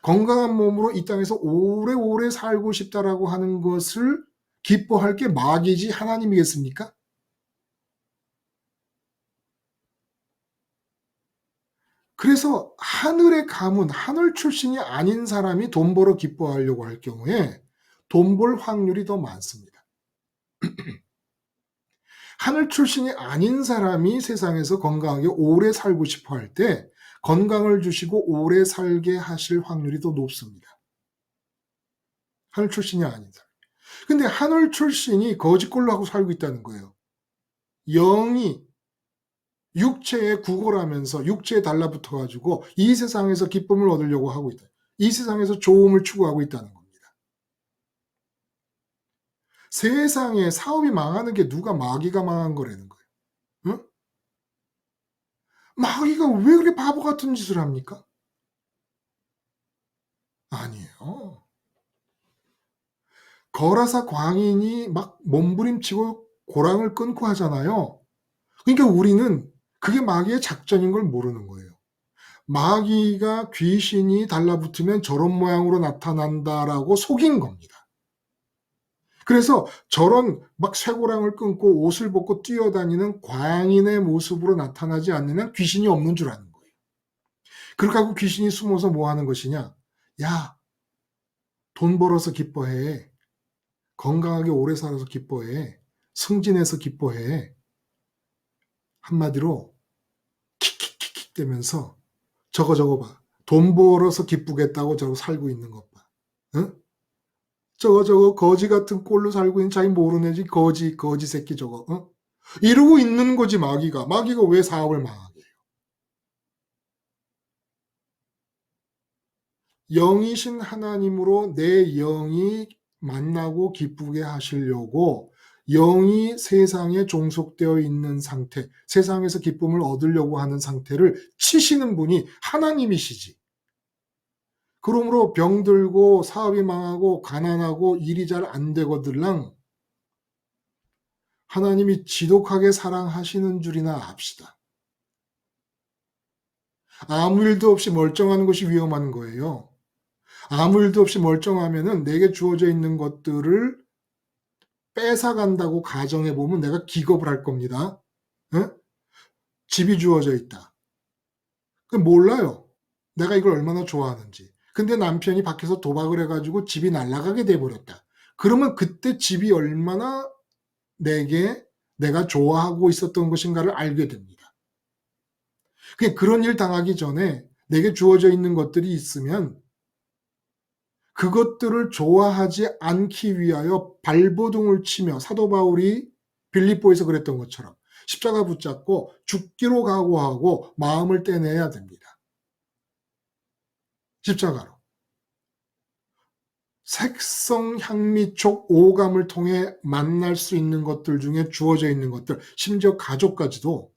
Speaker 1: 건강한 몸으로 이 땅에서 오래오래 살고 싶다라고 하는 것을 기뻐할 게 마귀지 하나님이겠습니까? 그래서 하늘의 가문, 하늘 출신이 아닌 사람이 돈 벌어 기뻐하려고 할 경우에 돈 벌 확률이 더 많습니다. 하늘 출신이 아닌 사람이 세상에서 건강하게 오래 살고 싶어 할 때 건강을 주시고 오래 살게 하실 확률이 더 높습니다. 하늘 출신이 아닌 사람. 근데 하늘 출신이 거짓골로 하고 살고 있다는 거예요. 영이 육체에 구걸하면서 육체에 달라붙어 가지고 이 세상에서 기쁨을 얻으려고 하고 있다. 이 세상에서 좋음을 추구하고 있다는 겁니다. 세상에 사업이 망하는 게 누가 마귀가 망한 거라는 거예요. 응? 마귀가 왜 그렇게 바보 같은 짓을 합니까? 아니에요. 거라사 광인이 막 몸부림치고 고랑을 끊고 하잖아요. 그러니까 우리는 그게 마귀의 작전인 걸 모르는 거예요. 마귀가 귀신이 달라붙으면 저런 모양으로 나타난다라고 속인 겁니다. 그래서 저런 막 쇠고랑을 끊고 옷을 벗고 뛰어다니는 광인의 모습으로 나타나지 않으면 귀신이 없는 줄 아는 거예요. 그렇게 하고 귀신이 숨어서 뭐 하는 것이냐? 야, 돈 벌어서 기뻐해. 건강하게 오래 살아서 기뻐해. 승진해서 기뻐해. 한마디로 킥킥킥킥 대면서 저거 봐. 돈 벌어서 기쁘겠다고 저거 살고 있는 것 봐. 응? 저거 거지 같은 꼴로 살고 있는 자기 모르는 애지 거지 새끼 저거. 응? 이러고 있는 거지 마귀가. 마귀가 왜 사업을 망하게 해요? 영이신 하나님으로 내 영이 만나고 기쁘게 하시려고 영이 세상에 종속되어 있는 상태, 세상에서 기쁨을 얻으려고 하는 상태를 치시는 분이 하나님이시지. 그러므로 병들고 사업이 망하고 가난하고 일이 잘 안 되거들랑 하나님이 지독하게 사랑하시는 줄이나 압시다. 아무 일도 없이 멀쩡한 것이 위험한 거예요. 아무 일도 없이 멀쩡하면은 내게 주어져 있는 것들을 뺏어간다고 가정해 보면 내가 기겁을 할 겁니다. 응? 집이 주어져 있다. 몰라요. 내가 이걸 얼마나 좋아하는지. 근데 남편이 밖에서 도박을 해가지고 집이 날아가게 돼버렸다. 그러면 그때 집이 얼마나 내가 좋아하고 있었던 것인가를 알게 됩니다. 그런 일 당하기 전에 내게 주어져 있는 것들이 있으면 그것들을 좋아하지 않기 위하여 발버둥을 치며 사도 바울이 빌립보에서 그랬던 것처럼 십자가 붙잡고 죽기로 각오하고 마음을 떼내야 됩니다. 십자가로. 색성, 향미촉, 오감을 통해 만날 수 있는 것들 중에 주어져 있는 것들, 심지어 가족까지도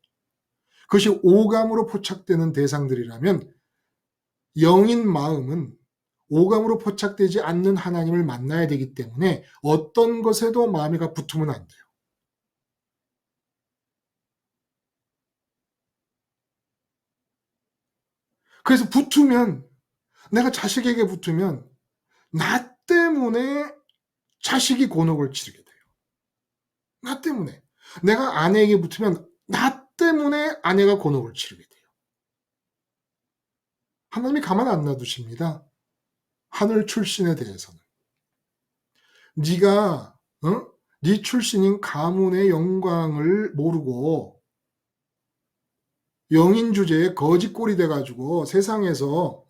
Speaker 1: 그것이 오감으로 포착되는 대상들이라면 영인 마음은 오감으로 포착되지 않는 하나님을 만나야 되기 때문에 어떤 것에도 마음이가 붙으면 안 돼요. 그래서 내가 자식에게 붙으면 나 때문에 자식이 곤혹을 치르게 돼요. 나 때문에. 내가 아내에게 붙으면 나 때문에 아내가 곤혹을 치르게 돼요. 하나님이 가만 안 놔두십니다. 하늘 출신에 대해서는. 네가 네 출신인 가문의 영광을 모르고 영인 주제에 거짓골이 돼가지고 세상에서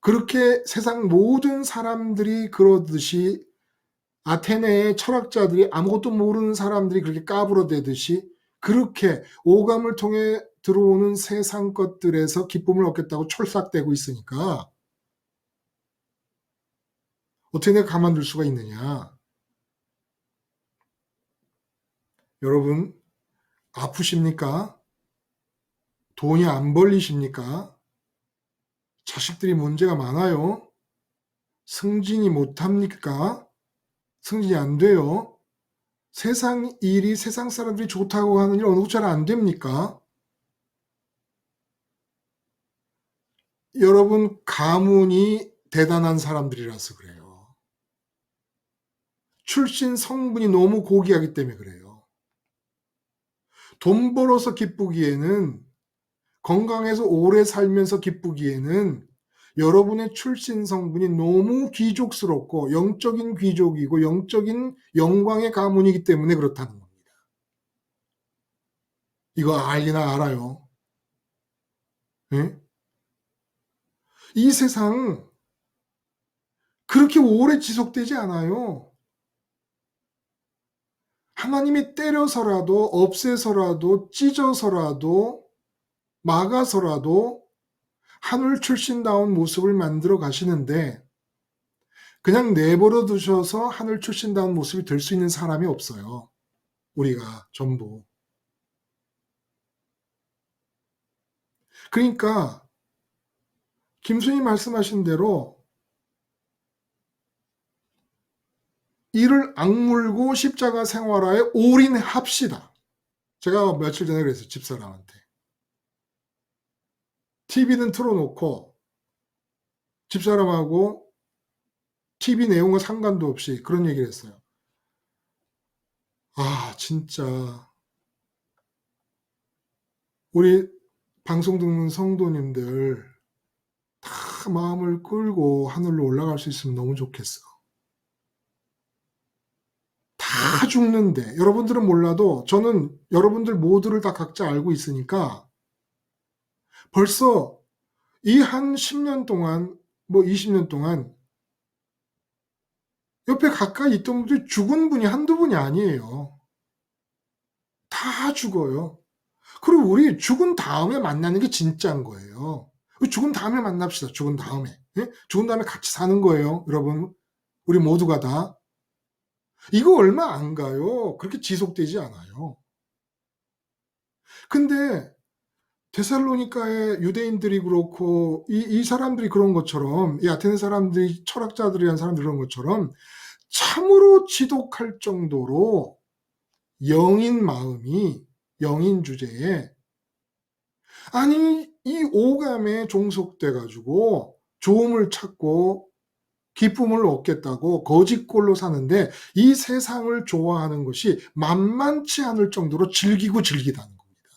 Speaker 1: 그렇게 세상 모든 사람들이 그러듯이 아테네의 철학자들이 아무것도 모르는 사람들이 그렇게 까불어대듯이 그렇게 오감을 통해 들어오는 세상 것들에서 기쁨을 얻겠다고 촐싹대고 있으니까 어떻게 내가 가만둘 수가 있느냐. 여러분 아프십니까? 돈이 안 벌리십니까? 자식들이 문제가 많아요? 승진이 못합니까? 승진이 안 돼요? 세상 일이 세상 사람들이 좋다고 하는 일 어느 잘 안 됩니까? 여러분 가문이 대단한 사람들이라서 그래요. 출신 성분이 너무 고귀하기 때문에 그래요. 돈 벌어서 기쁘기에는 건강해서 오래 살면서 기쁘기에는 여러분의 출신 성분이 너무 귀족스럽고 영적인 귀족이고 영적인 영광의 가문이기 때문에 그렇다는 겁니다. 이거 알기나 알아요. 네? 이 세상 그렇게 오래 지속되지 않아요. 하나님이 때려서라도 없애서라도 찢어서라도 막아서라도 하늘 출신다운 모습을 만들어 가시는데 그냥 내버려 두셔서 하늘 출신다운 모습이 될 수 있는 사람이 없어요. 우리가 전부. 그러니까 김순희 말씀하신 대로 이를 악물고 십자가 생활화에 올인합시다. 제가 며칠 전에 그랬어요. 집사람한테. TV는 틀어놓고 집사람하고 TV 내용과 상관도 없이 그런 얘기를 했어요. 아, 진짜 우리 방송 듣는 성도님들 다 마음을 끌고 하늘로 올라갈 수 있으면 너무 좋겠어. 다 죽는데 여러분들은 몰라도 저는 여러분들 모두를 다 각자 알고 있으니까 벌써 이 한 10년 동안 뭐 20년 동안 옆에 가까이 있던 분들이 죽은 분이 한두 분이 아니에요. 다 죽어요. 그리고 우리 죽은 다음에 만나는 게 진짜인 거예요. 죽은 다음에 만납시다. 죽은 다음에. 예? 죽은 다음에 같이 사는 거예요. 여러분. 우리 모두가 다. 이거 얼마 안 가요. 그렇게 지속되지 않아요. 근데 데살로니가의 유대인들이 그렇고 이 사람들이 그런 것처럼 이 아테네 사람들이 철학자들이란 사람들이 그런 것처럼 참으로 지독할 정도로 영인 마음이 영인 주제에 아니 이 오감에 종속돼 가지고 좋음을 찾고 기쁨을 얻겠다고 거짓골로 사는데 이 세상을 좋아하는 것이 만만치 않을 정도로 즐기고 즐기다는 겁니다.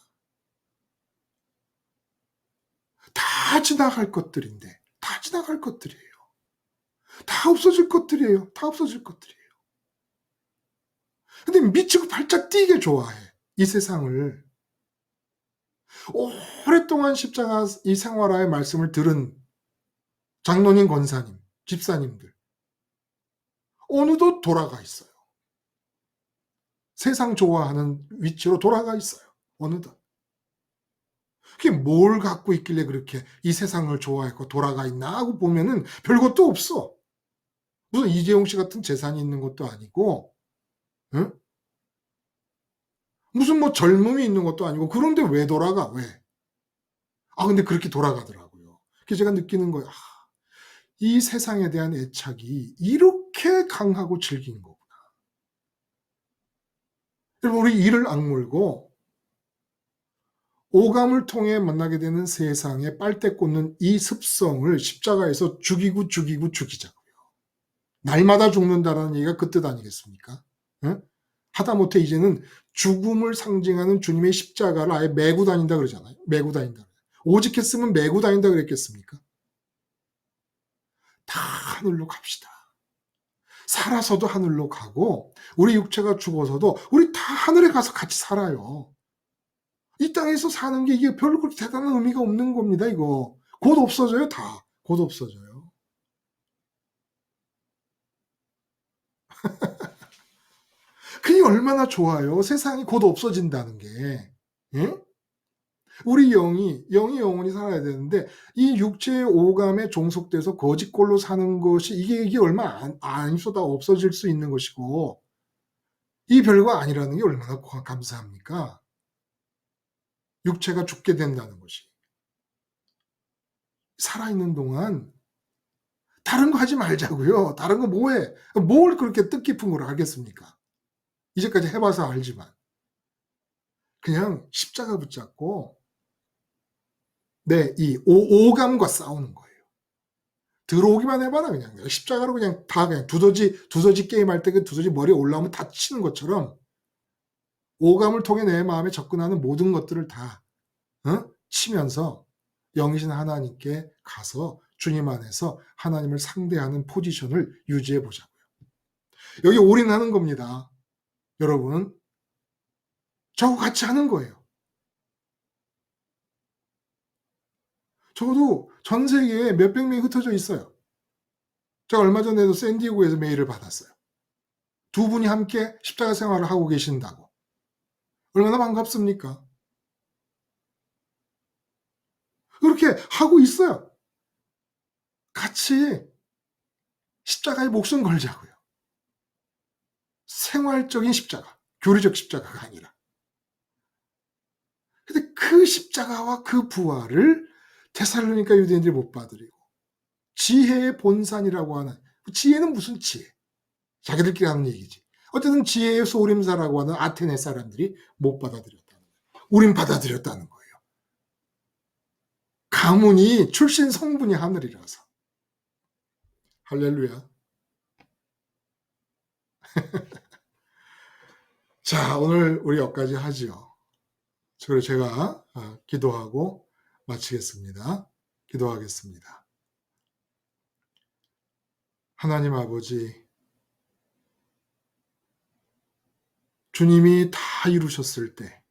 Speaker 1: 다 지나갈 것들인데 다 지나갈 것들이에요. 다 없어질 것들이에요. 다 없어질 것들이에요. 근데 미치고 발짝 뛰게 좋아해. 이 세상을. 오랫동안 십자가 이 생활화의 말씀을 들은 장로님, 권사님, 집사님들 어느덧 돌아가 있어요. 세상 좋아하는 위치로 돌아가 있어요. 어느덧. 그게 뭘 갖고 있길래 그렇게 이 세상을 좋아했고 돌아가 있나 하고 보면은 별것도 없어. 무슨 이재용 씨 같은 재산이 있는 것도 아니고, 응? 무슨 뭐 젊음이 있는 것도 아니고, 그런데 왜 돌아가? 왜? 아, 근데 그렇게 돌아가더라고요. 그래서 제가 느끼는 거예요. 아, 이 세상에 대한 애착이 이렇게 강하고 질긴 거구나. 여러분, 우리 이를 악물고 오감을 통해 만나게 되는 세상에 빨대 꽂는 이 습성을 십자가에서 죽이고 죽이자고요. 날마다 죽는다라는 얘기가 그 뜻 아니겠습니까? 응? 하다못해 이제는 죽음을 상징하는 주님의 십자가를 아예 메고 다닌다 그러잖아요. 메고 다닌다. 오직 했으면 메고 다닌다 그랬겠습니까? 다 하늘로 갑시다. 살아서도 하늘로 가고 우리 육체가 죽어서도 우리 다 하늘에 가서 같이 살아요. 이 땅에서 사는 게 이게 별로 그렇게 대단한 의미가 없는 겁니다. 이거 곧 없어져요. 다 곧 없어져요. 그게 얼마나 좋아요. 세상이 곧 없어진다는 게. 예? 우리 영이 영원히 살아야 되는데 이 육체의 오감에 종속돼서 거짓골로 사는 것이 이게 얼마 안 있어다 없어질 수 있는 것이고 이 별거 아니라는 게 얼마나 감사합니까? 육체가 죽게 된다는 것이. 살아있는 동안 다른 거 하지 말자고요. 다른 거 뭐해? 뭘 그렇게 뜻깊은 걸 하겠습니까? 이제까지 해봐서 알지만 그냥 십자가 붙잡고 이 오감과 싸우는 거예요. 들어오기만 해봐라 그냥. 십자가로 그냥 다 그냥 두더지 게임할 때 그 두더지 머리에 올라오면 다 치는 것처럼 오감을 통해 내 마음에 접근하는 모든 것들을 다 치면서 영이신 하나님께 가서 주님 안에서 하나님을 상대하는 포지션을 유지해 보자고요. 여기 올인하는 겁니다. 여러분, 저하고 같이 하는 거예요. 적어도 전 세계에 몇백 명이 흩어져 있어요. 제가 얼마 전에도 샌디에고에서 메일을 받았어요. 두 분이 함께 십자가 생활을 하고 계신다고. 얼마나 반갑습니까? 그렇게 하고 있어요. 같이 십자가에 목숨 걸자고요. 생활적인 십자가, 교리적 십자가가 아니라. 근데 그 십자가와 그 부활을 데살로니가 유대인들이 못 받아들이고 지혜의 본산이라고 하는, 지혜는 무슨 지혜? 자기들끼리 하는 얘기지. 어쨌든 지혜의 소림사라고 하는 아테네 사람들이 못 받아들였다는 거예요. 우린 받아들였다는 거예요. 가문이 출신 성분이 하늘이라서. 할렐루야. 자, 오늘 우리 여기까지 하지요. 그리고 제가 기도하고 마치겠습니다. 기도하겠습니다. 하나님 아버지, 주님이 다 이루셨을 때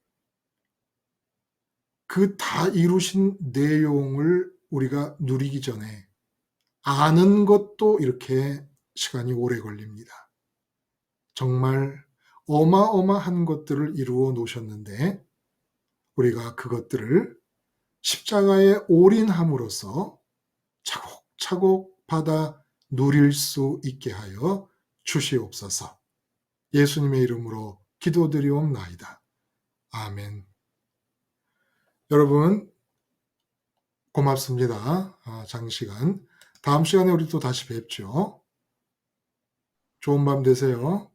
Speaker 1: 그 다 이루신 내용을 우리가 누리기 전에 아는 것도 이렇게 시간이 오래 걸립니다. 정말 어마어마한 것들을 이루어 놓으셨는데 우리가 그것들을 십자가에 올인함으로써 차곡차곡 받아 누릴 수 있게 하여 주시옵소서. 예수님의 이름으로 기도드리옵나이다. 아멘. 여러분 고맙습니다. 장시간. 다음 시간에 우리 또 다시 뵙죠. 좋은 밤 되세요.